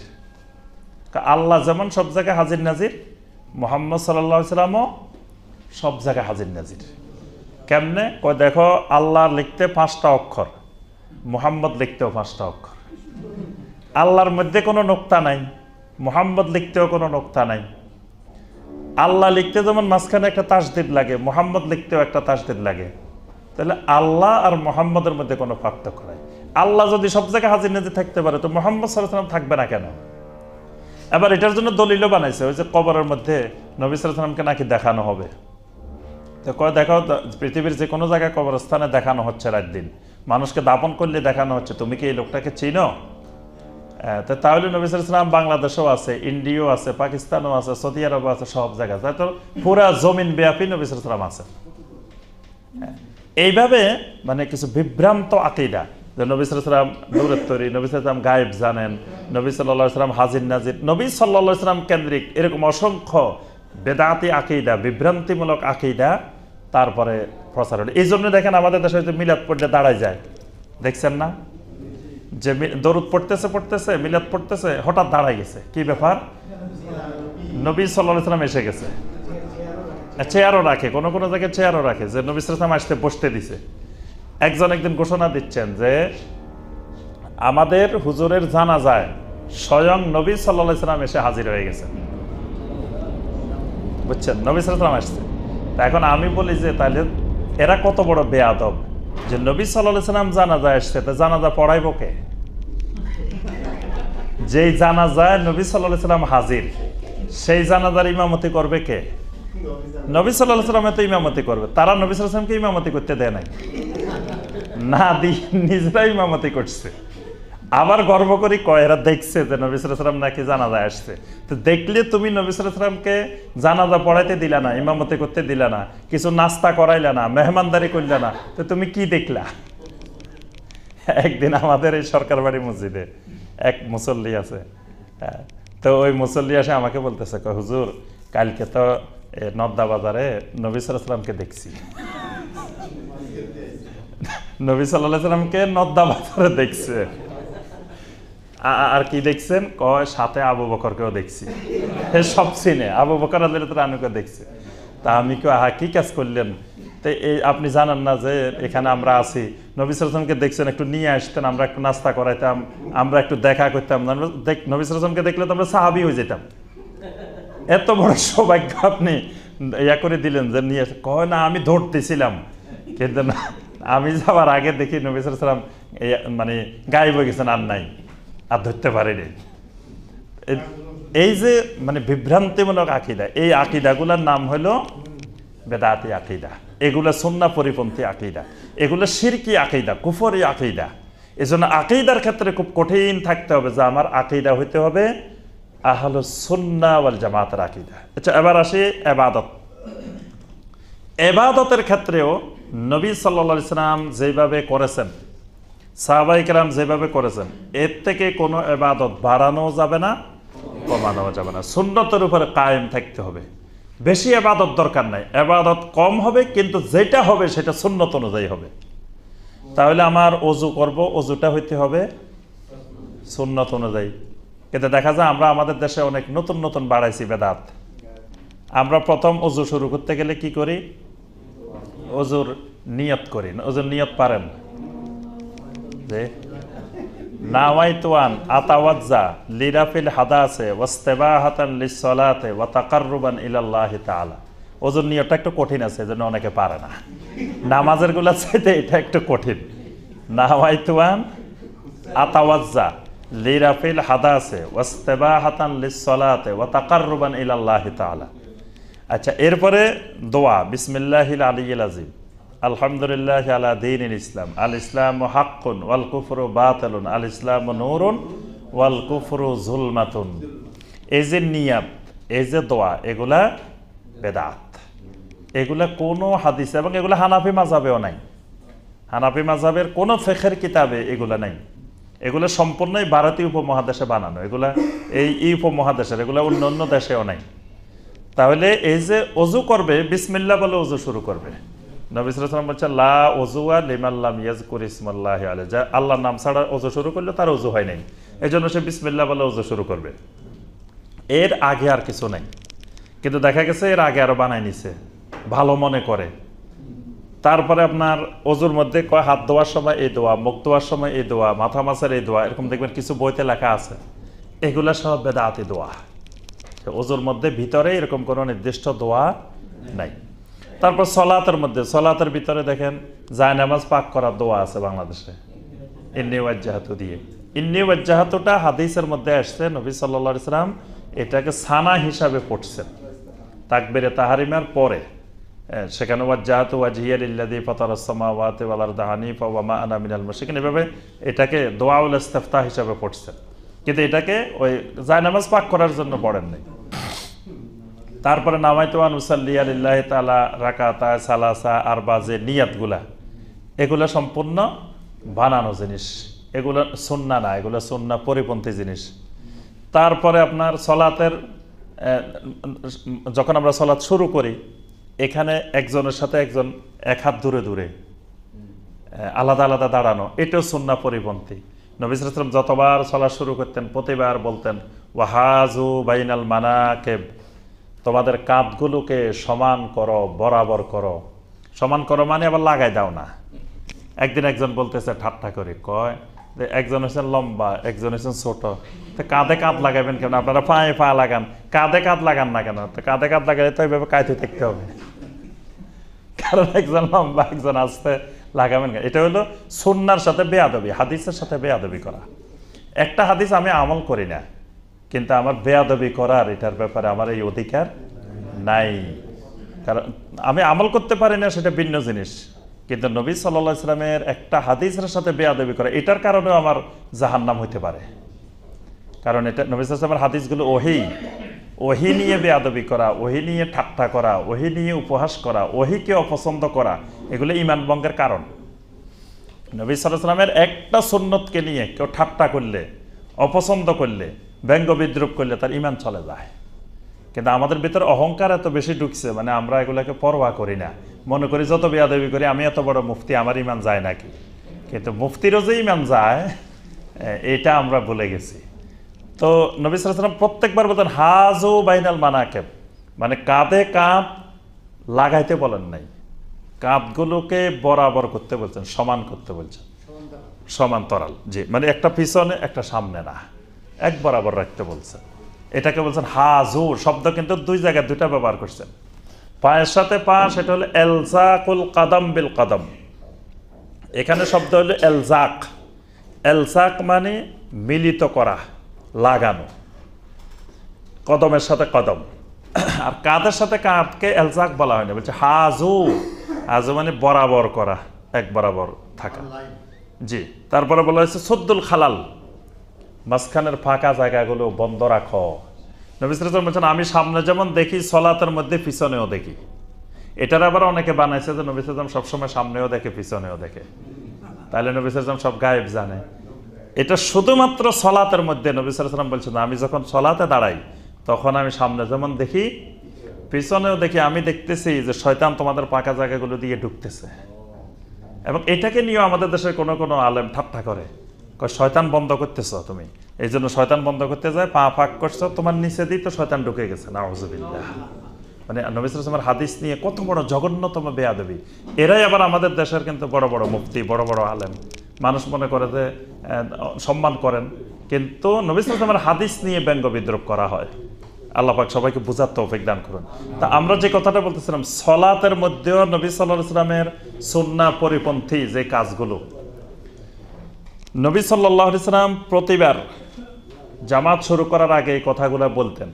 আল্লাহ যেমন সব জায়গায় হাজির নাজির, মুহাম্মদ সাল্লাল্লাহু আলাইহি ওয়াসাল্লামও সব জায়গায় হাজির নাজির। কেমনে? কয় দেখো, আল্লাহ লিখতে 5টা অক্ষর, মুহাম্মদ লিখতেও 5টা অক্ষর। আল্লাহর মধ্যে কোনো নোক্তা নাই, মুহাম্মদ লিখতেও কোনো নোক্তা নাই। আল্লাহ লিখতে যেমন মাঝখানে একটা তাসদিদ লাগে, মুহাম্মদ লিখতেও একটা তাসদিদ লাগে। তাহলে আল্লাহ আর মুহাম্মদের মধ্যে কোনো পার্থক্য নাই। আল্লাহ যদি সব জায়গায় হাজির নাজির থাকতে পারে, তো মুহাম্মদ সাল্লাল্লাহু আলাইহি ওয়াসাল্লাম থাকবে না কেন? এবার এটার জন্য দলিলও বানাইছে, ওই যে কবরের মধ্যে নবী সাল্লাল্লাহু আলাইহি ওয়াসাল্লামকে নাকি দেখানো হবে। তো কয় দেখাও, পৃথিবীর যে কোনো জায়গায় কবরস্থানে দেখানো হচ্ছে, রাত দিন মানুষকে দাপন করলে দেখানো হচ্ছে, তুমি কি এই লোকটাকে চিনো? তো তাহলে নবী সাল্লাল্লাহু আলাইহি ওয়াসাল্লাম বাংলাদেশেও আছে, ইন্ডিয়াও আছে, পাকিস্তানও আছে, সৌদি আরবও আছে, সব জায়গায়, তাই তো পুরা জমিন ব্যাপী নবী সাল্লাল্লাহু আলাইহি ওয়াসাল্লাম আছে। এইভাবে মানে কিছু বিভ্রান্ত আকীদা, যে নবী সাল্লাল্লাহু আলাইহি ওয়াসাল্লাম নূরের তৈরি, নবী সাল্লাল্লাহু আলাইহি ওয়াসাল্লাম গায়েব জানেন, নবী সাল্লাল্লাহু আলাইহি ওয়াসাল্লাম হাজির নাজির, নবী সাল্লাল্লাহু আলাইহি ওয়াসাল্লাম কেন্দ্রিক এরকম অসংখ্য বেদাতি আকীদা, বিভ্রান্তিমূলক আকীদা তারপরে প্রচার হলো। এই জন্য দেখেন আমাদের দেশে হয়তো মিলাদ পড়লে দাঁড়ায় যায়, দেখছেন না? যে দরুদ পড়তেছে মিলাদ পড়তেছে, হঠাৎ দাঁড়ায় গেছে, কি ব্যাপার? নবী সাল্লাল্লাহু আলাইহি ওয়াসাল্লাম এসে গেছে। চেয়ারও রাখে, কোনো কোনো জায়গায় চেয়ারও রাখে, যে নবী সাল্লাল্লাহু আলাইহি ওয়াসাল্লাম আসতে বসতে দিছে। একজন একদিন ঘোষণা দিচ্ছেন যে আমাদের হুজুরের জানাজায় স্বয়ং নবী সাল্লাল্লাহু আলাইহি ওয়াসাল্লাম এসে হাজির হয়ে গেছেন, বুঝছেন? নবী সাল্লাল্লাহু আলাইহি ওয়াসাল্লাম আসছে। তা এখন আমি বলি যে তাহলে এরা কত বড় বেয়াদব, যে নবী সাল্লাল্লাহু আলাইহি ওয়াসাল্লাম জানাজায় আসছে, তা জানাজা পড়াইব কে? যেই জানাজায় নবী সাল্লাল্লাহু আলাইহি ওয়াসাল্লাম হাজির, সেই জানাজার ইমামতি করবে কে? নবী সাল্লাল্লাহু আলাইহি ওয়াসাল্লাম তো ইমামতি করবে, তারা নবী সাল্লাল্লাহু আলাইহি ওয়াসাল্লামকে ইমামতি করতে দেয় নাই, না দিয়ে নিজেরা ইমামতি করছে। আবার গর্ব করি কয় এরা দেখছে যে নবী সাল্লাল্লাহু আলাইহি ওয়াসাল্লাম নাকি জানাজায় আসছে। তো দেখলে তুমি নবী সাল্লাল্লাহু আলাইহি ওয়াসাল্লামকে জানাজা পড়াইতে দিলা না, ইমামতি করতে দিলা না, কিছু নাস্তা করাইলা না, মেহমানদারি করলা না, তো তুমি কি দেখলা? একদিন আমাদের এই সরকার বাড়ি মসজিদে এক মুসল্লি আছে, তো ওই মুসল্লি আসে আমাকে বলতেছে, হুজুর কালকে তো নদ্দা বাজারে নবী সাল্লাল্লাহু আলাইহি ওয়াসাল্লামকে দেখছি। নবী সাল্লাল্লাহু আলাইহি ওয়াসাল্লামকে নদ্দা বাজারে দেখছে। আর কি দেখছেন? কয় সাথে আবু বকরকেও দেখছি। সব চিনে, আবু বকর রাদিয়াল্লাহু আনহুকে দেখছে। তা আমি কি কি কাজ করলেন? তো এই আপনি জানেন না যে এখানে আমরা আছি, নবী সাল্লাল্লাহু আলাইহি ওয়াসাল্লামকে দেখছেন, একটু নিয়ে আসতেন, আমরা একটু নাস্তা করাইতাম, আমরা একটু দেখা করতাম, নবী সাল্লাল্লাহু আলাইহি ওয়াসাল্লামকে দেখলে তো আমরা সাহাবী হয়ে যেতাম। এত বড় সৌভাগ্য আপনি ইয়া করে দিলেন যে নিয়ে। কয় না, আমি ধরতেছিলাম, কিন্তু না, আমি যাওয়ার আগে দেখি নবী সাল্লাল্লাহু আলাইহি ওয়াসাল্লাম মানে গায়েব হয়ে গেছেন, আর নাই, আর ধরতে পারিনি। এই যে মানে বিভ্রান্তিমূলক আকীদা, এই আকীদাগুলোর নাম হলো বেদাতি আকীদা, এগুলো সুন্নাহ পরিপন্থী আকীদা, এগুলো শিরকি আকীদা, কুফরি আকীদা। এজন্য আকীদার ক্ষেত্রে খুব কঠিন থাকতে হবে যে আমার আকীদা হইতে হবে আহলুস সুন্নাহ ওয়াল জামাতের আকীদা। আচ্ছা, এবার আসি ইবাদত। ইবাদতের ক্ষেত্রেও নবী সাল্লাল্লাহু আলাইহি ওয়াসাল্লাম যেভাবে করেছেন, সাহাবায়ে কেরাম যেভাবে করেছেন, এর থেকে কোনো ইবাদত বাড়ানো যাবে না, কমানো যাবে না। সুন্নতের উপরে কায়েম থাকতে হবে। বেশি ইবাদত দরকার নাই, ইবাদত কম হবে, কিন্তু যেটা হবে সেটা সুন্নত অনুযায়ী হবে। তাহলে আমার ওযু করব, ওযুটা হইতে হবে সুন্নত অনুযায়ী। কিন্তু দেখা যায় আমরা আমাদের দেশে অনেক নতুন নতুন বাড়াইছি বেদাত। আমরা প্রথম ওযু শুরু করতে গেলে কি করি? ওযুর নিয়ত করি। ওযুর নিয়ত পারেন যে নাওয়াইতু আন আতাওয়াজ্জা লিরাফিল হাদাসে ওয়াস্তিবাহাতান লিসসালাতে ওয়া তাকাররুবান ইলাল্লাহি তাআলা ওজুর নিয়তটা একটু কঠিন আছে, এজন্য অনেকে পারে না। নামাজের গুলা চাইতে এটা একটু কঠিন। নাওয়াইতুয়ান আতাওয়াজ্জা লিরাফিল হাদাসে ওয়াস্তিবাহাতান লিসসালাতে ওয়া তাকাররুবান ইলাল্লাহি তাআলা। আচ্ছা, এরপরে দোয়া বিসমিল্লাহিল আলিয়্যিল আযীম আলহামদুলিল্লাহি আলা দীনিল ইসলাম আল ইসলামু হাক্কুন ওয়াল কুফরু বাতিলুন আল ইসলামু নূরুন ওয়াল কুফরু যুলমাতুন। এই যে নিয়াত, এই যে দোয়া, এগুলা বেদাত। এগুলা কোনো হাদিসে, এবং এগুলা হানাফি মাযহাবেও নাই। হানাফি মাযহাবের কোনো ফিকহের কিতাবে এগুলা নাই। এগুলো সম্পূর্ণই ভারতীয় উপমহাদেশে বানানো। এগুলা এই উপমহাদেশের, এগুলা অন্য অন্য দেশেও নাই। তাহলে এই যে অজু করবে, বিসমিল্লাহ বলে অজু শুরু করবে। নবী সাল্লাল্লাহু আলাইহি ওয়াসাল্লাম বলছেন লা ওযুয়া লিমান লাম ইয়াযকুর ইসমাল্লাহি আলাইহি, যা আল্লাহর নাম ছাড়া অজু শুরু করলে তার অজু হয় নাই, এজন্য সে বিসমিল্লাহ বলে অজু শুরু করবে। এর আগে আর কিছু নাই। কিন্তু দেখা গেছে এর আগে আরো বানাই নিছে, ভালো মনে করে। তারপরে আপনার অজুর মধ্যে কয় হাত ধোয়ার সময় এই দোয়া, মুখ ধোয়ার সময় এই দোয়া, মাথা মাসার এই দোয়া, এরকম দেখবেন কিছু বইতে লেখা আছে। এগুলা সব বেদাতি দোয়া। অজুর মধ্যে ভিতরে এরকম কোনো নির্দিষ্ট দোয়া নাই। তারপর সলাতের মধ্যে, সলাতের ভিতরে দেখেন জায়নামাজ পাক করার দোয়া আছে বাংলাদেশে, ইন্নী ওয়াজ্জাহাতু দিয়ে। ইন্নী ওয়াজ্জাহাতুটা হাদিসের মধ্যে আসছে, নবী সাল্লাল্লাহু আলাইহি ওয়াসাল্লাম এটাকে সানা হিসাবে পড়ছেন তাকবীরে তাহরিমার পরে। সেখানে ওয়াজ্জাহাতু ওয়াজহিয়া লিল্লাযী ফাতারাস সামাওয়াতি ওয়াল আরদা হানিফা ওয়া মা আনা মিনাল মুশরিকিন, এভাবে এটাকে দোয়াউল ইস্তিফতাহ হিসাবে পড়ছেন। কিন্তু এটাকে ওই জায়নামাজ পাক করার জন্য পড়েন নাই। তারপরে নামাইতু আন উসাল্লিয়া লিল্লাহি তাআলা রাকাতা সালাসা আরবা, যে নিয়াতগুলা, এগুলা সম্পূর্ণ বানানো জিনিস, এগুলা সুন্নাহ না, এগুলা সুন্নাহ পরিপন্থী জিনিস। তারপরে আপনার সলাতের, যখন আমরা সলাত শুরু করি, এখানে একজনের সাথে একজন এক হাত দূরে দূরে আলাদা আলাদা দাঁড়ানো, এটাও সুন্নাহ পরিপন্থী। নবী সাল্লাল্লাহু আলাইহি ওয়াসাল্লাম যতবার সলাত শুরু করতেন প্রতিবার বলতেন ওয়াহাজু বাইনাল মানাকিব, তোমাদের কাঁধগুলোকে সমান করো, বরাবর করো। সমান করো মানে আবার লাগাই দাও না। একদিন একজন বলতেছে ঠাট্টা করে, কয় যে একজন হচ্ছেন লম্বা, একজন হচ্ছেন ছোট, তো কাঁধে কাঁধ লাগাবেন কেন? আপনারা পায়ে পা লাগান, কাঁধে কাঁধ লাগান না কেন? তো কাঁধে কাঁধ লাগালে তো এইভাবে কাঁধে দেখতে হবে, কারণ একজন লম্বা একজন আসতে লাগাবেন কেন? এটা হলো সুন্নাহর সাথে বেয়াদবি, হাদিসের সাথে বেয়াদবি করা। একটা হাদিস আমি আমল করি না, কিন্তু আমার বেয়াদবি করার এটার ব্যাপারে আমার এই অধিকার নাই। কারণ আমি আমল করতে পারি না, সেটা ভিন্ন জিনিস। কিন্তু নবী সাল্লাল্লাহু আলাইহি ওয়াসাল্লামের একটা হাদিসের সাথে বেয়াদবি করা, এটার কারণেও আমার জাহান্নাম হইতে পারে। কারণ এটা নবী সাল্লাল্লাহু আলাইহি ওয়াসাল্লামের হাদিসগুলো ওহি নিয়ে বেয়াদবি করা, ওহি নিয়ে ঠাট্টা করা, ওহি নিয়ে উপহাস করা, ওহিকে অপছন্দ করা, এগুলো ঈমান ভঙ্গের কারণ। নবী সাল্লাল্লাহু আলাইহি ওয়াসাল্লামের একটা সুন্নতকে নিয়ে কেউ ঠাট্টা করলে, অপছন্দ করলে, ব্যঙ্গ বিদ্রুপ করলে তার ঈমান চলে যায়। কিন্তু আমাদের ভিতরে অহংকার এত বেশি ঢুকছে, মানে আমরা এগুলোকে পরোয়া করি না, মনে করি যত বেয়াদবি করি আমি এত বড় মুফতি, আমার ঈমান যায় নাকি। কিন্তু মুফতিরও যে ঈমান যায় এটা আমরা ভুলে গেছি। তো নবী সাল্লাল্লাহু আলাইহি ওয়াসাল্লাম প্রত্যেকবার বলতেন হাজু বাইনাল মানাকিব, মানে কাঁধে কাঁধ লাগাইতে বলেন নাই, কাঁধগুলোকে বরাবর করতে বলছেন, সমান করতে বলছেন, সমান্তরাল। জি, মানে একটা পিছনে একটা সামনে না, এক বরাবর রাখতে বলছেন। এটাকে বলছেন হাজু শব্দ, কিন্তু দুই জায়গায় দুইটা ব্যবহার করছেন। পায়ের সাথে পা, সেটা হলো এলজাকুল কাদাম বিল কাদাম। এখানে শব্দ হলো এলজাক। এলজাক মানে মিলিত করা, লাগানো, কদমের সাথে কদম। আর কাঁধের সাথে কাঁধকে এলজাক বলা হয়নি, বলছে হাজু। হাজু মানে বরাবর করা, এক বরাবর থাকা। জি, তারপরে বলা হয়েছে সুদ্দুল খালাল, মাঝখানের ফাঁকা জায়গাগুলো বন্ধ রাখো। নবী সাল্লাল্লাহু আলাইহি ওয়াসাল্লাম বলছেন আমি সামনে যেমন দেখি সলাতের মধ্যে পিছনেও দেখি। এটার আবার অনেকে বানাইছে যে নবী সাল্লাল্লাহু আলাইহি ওয়াসাল্লাম সবসময় সামনেও দেখে পিছনেও দেখে, তাহলে নবী সাল্লাল্লাহু আলাইহি ওয়াসাল্লাম সব গায়েব জানে। এটা শুধুমাত্র সলাতের মধ্যে নবী সাল্লাল্লাহু আলাইহি ওয়াসাল্লাম বলছেন আমি যখন সলাতে দাঁড়াই তখন আমি সামনে যেমন দেখি পিছনেও দেখি। আমি দেখতেছি যে শয়তান তোমাদের পাকা জায়গাগুলো দিয়ে ঢুকতেছে। এবং এটাকে নিয়েও আমাদের দেশের কোনো কোনো আলেম ঠাট্টা করে, শয়তান বন্ধ করতেছ তুমি, এই জন্য শয়তান বন্ধ করতে যায় পা ফাঁক করছো, তোমার নিচে দিই তো শয়তান ঢুকে গেছে। নাউযুবিল্লাহ। মানে নবী সাল্লাল্লাহু আলাইহি ওয়াসাল্লামের হাদিস নিয়ে কত বড় জঘন্যতম বেয়াদবি। এরাই আবার আমাদের দেশের কিন্তু বড় বড় মুফতি, বড় বড় আলেম। মানুষ মনে করে যে সম্মান করেন, কিন্তু নবী সাল্লাল্লাহু আলাইহি ওয়াসাল্লামের হাদিস নিয়ে ব্যঙ্গ বিদ্রুপ করা হয়। আল্লাহ পাক সবাইকে বুঝার তৌফিক দান করুন। তা আমরা যে কথাটা বলতেছিলাম, সলাতের মধ্যেও নবী সাল্লাল্লাহু আলাইহি ওয়াসাল্লামের সুন্নাহ পরিপন্থী যে কাজগুলো, নবী সাল্লাল্লাহু আলাইহি ওয়াসাল্লাম প্রতিবার জামাত শুরু করার আগে এই কথাগুলো বলতেন,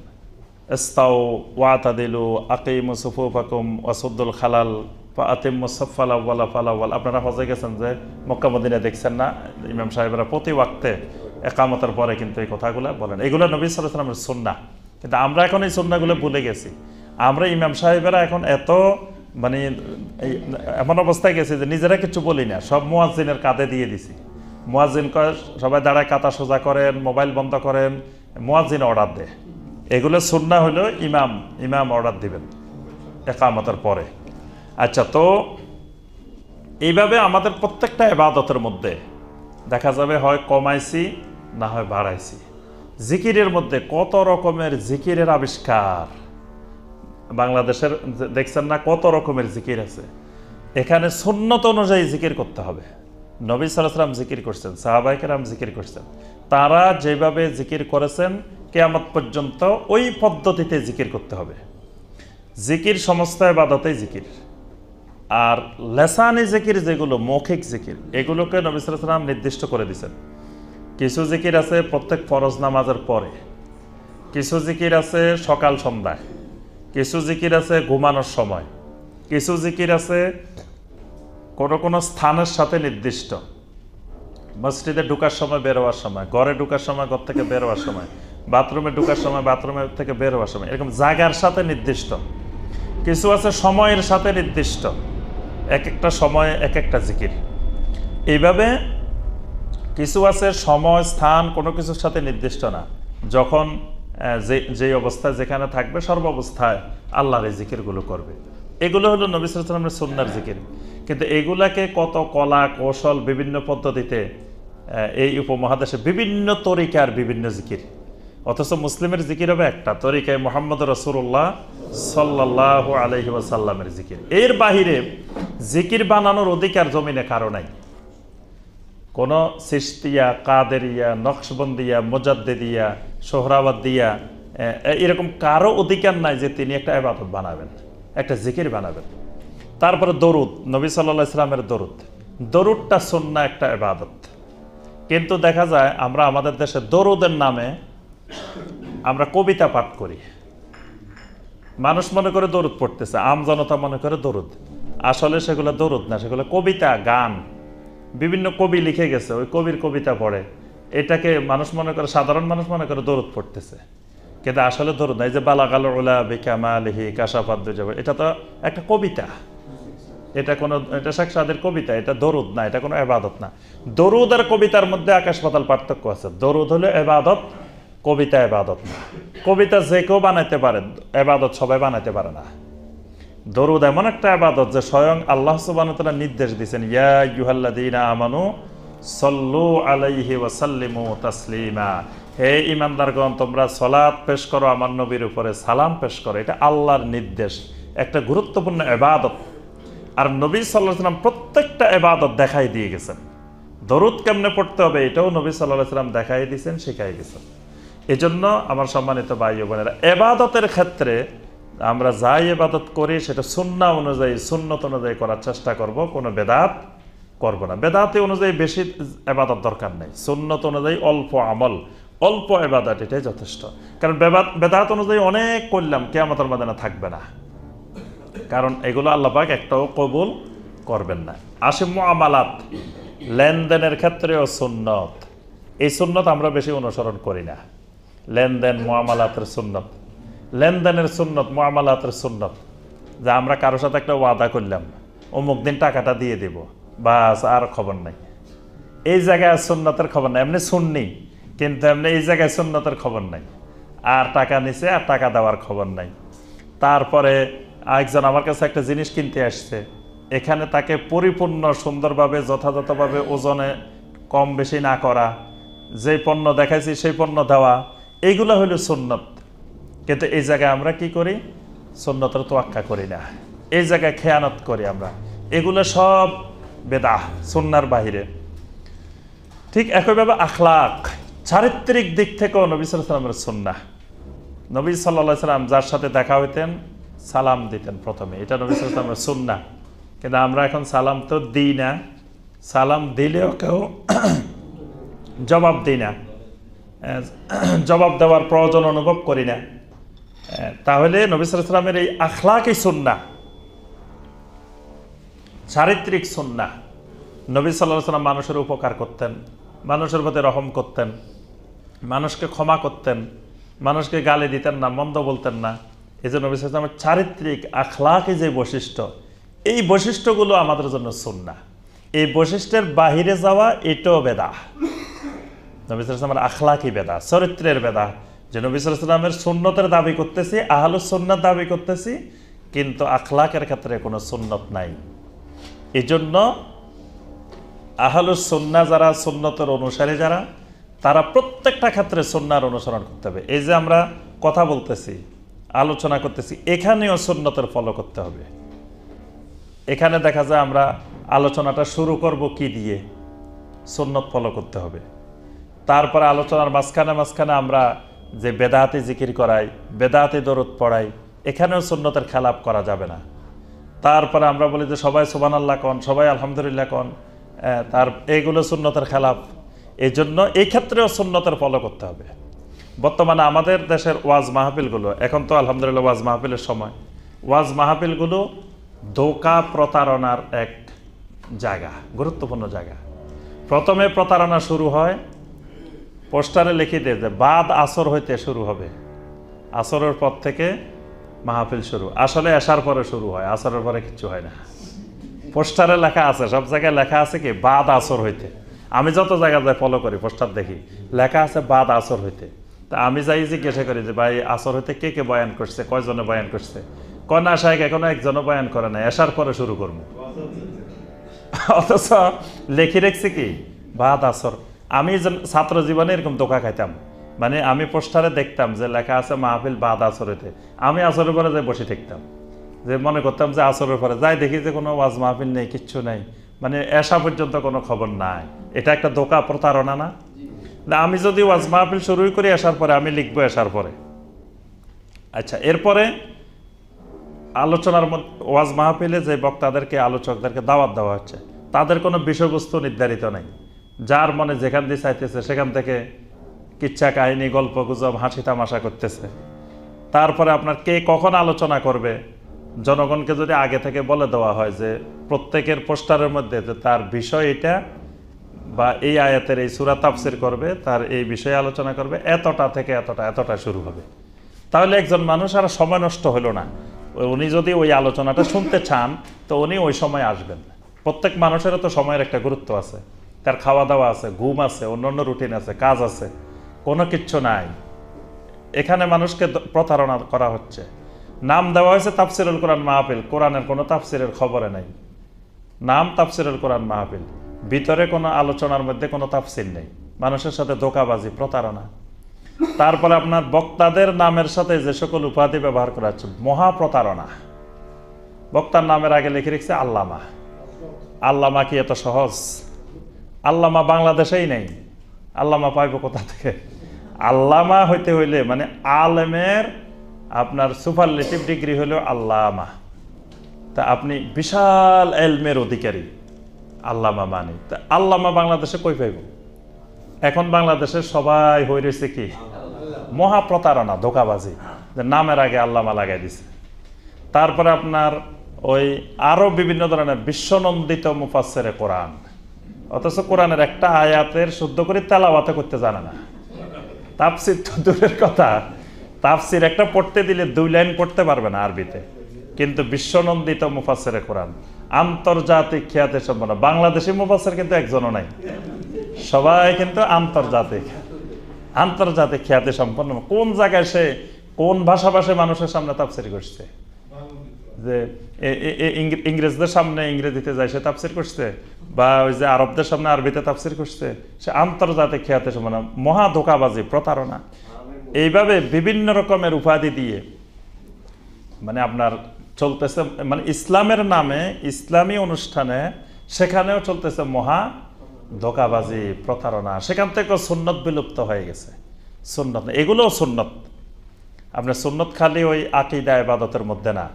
ইস্তাউ ওয়াতাদিলু আকিমু সুফুফাকুম ওয়াসুদ্দুল খালাল ফাআতিম্মুস সাফফাল আউওয়ালা ফাল আউওয়াল। আপনারা হজে গেছেন যে মক্কা মদিনা দেখছেন না, ইমাম সাহেবরা প্রতি ওয়াক্তে একামতের পরে কিন্তু এই কথাগুলো বলেন। এগুলো নবী সাল্লাল্লাহু আলাইহি ওয়াসাল্লামের সুন্নাহ। কিন্তু আমরা এখন এই সুন্নাহগুলো ভুলে গেছি। আমরা ইমাম সাহেবেরা এখন এত মানে এমন অবস্থায় গেছি যে নিজেরা কিছু বলি না, সব মুয়াজ্জিনের কাঁধে দিয়ে দিছি। মুয়াজ্জিন কয় সবাই দাঁড়ায়, কাতা সোজা করেন, মোবাইল বন্ধ করেন, মুয়াজ্জিন অর্ডার দেয়। এগুলো সুন্নাহ হলো ইমাম অর্ডার দিবেন একামতের পরে। আচ্ছা, তো এইভাবে আমাদের প্রত্যেকটা ইবাদতের মধ্যে দেখা যাবে হয় কমাইছি না হয় বাড়াইছি। জিকিরের মধ্যে কত রকমের জিকিরের আবিষ্কার, বাংলাদেশের দেখছেন না কত রকমের জিকির আছে। এখানে সুন্নত অনুযায়ী জিকির করতে হবে। নবী সাল্লাল্লাহু আলাইহি ওয়াসাল্লাম জিকির করছেন, সাহাবায়ে কেরাম জিকির করছেন, তারা যেভাবে জিকির করেছেন কিয়ামত পর্যন্ত ওই পদ্ধতিতে জিকির করতে হবে। জিকির সমস্ত ইবাদতেই জিকির। আর লেসানি জিকির যেগুলো মৌখিক জিকির, এগুলোকে নবী সাল্লাল্লাহু আলাইহি ওয়াসাল্লাম নির্দিষ্ট করে দিয়েছেন। কিছু জিকির আছে প্রত্যেক ফরজ নামাজের পরে, কিছু জিকির আছে সকাল সন্ধ্যায়, কিছু জিকির আছে ঘুমানোর সময়, কিছু জিকির আছে কোনো স্থানের সাথে নির্দিষ্ট, মসজিদে ঢুকার সময় বের হওয়ার সময়, ঘরে ঢুকার সময় ঘর থেকে বের হওয়ার সময়, বাথরুমে ঢুকার সময় বাথরুমের থেকে বের হওয়ার সময়, এরকম জায়গার সাথে নির্দিষ্ট। কিছু আছে সময়ের সাথে নির্দিষ্ট, এক একটা সময়ে এক একটা জিকির। এইভাবে কিছু আছে সময় স্থান কোনো কিছুর সাথে নির্দিষ্ট না, যখন যে অবস্থায় যেখানে থাকবে সর্বাবস্থায় আল্লাহর এই জিকিরগুলো করবে। এগুলো হলো নবী সাল্লাল্লাহু আলাইহি ওয়াসাল্লামের সুন্নাহর জিকির। কিন্তু এগুলাকে কত কলা কৌশল বিভিন্ন পদ্ধতিতে এই উপমহাদেশে বিভিন্ন তরিকার বিভিন্ন জিকির, অথচ মুসলিমের জিকির হবে একটা তরিকায়, মুহাম্মদ রাসূলুল্লাহ সাল্লাল্লাহু আলাইহি ওয়াসাল্লামের জিকির। এর বাহিরে জিকির বানানোর অধিকার জমিনে কারো নাই। কোন সিস্তিয়া, কাদেরিয়া, নকশবন্দিয়া, মুজাদ্দিদিয়া, সোহরাওয়ার্দিয়া এরকম কারো অধিকার নাই যে তিনি একটা ইবাদত বানাবেন, একটা জিকির বানাবেন। তারপরে দরুদ, নবী সাল্লাল্লাহু আলাইহি ওয়াসাল্লামের দরুদটা সুন্নাহ, একটা ইবাদত। কিন্তু দেখা যায় আমরা আমাদের দেশে দরুদের নামে আমরা কবিতা পাঠ করি। মানুষ মনে করে দরুদ পড়তেছে, আমজনতা মনে করে দরুদ। আসলে সেগুলো দরুদ না, সেগুলো কবিতা, গান। বিভিন্ন কবি লিখে গেছে, ওই কবির কবিতা পড়ে, এটাকে মানুষ মনে করে, সাধারণ মানুষ মনে করে দরুদ পড়তেছে। কিন্তু আসলে দরুদ না। এই যে বালাগাল উলা বিকামালিহি কাশাফাত দুজাব, এটা তো একটা কবিতা, এটা শেখ সাদের কবিতা, এটা দরুদ না, এটা কোনো ইবাদত না। দরুদ আর কবিতার মধ্যে আকাশ পাতাল পার্থক্য আছে। দরুদ হলো ইবাদত, কবিতা ইবাদত না। কবিতা যে কেউ বানাইতে পারে, ইবাদত সবাই বানাইতে পারে না। দরুদ এমন একটা ইবাদত যে স্বয়ং আল্লাহ সুবহানাহু ওয়া তাআলা নির্দেশ দিয়েছেন, ইয়া আইয়ুহাল্লাযীনা আমানু সাল্লু আলাইহি ওয়া সাল্লিমু তাসলিমা। হে ঈমানদারগণ, তোমরা সালাত পেশ করো আমার নবীর উপরে, সালাম পেশ করো। এটা আল্লাহর নির্দেশ, একটা গুরুত্বপূর্ণ ইবাদত। আর নবী সাল্লাল্লাহু আলাইহি ওয়াসাল্লাম প্রত্যেকটা ইবাদত দেখাই দিয়ে গেছেন। দরুদ কেমনে পড়তে হবে এটাও নবী সাল্লাল্লাহু আলাইহি ওয়াসাল্লাম দেখাই দিয়েছেন, শিখাই গেছেন। এজন্য আমার সম্মানিত ভাই ও বোনেরা, ইবাদতের ক্ষেত্রে আমরা যাই ইবাদত করি সেটা সুন্নাহ অনুযায়ী, সুন্নত অনুযায়ী করার চেষ্টা করব, কোনো বেদাত করব না। বেদাতে অনুযায়ী বেশি ইবাদত দরকার নেই, সুন্নত অনুযায়ী অল্প আমল, অল্প ইবাদত, এটাই যথেষ্ট। কারণ বেদাত অনুযায়ী অনেক করলাম, কিয়ামতের ময়দানে থাকবে না, কারণ এগুলো আল্লাহ পাক একটাও কবুল করবেন না। আসে মুআমালাত, লেনদেনের ক্ষেত্রেও সুন্নত। এই সুন্নত আমরা বেশি অনুসরণ করি না। লেনদেন, মুআমালাতের সুন্নত, লেনদেনের সুন্নত, মুআমালাতের সুন্নত। যা আমরা কারোর সাথে একটা ওয়াদা করলাম, অমুক দিন টাকাটা দিয়ে দেব, বাস, আর খবর নাই। এই জায়গায় সুন্নতের খবর নাই। এমনি সুন্নি, কিন্তু এমনি এই জায়গায় সুন্নতের খবর নাই। আর টাকা নিছে, আর টাকা দেওয়ার খবর নাই। তারপরে একজন আমার কাছে একটা জিনিস কিনতে আসছে, এখানে তাকে পরিপূর্ণ সুন্দরভাবে যথাযথভাবে ওজনে কম বেশি না করা, যে পণ্য দেখাইছি সেই পণ্য দেওয়া, এইগুলো হইল সুন্নত। কিন্তু এই জায়গায় আমরা কি করি? সুন্নতের তোয়াক্কা করি না, এই জায়গায় খেয়ানত করি আমরা। এগুলো সব বেদাহ, সুন্নার বাহিরে। ঠিক একইভাবে আখলাক, চারিত্রিক দিক থেকেও নবী সাল্লাল্লাহু আলাইহি ওয়াসাল্লামের সুন্নাহ। নবী সাল্লাল্লাহু আলাইহি সাল্লাম যার সাথে দেখা হইতেন সালাম দিতেন প্রথমে, এটা নবী সাল্লাল্লাহু আলাইহি সাল্লামের সুন্নাহ। কিন্তু আমরা এখন সালাম তো দিই না, সালাম দিলেও কেউ জবাব দিই না, জবাব দেওয়ার প্রয়োজন অনুভব করি না। তাহলে নবী সাল্লাল্লাহু আলাইহি সাল্লামের এই আখলাকি সুন্নাহ, চারিত্রিক সুন্নাহ, নবী সাল্লাল্লাহু আলাইহি সাল্লাম মানুষের উপকার করতেন, মানুষের প্রতি রহম করতেন, মানুষকে ক্ষমা করতেন, মানুষকে গালি দিতেন না, মন্দ বলতেন না। এই যে নবী সাল্লাল্লাহু আলাইহি সাল্লামের চারিত্রিক আখলাকি যে বৈশিষ্ট্য, এই বৈশিষ্ট্যগুলো আমাদের জন্য সুন্নাহ। এই বৈশিষ্ট্যের বাহিরে যাওয়া এটাও বেদাহ। নবী সাল্লাল্লাহু আলাইহি সাল্লামের আখলাকি বেদাহ, চরিত্রের বেদাহ, যে নবী সাল্লাল্লাহু আলাইহি সাল্লামের সুন্নতের দাবি করতেছি, আহলুস সুন্নাত দাবি করতেছি, কিন্তু আখলাকের ক্ষেত্রে কোনো সুন্নত নাই। এই জন্য আহলুস সুন্নাহ যারা, সুন্নতের অনুসারী যারা, তারা প্রত্যেকটা ক্ষেত্রে সুন্নাহর অনুসরণ করতে হবে। এই যে আমরা কথা বলতেছি, আলোচনা করতেছি, এখানেও সুন্নতের ফলো করতে হবে। এখানে দেখা যায় আমরা আলোচনাটা শুরু করব কি দিয়ে, সুন্নত ফলো করতে হবে। তারপরে আলোচনার মাঝখানে মাঝখানে আমরা যে বেদাতি জিকির করাই, বেদাতি দরুদ পড়াই, এখানেও সুন্নতের খেলাপ করা যাবে না। তারপরে আমরা বলি যে সবাই সুবহানাল্লাহ কন, সবাই আলহামদুলিল্লাহ কন, এইগুলো সুন্নতের খেলাপ। এই জন্য এই ক্ষেত্রেও সুন্নতের ফলো করতে হবে। বর্তমানে আমাদের দেশের ওয়াজ মাহফিলগুলো, এখন তো আলহামদুলিল্লাহ ওয়াজ মাহফিলের সময়, ওয়াজ মাহফিলগুলো ধোঁকা প্রতারণার এক জায়গা, গুরুত্বপূর্ণ জায়গা। প্রথমে প্রতারণা শুরু হয়, পোস্টারে লিখে দিয়ে যে বাদ আসর হইতে শুরু হবে, আসরের পর থেকে মাহফিল শুরু। আসলে এশার পরে শুরু হয়, আসরের পরে কিচ্ছু হয় না। পোস্টারে লেখা আছে, সব জায়গায় লেখা আছে কি বাদ আসর হইতে। আমি যত জায়গায় যাই ফলো করি, পোস্টার দেখি লেখা আছে বাদ আসর হইতে। তা আমি যাই জিজ্ঞাসা করি যে ভাই আসর হইতে কে কে বয়ান করছে, কয়জনে বয়ান করছে? কন্যা সাহেব এখনো একজনও বয়ান করে না, এশার পরে শুরু করবো। অথচ লেখি রেখছি কি বাদ আসর। আমি ছাত্র জীবনে এরকম ধোঁকা খাইতাম, মানে আমি পোস্টারে দেখতাম যে লেখা আছে মাহফিল বাদ আসর হইতে, আমি আসরের পরে যাই বসে থাকতাম, যে মনে করতাম যে আসরের পরে যাই, দেখি যে কোনো ওয়াজ মাহফিল নেই, কিচ্ছু নেই, মানে এশা পর্যন্ত কোনো খবর নাই। এটা একটা ধোঁকা, প্রতারণা না? আমি যদি ওয়াজ মাহফিল শুরুই করি এশার পরে, আমি লিখবো এশার পরে। আচ্ছা, এরপরে আলোচনার ওয়াজ মাহফিলে যে বক্তাদেরকে, আলোচকদেরকে দাওয়াত দেওয়া হচ্ছে, তাদের কোনো বিষয়বস্তু নির্ধারিত নেই, যার মনে যেখান দিয়ে চাইতেছে সেখান থেকে কিচ্ছা কাহিনী, গল্প গুজব, হাসি তামাশা করতেছে। তারপরে আপনার কে কখন আলোচনা করবে, জনগণকে যদি আগে থেকে বলে দেওয়া হয় যে প্রত্যেকের পোস্টারের মধ্যে যে তার বিষয় এটা, বা এই আয়াতের এই সূরা তাফসীর করবে, তার এই বিষয়ে আলোচনা করবে, এতটা থেকে এতটা এতটা শুরু হবে, তাহলে একজন মানুষ আর সময় নষ্ট হলো না। উনি যদি ওই আলোচনাটা শুনতে চান তো উনি ওই সময় আসবেন। প্রত্যেক মানুষেরও তো সময়ের একটা গুরুত্ব আছে, তার খাওয়া দাওয়া আছে, ঘুম আছে, অন্যান্য রুটিন আছে, কাজ আছে, কোনো কিচ্ছু নাই। এখানে মানুষকে প্রতারণা করা হচ্ছে। নাম দেওয়া হয়েছে তাফসিরুল কোরআন মাহফিল, কোরআনের কোনো তাফসিরের খবরে নাই, নাম তাফসিরুল কোরআন মাহফিল, ভিতরে কোনো আলোচনার মধ্যে কোনো তাফসির নেই। মানুষের সাথে ধোঁকাবাজি, প্রতারণা। তারপরে আপনার বক্তাদের নামের সাথে যে সকল উপাধি ব্যবহার করা হচ্ছে, মহা প্রতারণা। বক্তার নামের আগে লিখে রেখেছে আল্লামা। আল্লামা কি এত সহজ? আল্লামা বাংলাদেশেই নেই, আল্লামা পাইব কোথা থেকে? আল্লামা হইতে হইলে মানে আলেমের আপনার সুপারলেটিভ ডিগ্রি হলেও আল্লামা। তা আপনি বিশাল এলমের অধিকারী, আল্লামা মানে। তা আল্লামা বাংলাদেশে কই পাইব? এখন বাংলাদেশের সবাই হয়ে রয়েছে কি মহা প্রতারণা, ধোঁকাবাজি, যে নামের আগে আল্লামা লাগাই দিছে। তারপরে আপনার ওই আরো বিভিন্ন ধরনের বিশ্বনন্দিত মুফাসসিরে কোরআন, অথচ কোরআনের একটা আয়াতের শুদ্ধ করে তেলাওয়াত করতে জানে না। তাফসির তো দূরের কথা, তাফসির একটা পড়তে দিলে 2 লাইন পড়তে পারবে না আরবিতে, কিন্তু বিশ্বনন্দিত মুফাসসিরে কোরআন, আন্তর্জাতিক খ্যাতি সম্পন্ন। বাংলাদেশি মুফাসসির কিন্তু একজনও নাই, সবাই কিন্তু আন্তর্জাতিক খ্যাতি সম্পন্ন। কোন জায়গায় সে কোন ভাষাভাষী মানুষের সামনে তাফসির করছে? যে ইংরেজদের সামনে ইংরেজিতে যায় সে তাফসির করছে, বা ওই যে আরবদের সামনে আরবিতে তাফসির করছে, সে আন্তর্জাতিক খ্যাতি সম্পন্ন। মহা ধোঁকাবাজি, প্রতারণা। এইভাবে বিভিন্ন রকমের উপাধি দিয়ে মানে আপনার চলতেছে, মানে ইসলামের নামে ইসলামী অনুষ্ঠানে সেখানেও চলতেছে মহা ধোঁকাবাজি, প্রতারণা। সেখান থেকে সুন্নত বিলুপ্ত হয়ে গেছে। সুন্নত এগুলোও সুন্নত, আপনার সুন্নত খালি ওই আকীদা ইবাদতের মধ্যে না,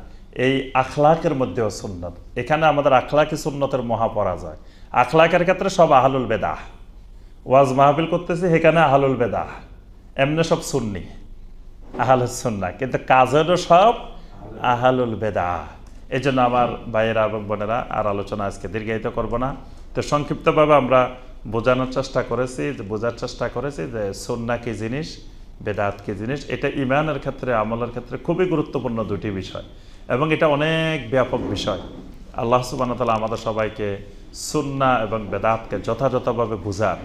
এই আখলাকের মধ্যেও সুন্নত। এখানে আমাদের আখলাকি সুন্নতের মহাপরাজয়। আখলাকের ক্ষেত্রে সব আহলুল বেদাহ, ওয়াজ মাহফিল করতেছি এখানে আহলুল বেদাহ, এমনি সব সুন্নি আহলুস সুন্নাহ, কিন্তু কাজেরও সব আহলুল বেদাহ। এই জন্য আমার ভাইয়েরা এবং বোনেরা, আর আলোচনা আজকে দীর্ঘায়িত করব না। তো সংক্ষিপ্তভাবে আমরা বোঝার চেষ্টা করেছি যে সুন্নাহ কি জিনিস, বেদাত কি জিনিস। এটা ঈমানের ক্ষেত্রে, আমলের ক্ষেত্রে খুবই গুরুত্বপূর্ণ দুটি বিষয়, এবং এটা অনেক ব্যাপক বিষয়। আল্লাহ সুবহানাহু ওয়া তাআলা আমাদের সবাইকে সুন্নাহ এবং বেদাতকে যথাযথভাবে বুঝার,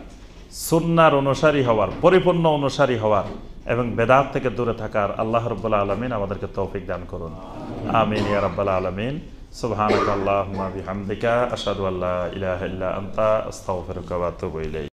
সুন্নাহর অনুসারী হওয়ার, পরিপূর্ণ অনুসারী হওয়ার এবং বেদাত থেকে দূরে থাকার আল্লাহ রাব্বুল আলামিন আমাদেরকে তৌফিক দান করুন। আমিন ইয়া রাব্বাল আলামিন। সুবহানাকা আল্লাহুম্মা বিহামদিকা আশহাদু আল্লা ইলাহা ইল্লা আনতা আস্তাগফিরুকা ওয়া আতুবু ইলাইক।